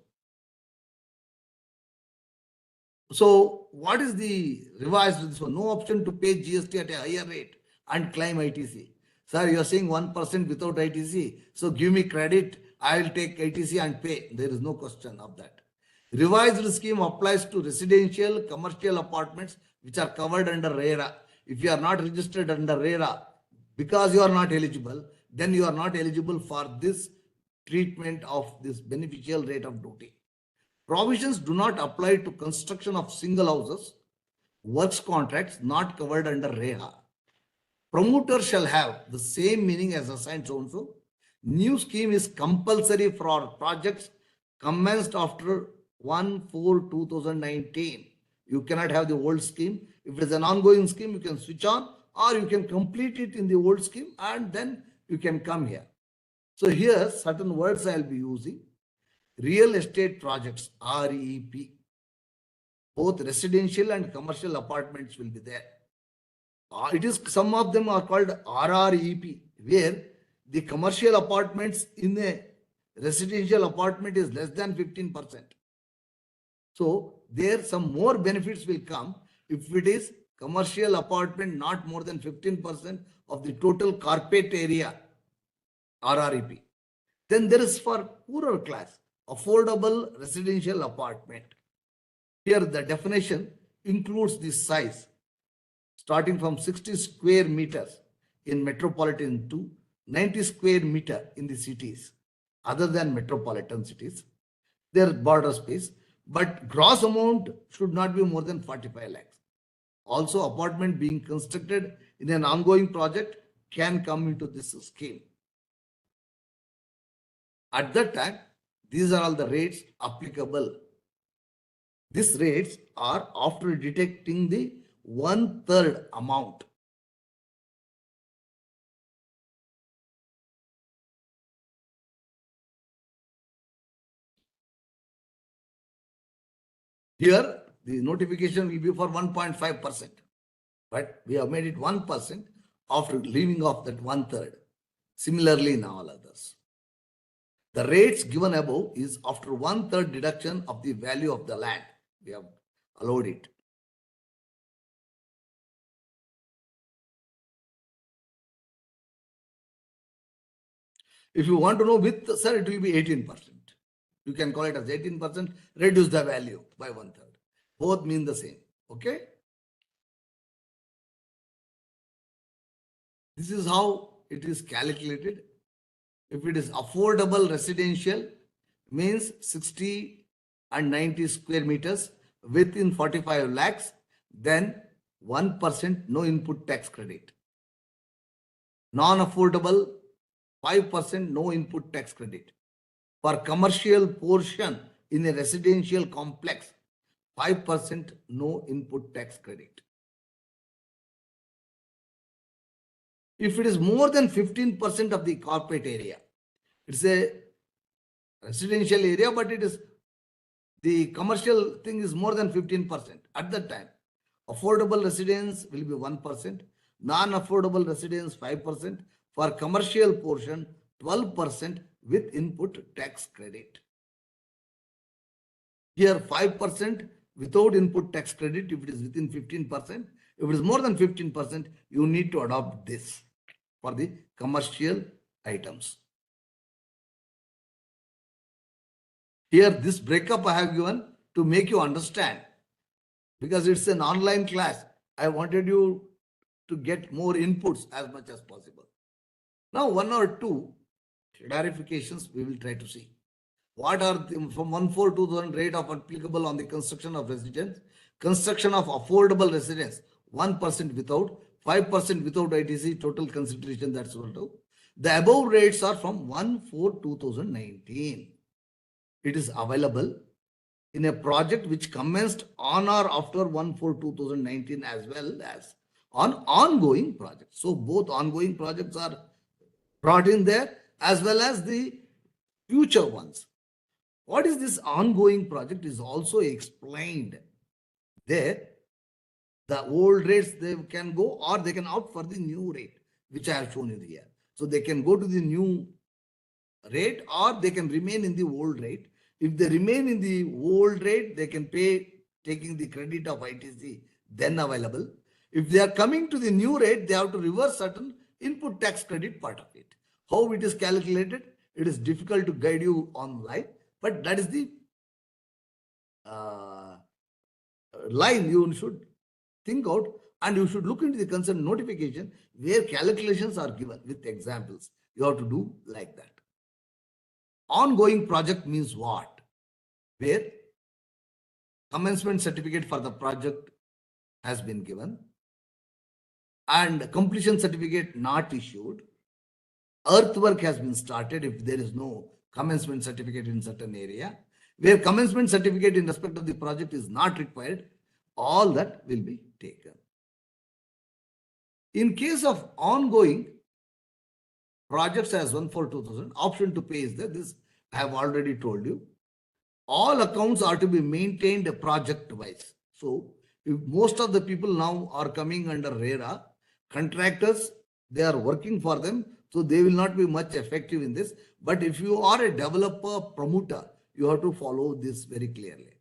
I: So what is the revised? So no option to pay GST at a higher rate and claim ITC. Sir, you are saying 1% without ITC. So give me credit. I will take ITC and pay. There is no question of that. Revised scheme applies to residential commercial apartments which are covered under RERA. If you are not registered under RERA, because you are not eligible, then you are not eligible for this treatment of this beneficial rate of duty. Provisions do not apply to construction of single houses, works contracts not covered under RERA. Promoter shall have the same meaning as assigned so-and-so. New scheme is compulsory for projects commenced after 1/4/2019. You cannot have the old scheme. If it is an ongoing scheme, you can switch on, or you can complete it in the old scheme and then you can come here. So here certain words I will be using. Real estate projects, REP. Both residential and commercial apartments will be there. It is, some of them are called RREP, where the commercial apartments in a residential apartment is less than 15%. So there some more benefits will come if it is commercial apartment not more than 15% of the total carpet area, RREP. Then there is for poorer class, affordable residential apartment. Here the definition includes the size starting from 60 square meters in metropolitan to 90 square meter in the cities other than metropolitan cities. Their border space, but gross amount should not be more than 45 lakhs. Also, apartment being constructed in an ongoing project can come into this scheme. At that time, these are all the rates applicable. These rates are after detecting the 1/3 amount. Here, the notification will be for 1.5%, but we have made it 1% after leaving off that 1/3. Similarly, in all others. The rates given above is after 1/3 deduction of the value of the land. We have allowed it. If you want to know with, sir, it will be 18%. You can call it as 18%, reduce the value by 1/3. Both mean the same. Okay. This is how it is calculated. If it is affordable residential, means 60 and 90 square meters within 45 lakhs, then 1% no input tax credit. Non-affordable, 5% no input tax credit. For commercial portion in a residential complex, 5% no input tax credit. If it is more than 15% of the corporate area, it's a residential area, but it is the commercial thing is more than 15% at that time. Affordable residence will be 1%, non-affordable residence 5%, for commercial portion 12% with input tax credit. Here 5% without input tax credit if it is within 15%. If it is more than 15%, you need to adopt this for the commercial items. Here, this breakup I have given to make you understand, because it's an online class. I wanted you to get more inputs as much as possible. Now, one or two clarifications we will try to see. What are the, from 1/4/2000 rate of applicable on the construction of residence, construction of affordable residence, 1% without, 5% without ITC, total consideration, that's what. The above rates are from 1/4/2019. It is available in a project which commenced on or after 1/4/2019 as well as on ongoing projects. So both ongoing projects are brought in there as well as the future ones. What is this ongoing project is also explained there. The old rates they can go or they can opt for the new rate, which I have shown you here. So they can go to the new rate or they can remain in the old rate. If they remain in the old rate, they can pay taking the credit of ITC then available. If they are coming to the new rate, they have to reverse certain input tax credit part of it. How it is calculated, it is difficult to guide you online, but that is the line you should think out, and you should look into the concerned notification where calculations are given with examples. You have to do like that. Ongoing project means what? Where commencement certificate for the project has been given and completion certificate not issued. Earthwork has been started if there is no commencement certificate in certain area. Where commencement certificate in respect of the project is not required, all that will be taken. In case of ongoing projects as 1/4/2000, option to pay is there. This I have already told you. All accounts are to be maintained project wise. So if most of the people now are coming under RERA, contractors, they are working for them. So they will not be much effective in this. But if you are a developer, promoter, you have to follow this very clearly.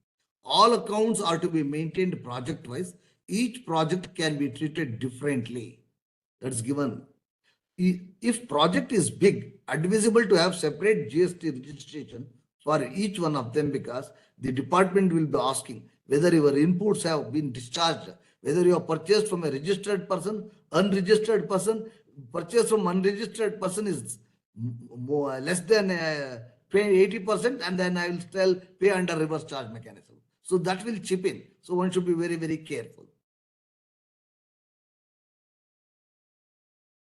I: All accounts are to be maintained project wise. Each project can be treated differently. That's given. If project is big, advisable to have separate GST registration for each one of them, because the department will be asking whether your inputs have been discharged, whether you have purchased from a registered person, unregistered person. Purchase from unregistered person is more, less than pay 80%, and then I will still pay under reverse charge mechanism. So that will chip in. So one should be very, very careful.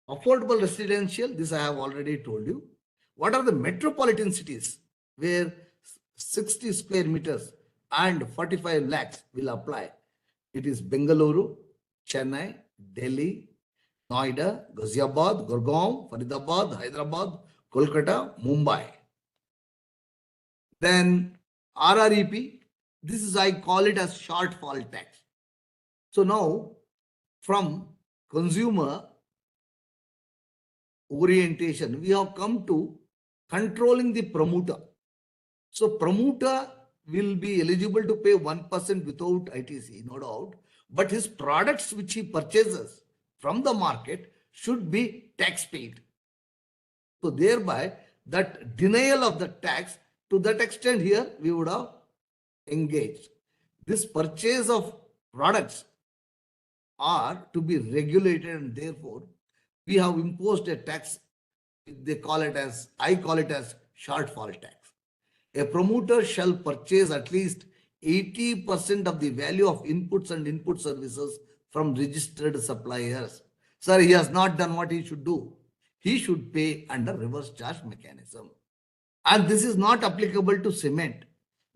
I: Affordable residential, this I have already told you. What are the metropolitan cities where 60 square meters and 45 lakhs will apply? It is Bengaluru, Chennai, Delhi, Noida, Ghaziabad, Gurgaon, Faridabad, Hyderabad, Kolkata, Mumbai. Then RREP, this is, I call it as shortfall tax. So now from consumer orientation, we have come to controlling the promoter. So promoter will be eligible to pay 1% without ITC, no doubt, but his products which he purchases from the market should be tax paid. So thereby that denial of the tax, to that extent here, we would have engaged. This purchase of products are to be regulated, and therefore we have imposed a tax. They call it as, I call it as shortfall tax. A promoter shall purchase at least 80% of the value of inputs and input services from registered suppliers. Sir, he has not done what he should do. He should pay under reverse charge mechanism. And this is not applicable to cement,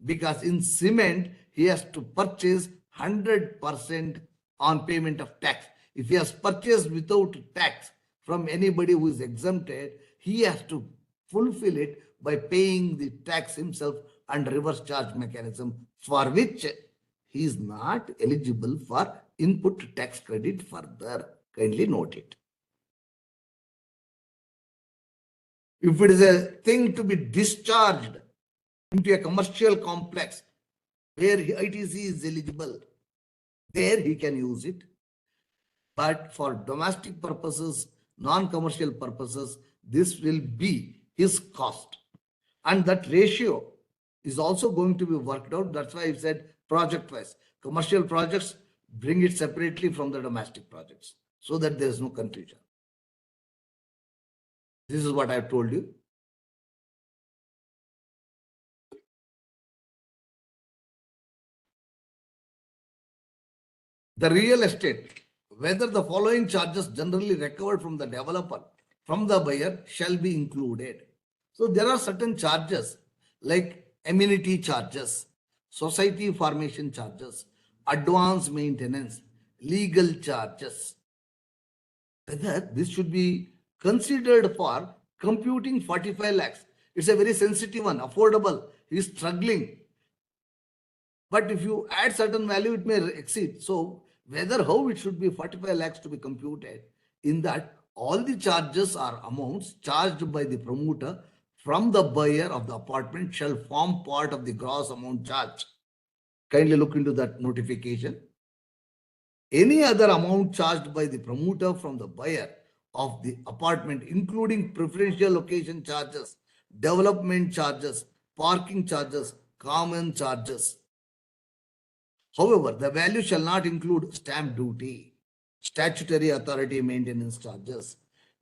I: because in cement, he has to purchase 100% on payment of tax. If he has purchased without tax from anybody who is exempted, he has to fulfill it by paying the tax himself under reverse charge mechanism, for which he is not eligible for input tax credit further. Kindly note it. If it is a thing to be discharged into a commercial complex where ITC is eligible, there he can use it. But for domestic purposes, non-commercial purposes, this will be his cost. And that ratio is also going to be worked out. That's why I said project wise. Commercial projects, bring it separately from the domestic projects so that there is no confusion. This is what I have told you. The real estate, whether the following charges generally recovered from the developer, from the buyer, shall be included. So there are certain charges like amenity charges, society formation charges, advance maintenance, legal charges. Whether this should be considered for computing 45 lakhs. It's a very sensitive one, affordable. He is struggling. But if you add certain value, it may exceed. So whether how it should be 45 lakhs to be computed, in that all the charges or amounts charged by the promoter from the buyer of the apartment shall form part of the gross amount charged. Kindly look into that notification. Any other amount charged by the promoter from the buyer of the apartment, including preferential location charges, development charges, parking charges, common charges. However, the value shall not include stamp duty, statutory authority maintenance charges,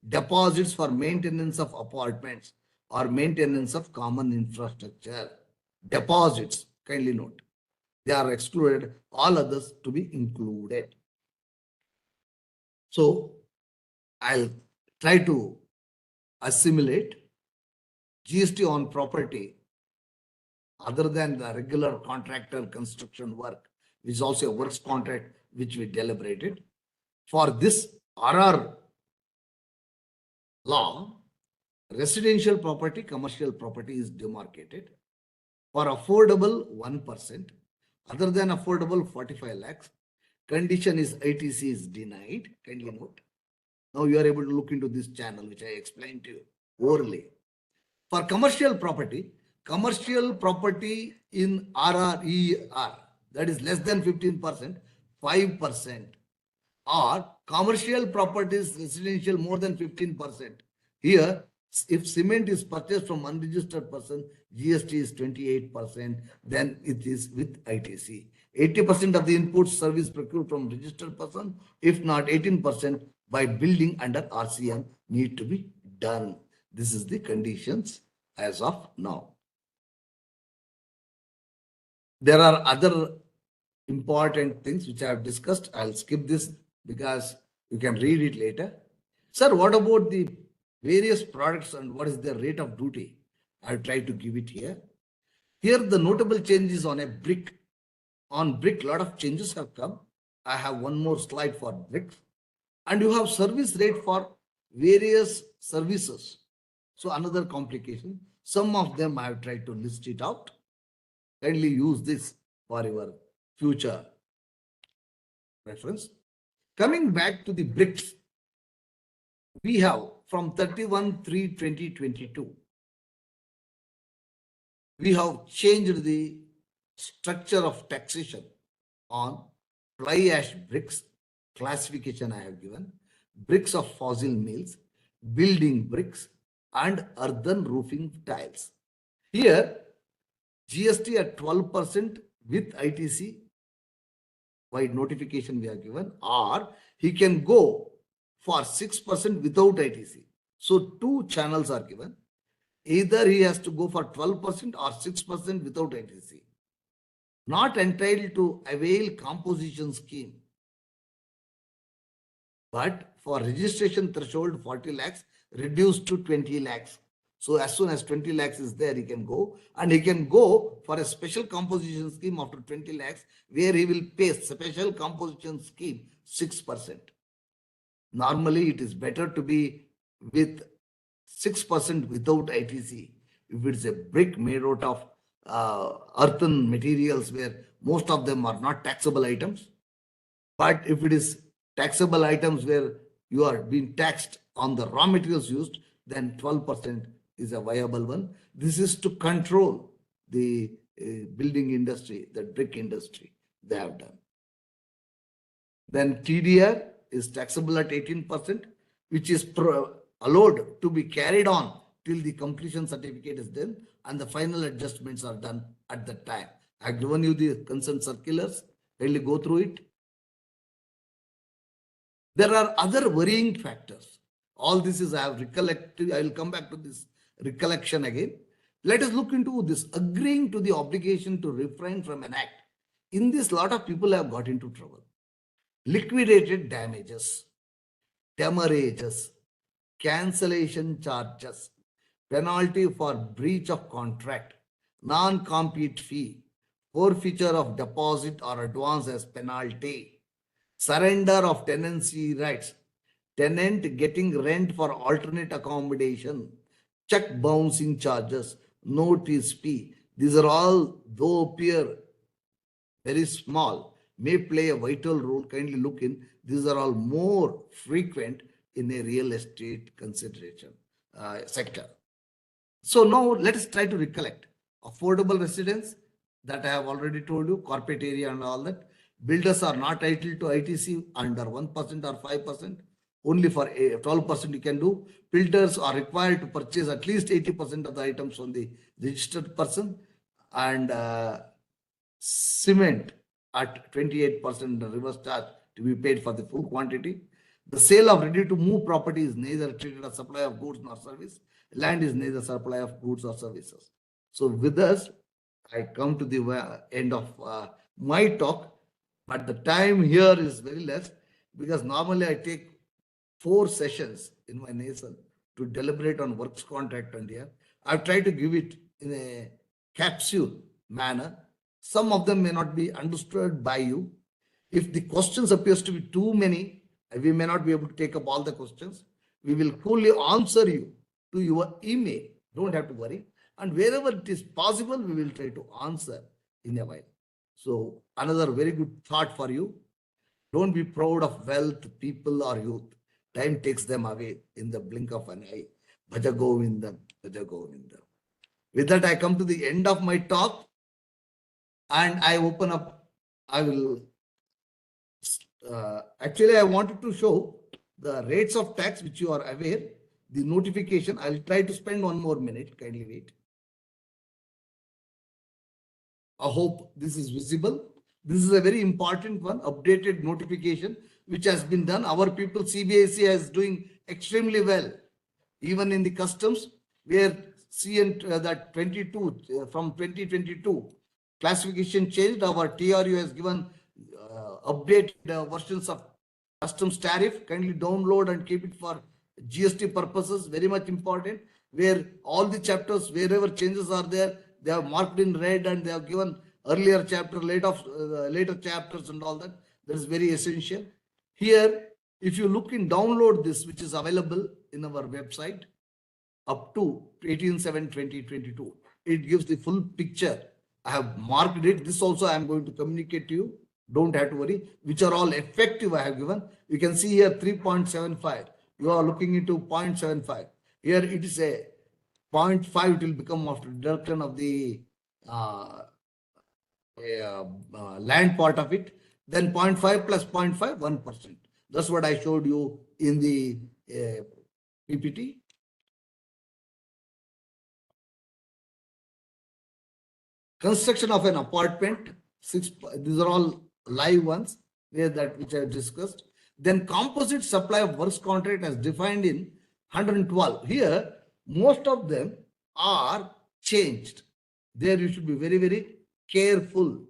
I: deposits for maintenance of apartments or maintenance of common infrastructure. Deposits, kindly note, they are excluded, all others to be included. So I'll try to assimilate GST on property other than the regular contractor construction work, which is also a works contract which we deliberated. For this RR law, residential property, commercial property is demarcated. For affordable, 1%. Other than affordable, 45 lakhs. Condition is ITC is denied. Kindly note. Now you are able to look into this channel, which I explained to you orally. For commercial property in RRER, that is less than 15%, 5%. Or commercial properties residential more than 15%. Here, if cement is purchased from unregistered person, GST is 28%, then it is with ITC. 80% of the input service procured from registered person, if not 18% by building under RCM need to be done. This is the conditions as of now. There are other important things which I have discussed. I'll skip this because you can read it later. Sir, what about the various products and what is their rate of duty? I'll try to give it here. Here, the notable changes on a brick. On brick, a lot of changes have come. I have one more slide for bricks. And you have service rate for various services. So another complication. Some of them I have tried to list it out. Kindly use this for your future reference. Coming back to the bricks, we have from 31/3/2022, we have changed the structure of taxation on fly ash bricks. Classification I have given, bricks of fossil mills, building bricks, and earthen roofing tiles. Here, GST at 12% with ITC, wide notification we are given, or he can go for 6% without ITC. So two channels are given. Either he has to go for 12% or 6% without ITC. Not entitled to avail composition scheme. But for registration threshold 40 lakhs, reduced to 20 lakhs. So as soon as 20 lakhs is there, he can go, and he can go for a special composition scheme after 20 lakhs, where he will pay special composition scheme 6%. Normally, it is better to be with 6% without ITC. If it's a brick made out of earthen materials where most of them are not taxable items. But if it is taxable items where you are being taxed on the raw materials used, then 12% is a viable one. This is to control the building industry, the brick industry they have done. Then TDR is taxable at 18%, which is allowed to be carried on till the completion certificate is done and the final adjustments are done at that time. I have given you the consent circulars. Kindly go through it. There are other worrying factors. All this is I have recollected. I will come back to this recollection again. Let us look into this agreeing to the obligation to refrain from an act. In this, lot of people have got into trouble. Liquidated damages, demurrages, cancellation charges, penalty for breach of contract, non-compete fee, forfeiture of deposit or advance as penalty, surrender of tenancy rights, tenant getting rent for alternate accommodation, check bouncing charges, notice fee. These are all, though appear very small, may play a vital role. Kindly look in. These are all more frequent in a real estate consideration sector. So now let us try to recollect. Affordable residence, that I have already told you, corporate area and all that. Builders are not entitled to ITC under 1% or 5%. Only for 12% you can do. Builders are required to purchase at least 80% of the items from the registered person, and cement at 28% the reverse charge to be paid for the full quantity. The sale of ready-to-move property is neither treated as supply of goods nor service. Land is neither supply of goods or services. So with us, I come to the end of my talk, but the time here is very less because normally I take 4 sessions in my nation to deliberate on works contract, and here I've tried to give it in a capsule manner. Some of them may not be understood by you. If the questions appears to be too many, we may not be able to take up all the questions. We will fully answer you to your email. Don't have to worry. And wherever it is possible, we will try to answer in a while. So another very good thought for you. Don't be proud of wealth, people or youth. Time takes them away in the blink of an eye. Bhaja Govinda, Bhaja Govinda. With that, I come to the end of my talk. And I open up, I will, actually I wanted to show the rates of tax which you are aware, the notification. I'll try to spend 1 more minute, kindly wait. I hope this is visible. This is a very important one, updated notification, which has been done. Our people, CBIC is doing extremely well. Even in the customs, where that 22, from 2022, classification changed. Our TRU has given updated versions of customs tariff. Kindly download and keep it for GST purposes. Very much important. Where all the chapters, wherever changes are there, they have marked in red and they have given earlier chapter, later chapters and all that. That is very essential. Here, if you look in download this, which is available in our website up to 18/7/2022, it gives the full picture. I have marked it. This also I am going to communicate to you. Don't have to worry. Which are all effective I have given. You can see here 3.75. You are looking into 0.75. Here it is a 0.5. It will become after deduction of the land part of it. Then 0.5 plus 0.5, 1%. That's what I showed you in the PPT. construction of an apartment, these are all live ones, which I have discussed. Then composite supply of works contract as defined in 112. Here, most of them are changed. There you should be very, very careful.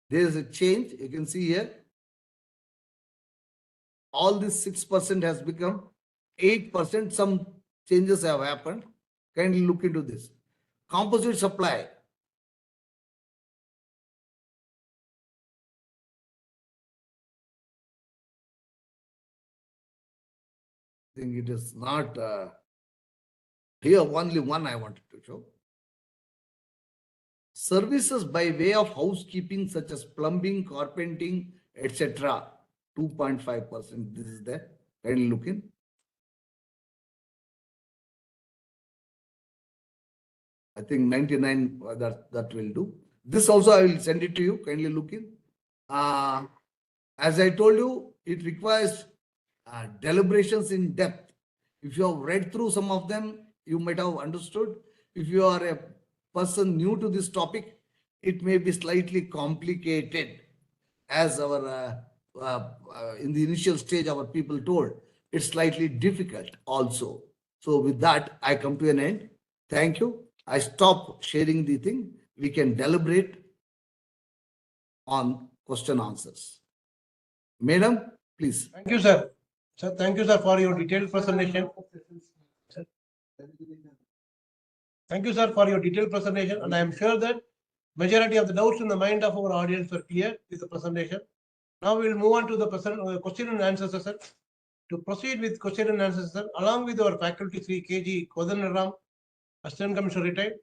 I: There is a change, you can see here. All this 6% has become 8%. Some changes have happened. Kindly look into this. Composite supply. I think it is not here, only one I wanted to show. Services by way of housekeeping such as plumbing, carpenting, etc. 2.5%. This is there. Kindly look in. I think 99 that will do. This also I will send it to you. Kindly look in. As I told you, it requires deliberations in depth. If you have read through some of them, you might have understood. If you are a person new to this topic, it may be slightly complicated. As our in the initial stage, our people told, it's slightly difficult also. So with that, I come to an end. Thank you. I stop sharing the thing. We can deliberate on question answers. Madam, please.
A: Thank you, sir. Sir, thank you, sir, for your detailed presentation. Sir. Thank you, sir, for your detailed presentation. And I am sure that majority of the doubts in the mind of our audience were clear with the presentation. Now we will move on to the question and answer session. To proceed with question and answer session, along with our faculty, Sri KG Kodanaram, Assistant Commissioner retired,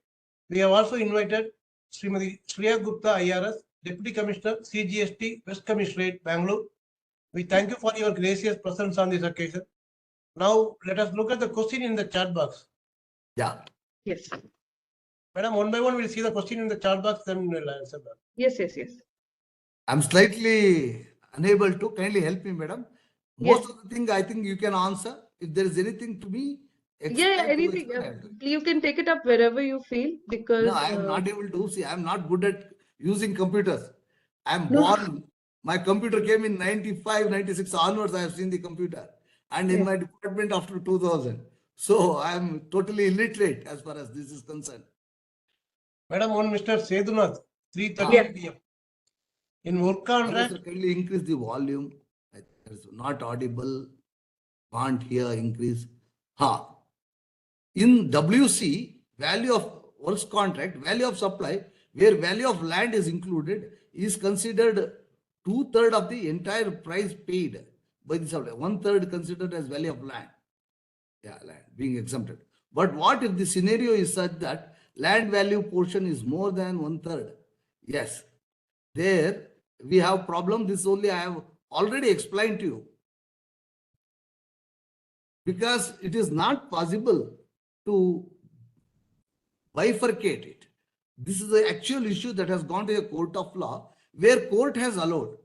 A: we have also invited Srimati Shreya Gupta, IRS, Deputy Commissioner, CGST, West Commissionerate, Bangalore. We thank you for your gracious presence on this occasion. Now, let us look at the question in the chat box.
I: Yeah.
J: Yes.
A: Madam, one by one, we'll see the question in the chat box, then we'll answer that.
J: Yes.
I: I'm slightly unable to. Kindly help me, madam. Most of the thing I think you can answer. If there is anything to me,
J: Anything. You can take it up wherever you feel, because
I: no, I am not able to see. I am not good at using computers. I am born. My computer came in 95, 96 onwards. I have seen the computer, and in my department after 2000. So I am totally illiterate as far as this is concerned.
A: Madam, one Mr. Sedunath, 3:30 p.m. In work contract.
I: Kindly increase the volume. It's not audible. Can't hear. Increase. In WC, value of works contract, value of supply, where value of land is included, is considered 2/3 of the entire price paid by the supplier. 1/3 considered as value of land. Yeah, land being exempted. But what if the scenario is such that land value portion is more than 1/3? Yes, there we have problem. This only I have already explained to you. Because it is not possible to bifurcate it. This is the actual issue that has gone to a court of law, where court has allowed.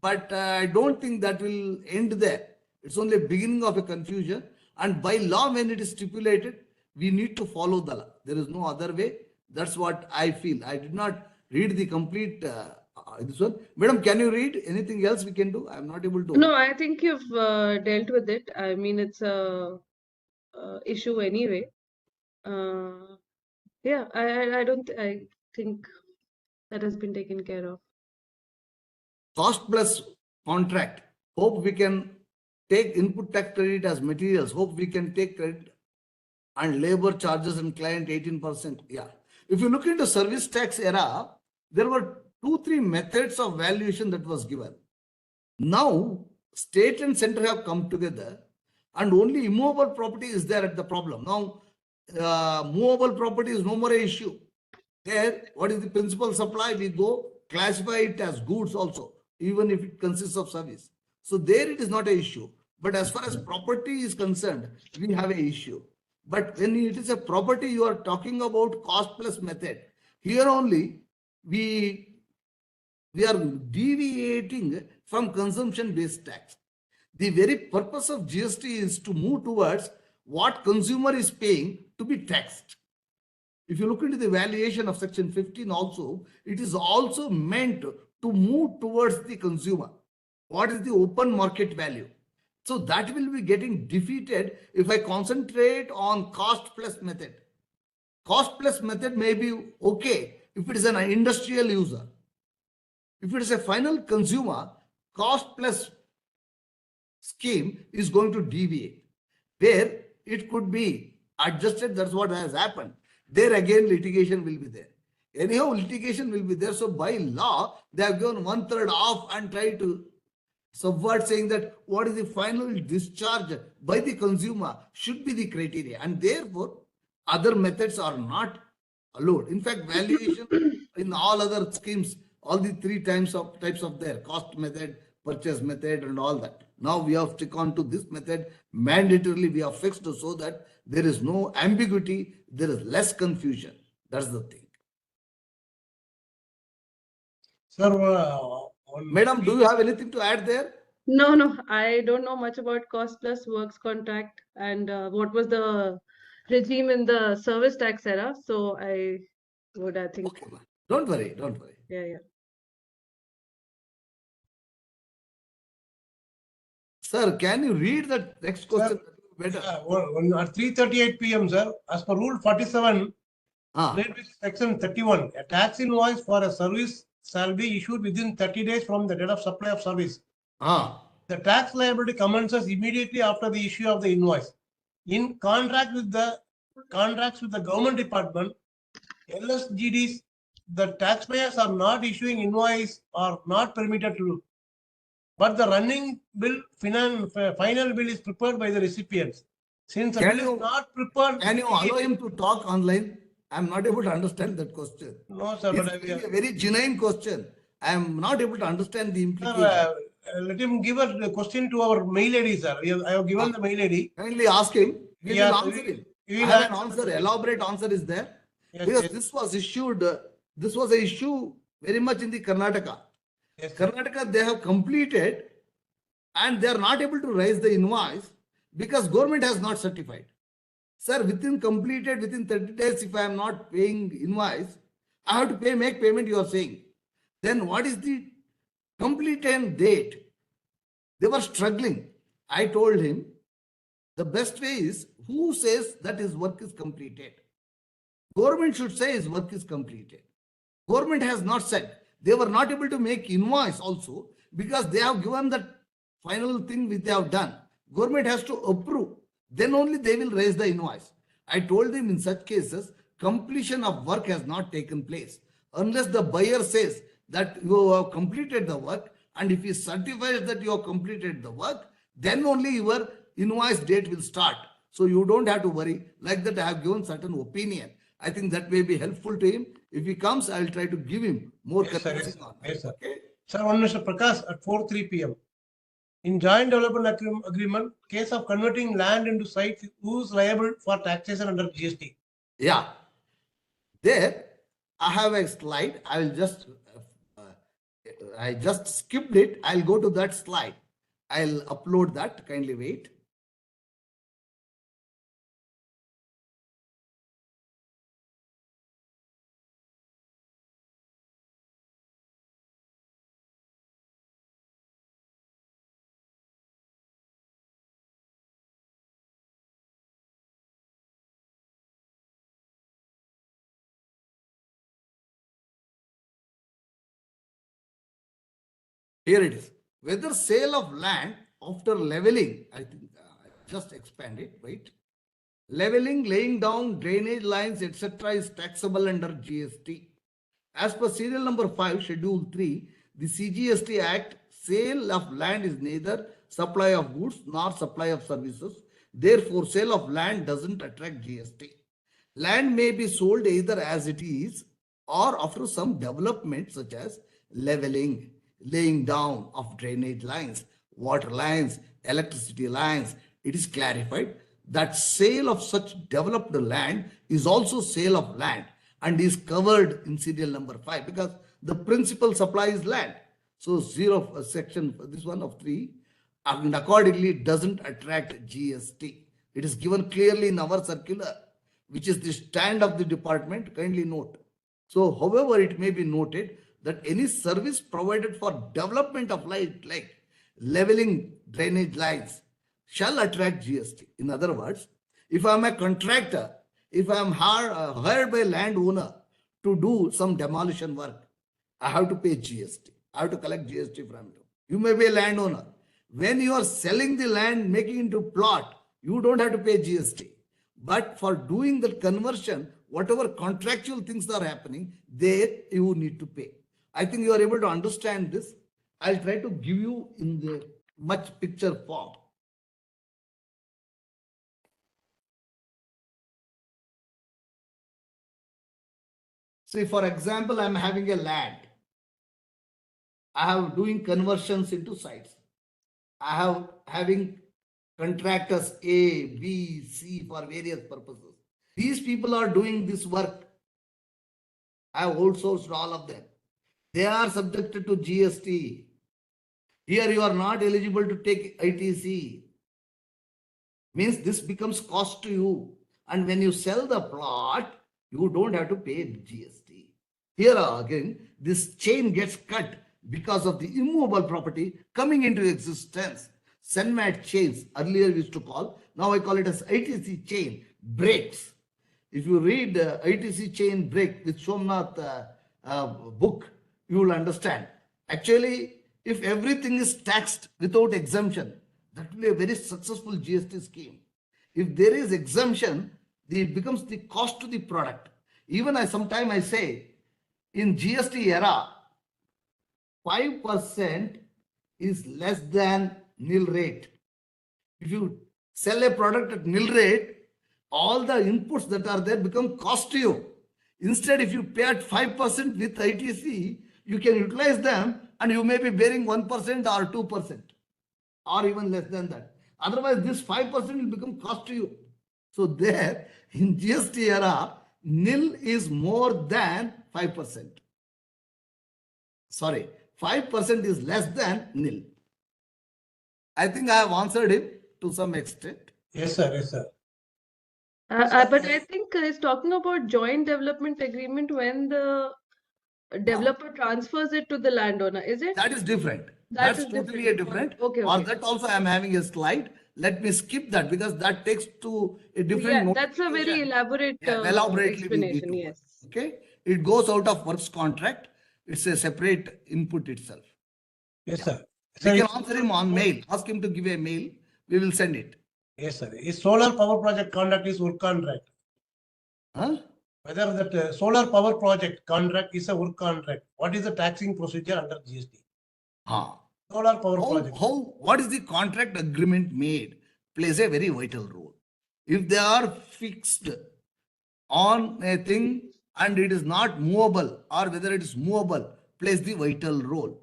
I: But I don't think that will end there. It's only a beginning of a confusion. And by law, when it is stipulated, we need to follow the law. There is no other way. That's what I feel. I did not read the complete this one. Madam, can you read anything else we can do? I'm not able to.
J: No, I think you've dealt with it. I mean, it's a issue anyway. Yeah, I think that has been taken care of.
I: Cost plus contract. Hope we can take input tax credit as materials. Hope we can take credit and labor charges and client 18%. Yeah. If you look into service tax era, there were 2-3 methods of valuation that was given. Now, state and center have come together, and only immovable property is there at the problem. Now, movable property is no more an issue. There, what is the principal supply? We go classify it as goods also, even if it consists of service. So there it is not an issue. But as far as property is concerned, we have an issue. But when it is a property, you are talking about cost plus method. Here only, we are deviating from consumption-based tax. The very purpose of GST is to move towards what consumer is paying to be taxed. If you look into the valuation of section 15 also, it is also meant to move towards the consumer. What is the open market value? So that will be getting defeated if I concentrate on cost plus method. Cost plus method may be okay if it is an industrial user. If it is a final consumer, cost plus scheme is going to deviate. Where it could be adjusted, that's what has happened. There again, litigation will be there. Anyhow, litigation will be there. So by law, they have given 1/3 off and try to subvert, saying that what is the final discharge by the consumer should be the criteria. And therefore, other methods are not allowed. In fact, valuation in all other schemes, all the three types of their cost method, purchase method, and all that. Now we have stick on to this method. Mandatorily, we have fixed so that there is no ambiguity, there is less confusion. That's the thing.
A: Sir,
I: Madam, do you have anything to add there?
J: No, I don't know much about cost plus works contract and what was the regime in the service tax era. So I think.
I: Okay, don't worry.
J: Yeah.
A: Sir, can you read the next question better? At 3:38 p.m., sir, as per Rule 47, Section 31, a tax invoice for a service shall be issued within 30 days from the date of supply of service. The tax liability commences immediately after the issue of the invoice. In contracts with the government department, LSGDs, the taxpayers are not issuing invoice or not permitted to do. But the running bill, final bill is prepared by the recipients. Since the bill is not prepared,
I: can you allow him to talk online? I'm not able to understand that question.
A: No, sir, but
I: it's a very genuine question. I am not able to understand the implication.
A: Sir, let him give a question to our mail ID, sir. I have given the mail ID.
I: Kindly ask him. We will answer him. I have an answer. Elaborate answer is there.
A: Yes,
I: because
A: yes.
I: this was issued. This was an issue very much in the Karnataka.
A: Yes,
I: Karnataka, they have completed and they are not able to raise the invoice because government has not certified. Sir, within 30 days, if I am not paying invoice, I have to make payment, you are saying. Then what is the completed date? They were struggling. I told him, the best way is, who says that his work is completed? Government should say his work is completed. Government has not said. They were not able to make invoice also because they have given that final thing which they have done. Government has to approve. Then only they will raise the invoice. I told them in such cases, completion of work has not taken place. Unless the buyer says that you have completed the work, and if he certifies that you have completed the work, then only your invoice date will start. So you don't have to worry. Like that, I have given certain opinion. I think that may be helpful to him. If he comes, I will try to give him more convincing.
A: Yes, sir.
I: Okay?
A: Sir, one Mr. Prakash at 4:03 p.m. In joint development agreement, case of converting land into sites, who is liable for taxation under GST?
I: Yeah. There, I have a slide. I will just, I just skipped it. I'll go to that slide. I'll upload that. Kindly wait. Here it is. Whether sale of land after leveling, I think just expand it, right? Leveling, laying down drainage lines, etc. is taxable under GST. As per serial number 5, schedule 3, the CGST Act, sale of land is neither supply of goods nor supply of services. Therefore, sale of land doesn't attract GST. Land may be sold either as it is or after some development such as leveling, laying down of drainage lines, water lines, electricity lines. It is clarified that sale of such developed land is also sale of land and is covered in serial number 5 because the principal supply is land. So section, this one of 3, and accordingly it doesn't attract GST. It is given clearly in our circular. which is the stand of the department, kindly note. So however it may be noted that any service provided for development of light, like leveling drainage lines, shall attract GST. In other words, if I'm a contractor, if I'm hired by a landowner to do some demolition work, I have to pay GST. I have to collect GST from you. You may be a landowner. When you are selling the land, making into plot, you don't have to pay GST. But for doing the conversion, whatever contractual things are happening, there you need to pay. I think you are able to understand this. I'll try to give you in the much picture form. See, for example, I'm having a land. I have doing conversions into sites. I have having contractors A, B, C for various purposes. These people are doing this work. I have outsourced all of them. They are subjected to GST. Here you are not eligible to take ITC. Means this becomes cost to you. And when you sell the plot, you don't have to pay GST. Here again, this chain gets cut because of the immovable property coming into existence. Senmat chains, earlier we used to call, now I call it as ITC chain, breaks. If you read ITC chain break with Somnath book, you will understand. Actually, if everything is taxed without exemption, that will be a very successful GST scheme. If there is exemption, it becomes the cost to the product. Even sometimes I say, in GST era, 5% is less than nil rate. If you sell a product at nil rate, all the inputs that are there become cost to you. Instead, if you pay at 5% with ITC, you can utilize them and you may be bearing 1% or 2% or even less than that. Otherwise, this 5% will become cost to you. So there, in GST era, nil is more than 5%. Sorry, 5% is less than nil. I think I have answered him to some extent.
A: Yes, sir. Yes, sir.
J: But I think he's talking about joint development agreement when the developer transfers it to the landowner, is it?
I: That is different.
J: That
I: That's
J: is
I: totally
J: different.
I: a different.
J: Okay,
I: Or
J: okay.
I: that also I am having a slide. Let me skip that because that takes to a different.
J: Yeah, that's a very
I: notification.
J: elaborate
I: Elaborately we need
J: explanation.
I: to
J: Yes.
I: work. Okay, it goes out of works contract. It's a separate input itself.
A: Yes, sir.
I: We can answer him on mail. Ask him to give a mail. We will send it.
A: Yes, sir. Is solar power project contract is work contract?
I: Huh?
A: Whether that solar power project contract is a work contract, what is the taxing procedure under GST? Solar power project.
I: What is the contract agreement made plays a very vital role. If they are fixed on a thing and it is not movable or whether it is movable plays the vital role.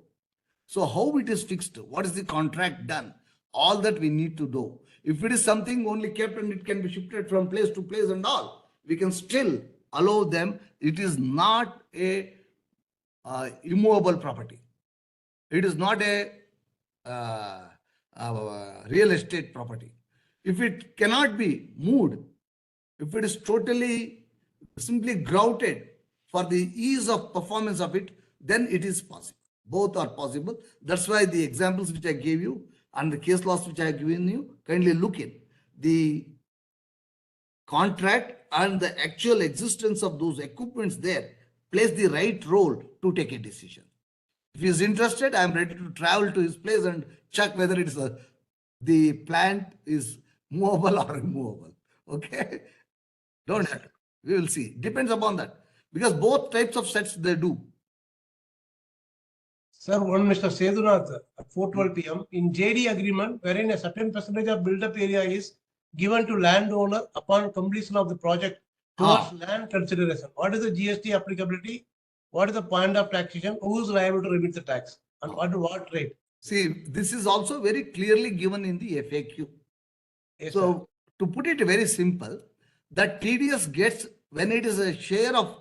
I: So how it is fixed? What is the contract done? All that we need to do. If it is something only kept and it can be shifted from place to place and all, we can still allow them. It is not a immovable property. It is not a real estate property. If it cannot be moved, if it is totally simply grouted for the ease of performance of it, then it is possible. Both are possible. That's why the examples which I gave you and the case laws which I have given you, kindly look in. The contract and the actual existence of those equipments there plays the right role to take a decision. If he is interested, I am ready to travel to his place and check whether it's the plant is movable or immovable. Okay? Don't have to. We will see. Depends upon that. Because both types of sets they do.
A: Sir, one Mr. Sedunath at 4:12 p.m. in JD agreement, wherein a certain percentage of built-up area is given to landowner upon completion of the project towards land consideration. What is the GST applicability? What is the point of taxation? Who is liable to remit the tax? And what rate?
I: See, this is also very clearly given in the FAQ.
A: Yes,
I: so,
A: sir.
I: to put it very simple, that TDS gets, when it is a share of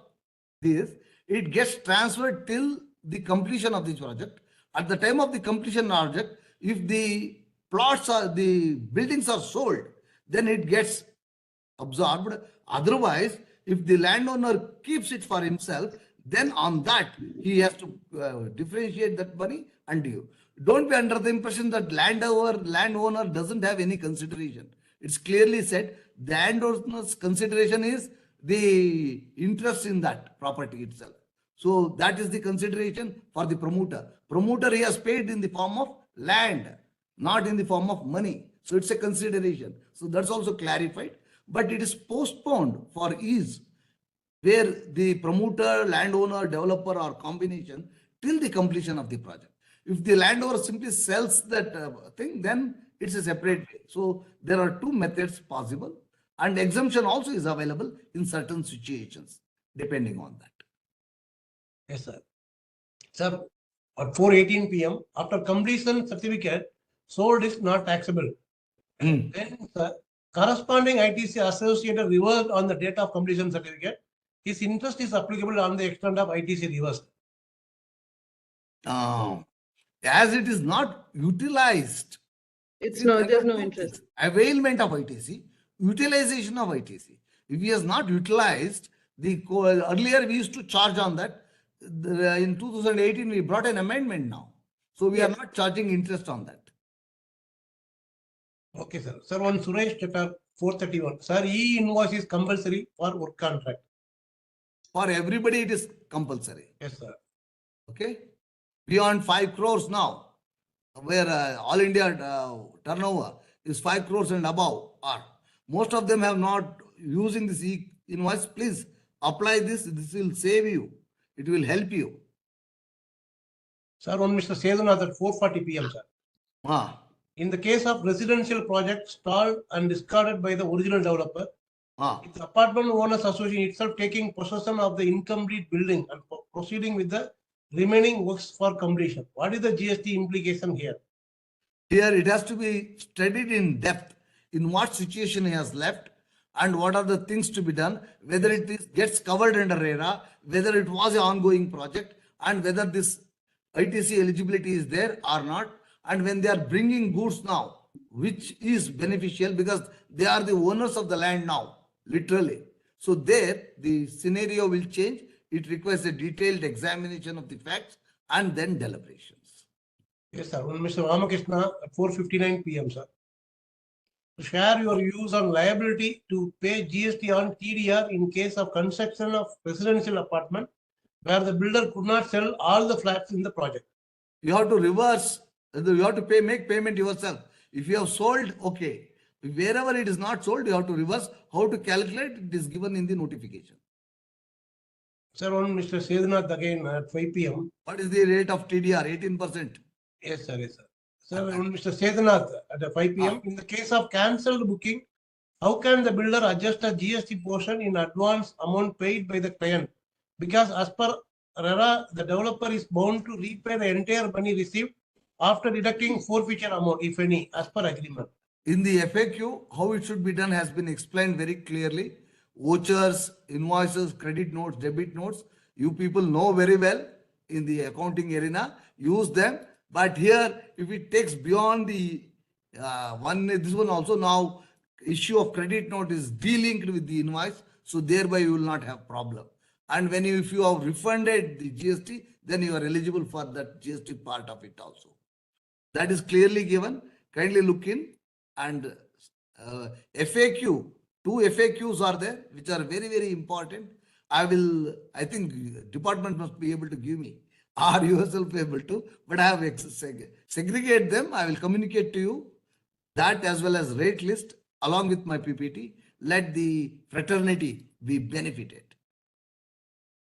I: this, it gets transferred till the completion of this project. At the time of the completion project, if the plots are, the buildings are sold, then it gets absorbed. Otherwise, if the landowner keeps it for himself, then on that he has to differentiate that money and due. Don't be under the impression that landowner doesn't have any consideration. It's clearly said the landowner's consideration is the interest in that property itself. So that is the consideration for the promoter. Promoter he has paid in the form of land, not in the form of money. So it's a consideration. So that's also clarified, but it is postponed for ease, where the promoter, landowner, developer or combination till the completion of the project. If the landowner simply sells that thing, then it's a separate way. So there are two methods possible, and exemption also is available in certain situations, depending on that.
A: Yes, sir. Sir, at 4:18 p.m., after completion certificate, sold is not taxable. Then, sir, corresponding ITC associated reversed on the date of completion certificate, his interest is applicable on the extent of ITC reversed.
I: As it is not utilized,
J: It's
I: see,
J: no,
I: there
J: there's
I: are
J: no
I: two
J: interest.
I: things. Availment of ITC, utilization of ITC. If he has not utilized, earlier we used to charge on that. In 2018, we brought an amendment now. So we are not charging interest on that.
A: Okay, sir. Sir, on Suresh Chatter 431. Sir, e-invoice is compulsory for work contract.
I: For everybody, it is compulsory.
A: Yes, sir.
I: Okay. Beyond 5 crores now, where all India turnover is 5 crores and above, or most of them have not using this e-invoice. Please apply this. This will save you. It will help you.
A: Sir, on Mr. Sedunath at 4:40 p.m., sir. In the case of residential project stalled and discarded by the original developer, if the apartment owners association itself taking possession of the incomplete building and proceeding with the remaining works for completion, what is the GST implication here?
I: Here it has to be studied in depth in what situation he has left and what are the things to be done, whether it gets covered under RERA, whether it was an ongoing project, and whether this ITC eligibility is there or not. And when they are bringing goods now, which is beneficial because they are the owners of the land now, literally. So there, the scenario will change. It requires a detailed examination of the facts and then deliberations.
A: Yes, sir. On Mr. Ramakrishna at 4:59 p.m., sir. To share your views on liability to pay GST on TDR in case of construction of residential apartment where the builder could not sell all the flats in the project.
I: You have to reverse. You have to make payment yourself. If you have sold, okay. Wherever it is not sold, you have to reverse. How to calculate? It is given in the notification.
A: Sir, on Mr. Sedunath again at 5 p.m.
I: What is the rate of TDR? 18%.
A: Yes, sir. Yes, sir. Sir, on Mr. Sedunath at 5 p.m. In the case of cancelled booking, how can the builder adjust a GST portion in advance amount paid by the client? Because as per RERA, the developer is bound to repay the entire money received after deducting forfeiture amount, if any, as per agreement.
I: In the FAQ, how it should be done has been explained very clearly. Vouchers, invoices, credit notes, debit notes, you people know very well in the accounting arena, use them. But here, if it takes beyond the this one also now, issue of credit note is delinked with the invoice. So thereby you will not have problem. And when if you have refunded the GST, then you are eligible for that GST part of it also. That is clearly given. Kindly look in. And FAQ, 2 FAQs are there, which are very, very important. I think department must be able to give me, or yourself able to, but I have segregate them. I will communicate to you that as well as rate list along with my PPT. Let the fraternity be benefited.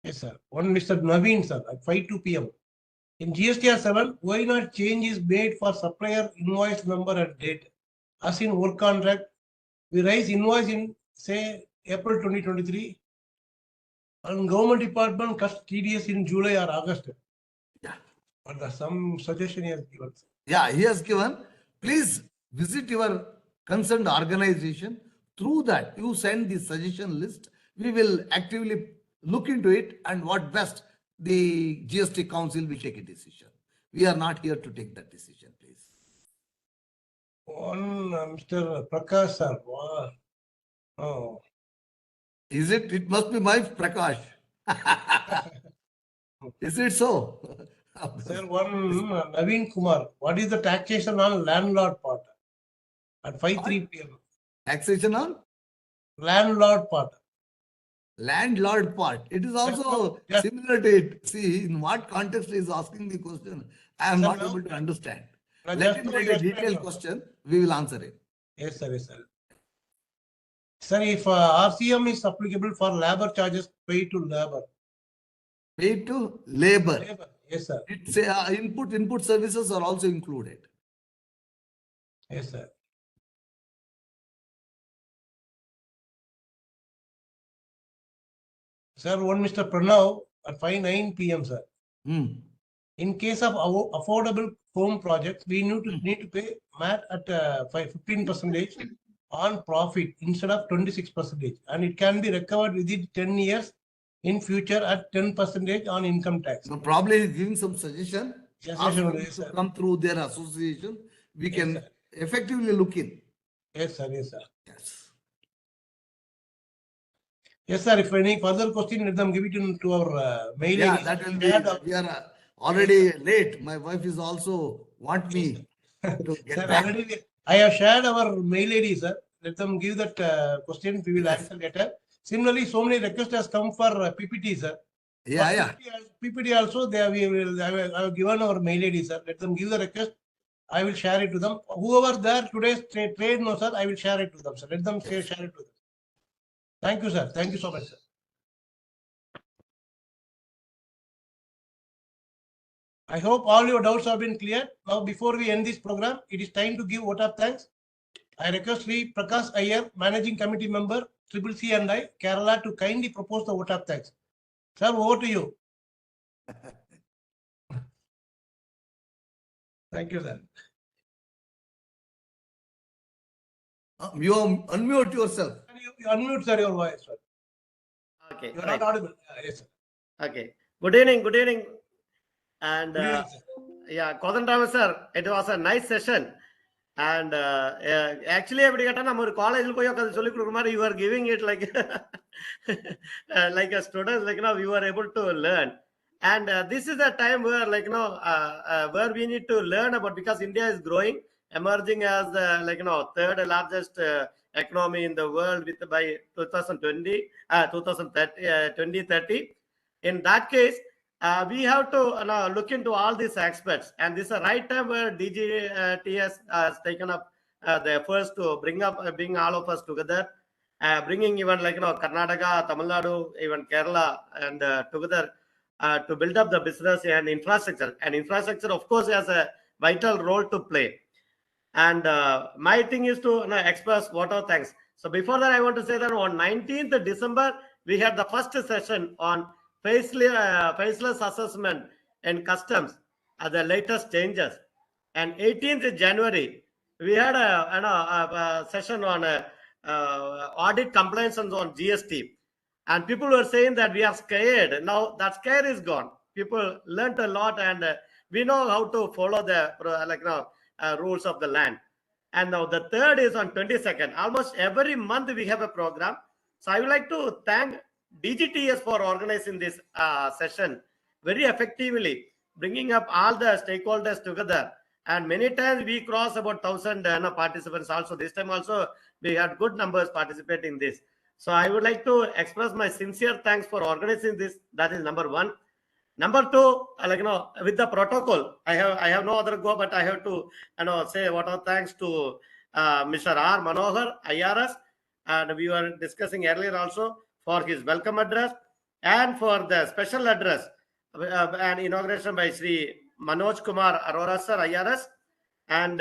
A: Yes, sir. One Mr. Naveen, sir, at 5:02 p.m. In GSTR 7, why not change is made for supplier invoice number and date? As in work contract, we raise invoice in, say, April 2023, and government department cuts TDS in July or August.
I: Yeah.
A: But some suggestion he has given.
I: Yeah, he has given. Please visit your concerned organization. Through that, you send the suggestion list. We will actively look into it, and what best, the GST Council will take a decision. We are not here to take that decision, please.
A: On Mr. Prakash, sir, Oh,
I: Is it? It must be my Prakash. Is it so?
A: sir, one Naveen Kumar. What is the taxation on landlord part? At 5:03 p.m.
I: Taxation on
A: Landlord part.
I: landlord part. It is also
A: Yes.
I: similar to it. See, in what context he is asking the question, I am
A: Sir,
I: not
A: now-
I: able to understand.
A: Now
I: Let
A: just
I: him
A: now
I: take
A: you
I: a
A: explained
I: detailed
A: now.
I: question, we will answer it.
A: Yes, sir. Yes, sir. Sir, if RCM is applicable for labor charges paid to labor.
I: Paid to labor.
A: Labor. Yes, sir.
I: It's input services are also included.
A: Yes, sir. Sir, one Mr. Pranav at 5:09 p.m. Sir.
I: Hmm.
A: In case of affordable home projects, we need to pay MAT at 15% on profit instead of 26%, and it can be recovered within 10 years in future at 10% on income tax.
I: So probably he's giving some suggestion.
A: Yes,
I: Ask
A: sir.
I: them
A: Yes,
I: to
A: sir.
I: come through their association. We
A: Yes,
I: can
A: sir.
I: effectively look in.
A: Yes, sir. Yes, sir.
I: Yes.
A: Yes, sir. If any further question, let them give it to our mail
I: Yeah,
A: ID.
I: that will be.
A: Shared our-
I: We are already late. My wife is also want me to get
A: Sir,
I: back.
A: already I have shared our mail ID, sir. Let them give that question. We will
I: Yes.
A: answer later. Similarly, so many requests has come for PPT, sir.
I: Yeah,
A: For
I: yeah.
A: PPT also, I have given our mail ID, sir. Let them give the request. I will share it to them. Whoever there today's trade no, sir, I will share it to them, sir. Let them share it to them. Thank you, sir. Thank you so much, sir. I hope all your doubts have been cleared. Now, before we end this program, it is time to give vote of thanks. I request Sri Prakash Iyer, Managing Committee Member, CCC and I, Kerala, to kindly propose the vote of thanks. Sir, over to you. Thank you, sir.
I: You unmute yourself.
A: You unmute, sir, your voice, sir.
K: Okay,
A: You are
K: right.
A: not audible. Yes, sir.
K: Okay. Good evening. Good evening. And
A: Good evening, sir.
K: yeah, Kodandama sir, it was a nice session. And actually, every time we college, you are giving it like like a student, like we were able to learn. And this is a time where, like where we need to learn about, because India is growing, emerging as the third largest economy in the world with by 2020, 2030. In that case, we have to look into all these aspects, and this is the right time where DGTS has taken up the efforts to bring all of us together, bringing even Karnataka, Tamil Nadu, even Kerala, and together to build up the business and infrastructure. And infrastructure, of course, has a vital role to play. And my thing is to express vote of thanks. So before that, I want to say that on 19th December, we had the first session on faceless assessment and customs at the latest changes. And 18th January, we had a session on audit compliance on GST. And people were saying that we are scared. Now that scare is gone. People learned a lot, and we know how to follow the rules of the land. And now the third is on 22nd. Almost every month we have a program. So I would like to thank DGTS for organizing this session very effectively, bringing up all the stakeholders together. And many times we cross about 1,000 participants also. This time also we had good numbers participating in this. So I would like to express my sincere thanks for organizing this. That is number one. Number two, with the protocol, I have no other go, but I have to say what are thanks to Mr. R. Manohar, IRS, and we were discussing earlier also for his welcome address and for the special address and inauguration by Sri Manoj Kumar Arora sir, IRS, and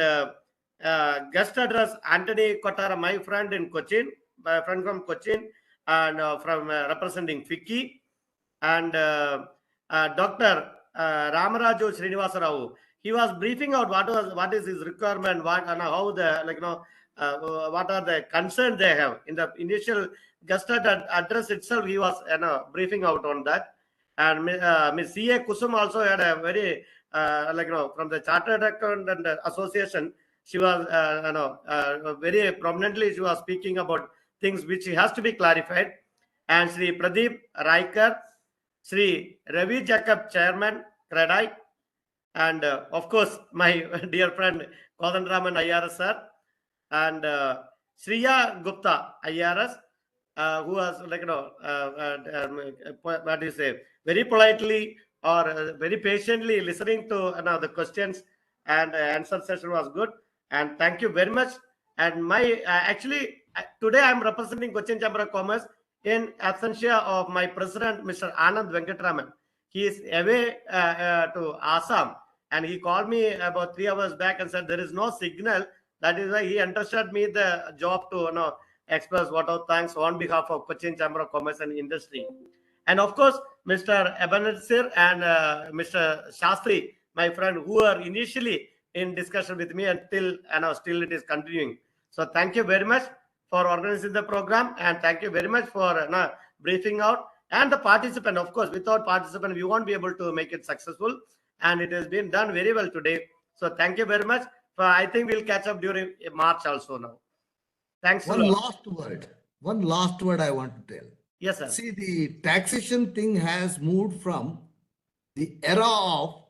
K: guest address Anthony Kotara, my friend in Cochin, my friend from Cochin, and from representing FICCI, and Dr. Ramaraju Srinivasa Rao. He was briefing out what is his requirement, what and how the what are the concerns they have. In the initial guest address itself, he was briefing out on that. And Ms. C.A. Kusum also had a very from the Chartered Accountant Association. She was very prominently she was speaking about things which has to be clarified. And Sri Pradeep Raikar, Sri Ravi Jacob, Chairman, CREDI, and of course, my dear friend Kodanraman IRS sir, and Shriya Gupta IRS, who was what do you say, very politely or very patiently listening to the questions, and answer session was good. And thank you very much. And my today I'm representing Cochin Chamber of Commerce in absentia of my president, Mr. Anand Venkatraman. He is away to Assam, and he called me about 3 hours back and said there is no signal. That is why he entrusted me the job to express what our thanks on behalf of Cochin Chamber of Commerce and Industry. And of course, Mr. Ebenezer and Mr. Shastri, my friend, who are initially in discussion with me until still it is continuing. So thank you very much for organizing the program, and thank you very much for briefing out. And the participant, of course, without participant, we won't be able to make it successful. And it has been done very well today. So thank you very much. I think we'll catch up during March also now. Thanks.
I: One last word I want to tell.
K: Yes, sir.
I: See, the taxation thing has moved from the era of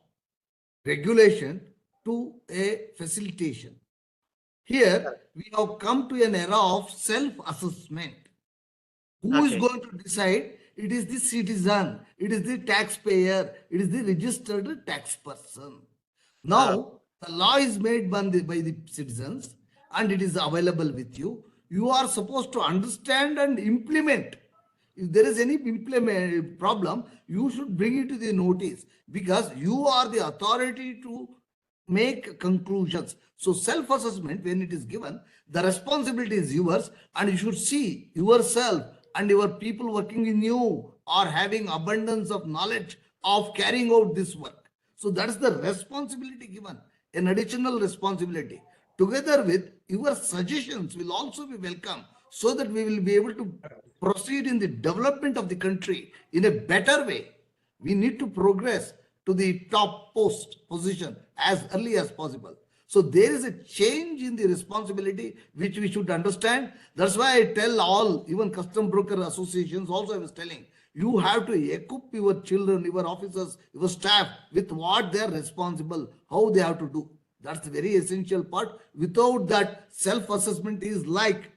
I: regulation to a facilitation. Here, we have come to an era of self-assessment. Who is going to decide? It is the citizen, it is the taxpayer, it is the registered tax person. Now, the law is made by the citizens and it is available with you. You are supposed to understand and implement. If there is any problem, you should bring it to the notice, because you are the authority to make conclusions. So self-assessment, when it is given, the responsibility is yours, and you should see yourself and your people working in you are having abundance of knowledge of carrying out this work. So that's the responsibility given, an additional responsibility. Together with your suggestions will also be welcome, so that we will be able to proceed in the development of the country in a better way. We need to progress to the top position as early as possible. So there is a change in the responsibility which we should understand. That's why I tell all, even custom broker associations also I was telling, you have to equip your children, your officers, your staff with what they are responsible, how they have to do. That's the very essential part. Without that, self-assessment is like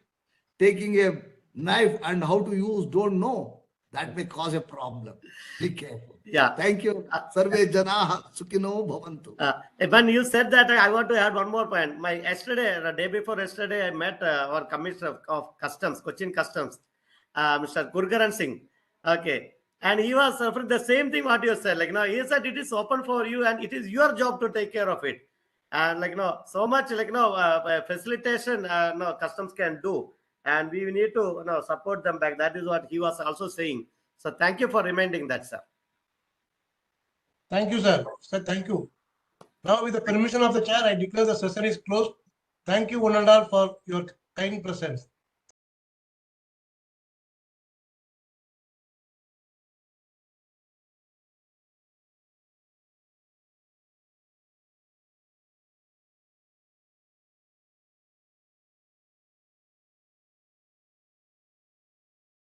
I: taking a knife and how to use, don't know. That may cause a problem. Be careful.
K: Yeah.
I: Thank you. Sarve jana sukhino bhavantu.
K: When you said that, I want to add one more point. The day before yesterday, I met our Commissioner of Customs, Cochin Customs, Mr. Gurgaran Singh. Okay. And he was suffering the same thing what you said. He said it is open for you and it is your job to take care of it. And so much facilitation customs can do. And we need to support them back. That is what he was also saying. So thank you for reminding that, sir.
A: Thank you, sir. Sir, thank you. Now, with the permission of the chair, I declare the session is closed. Thank you, one and all, for your kind presence.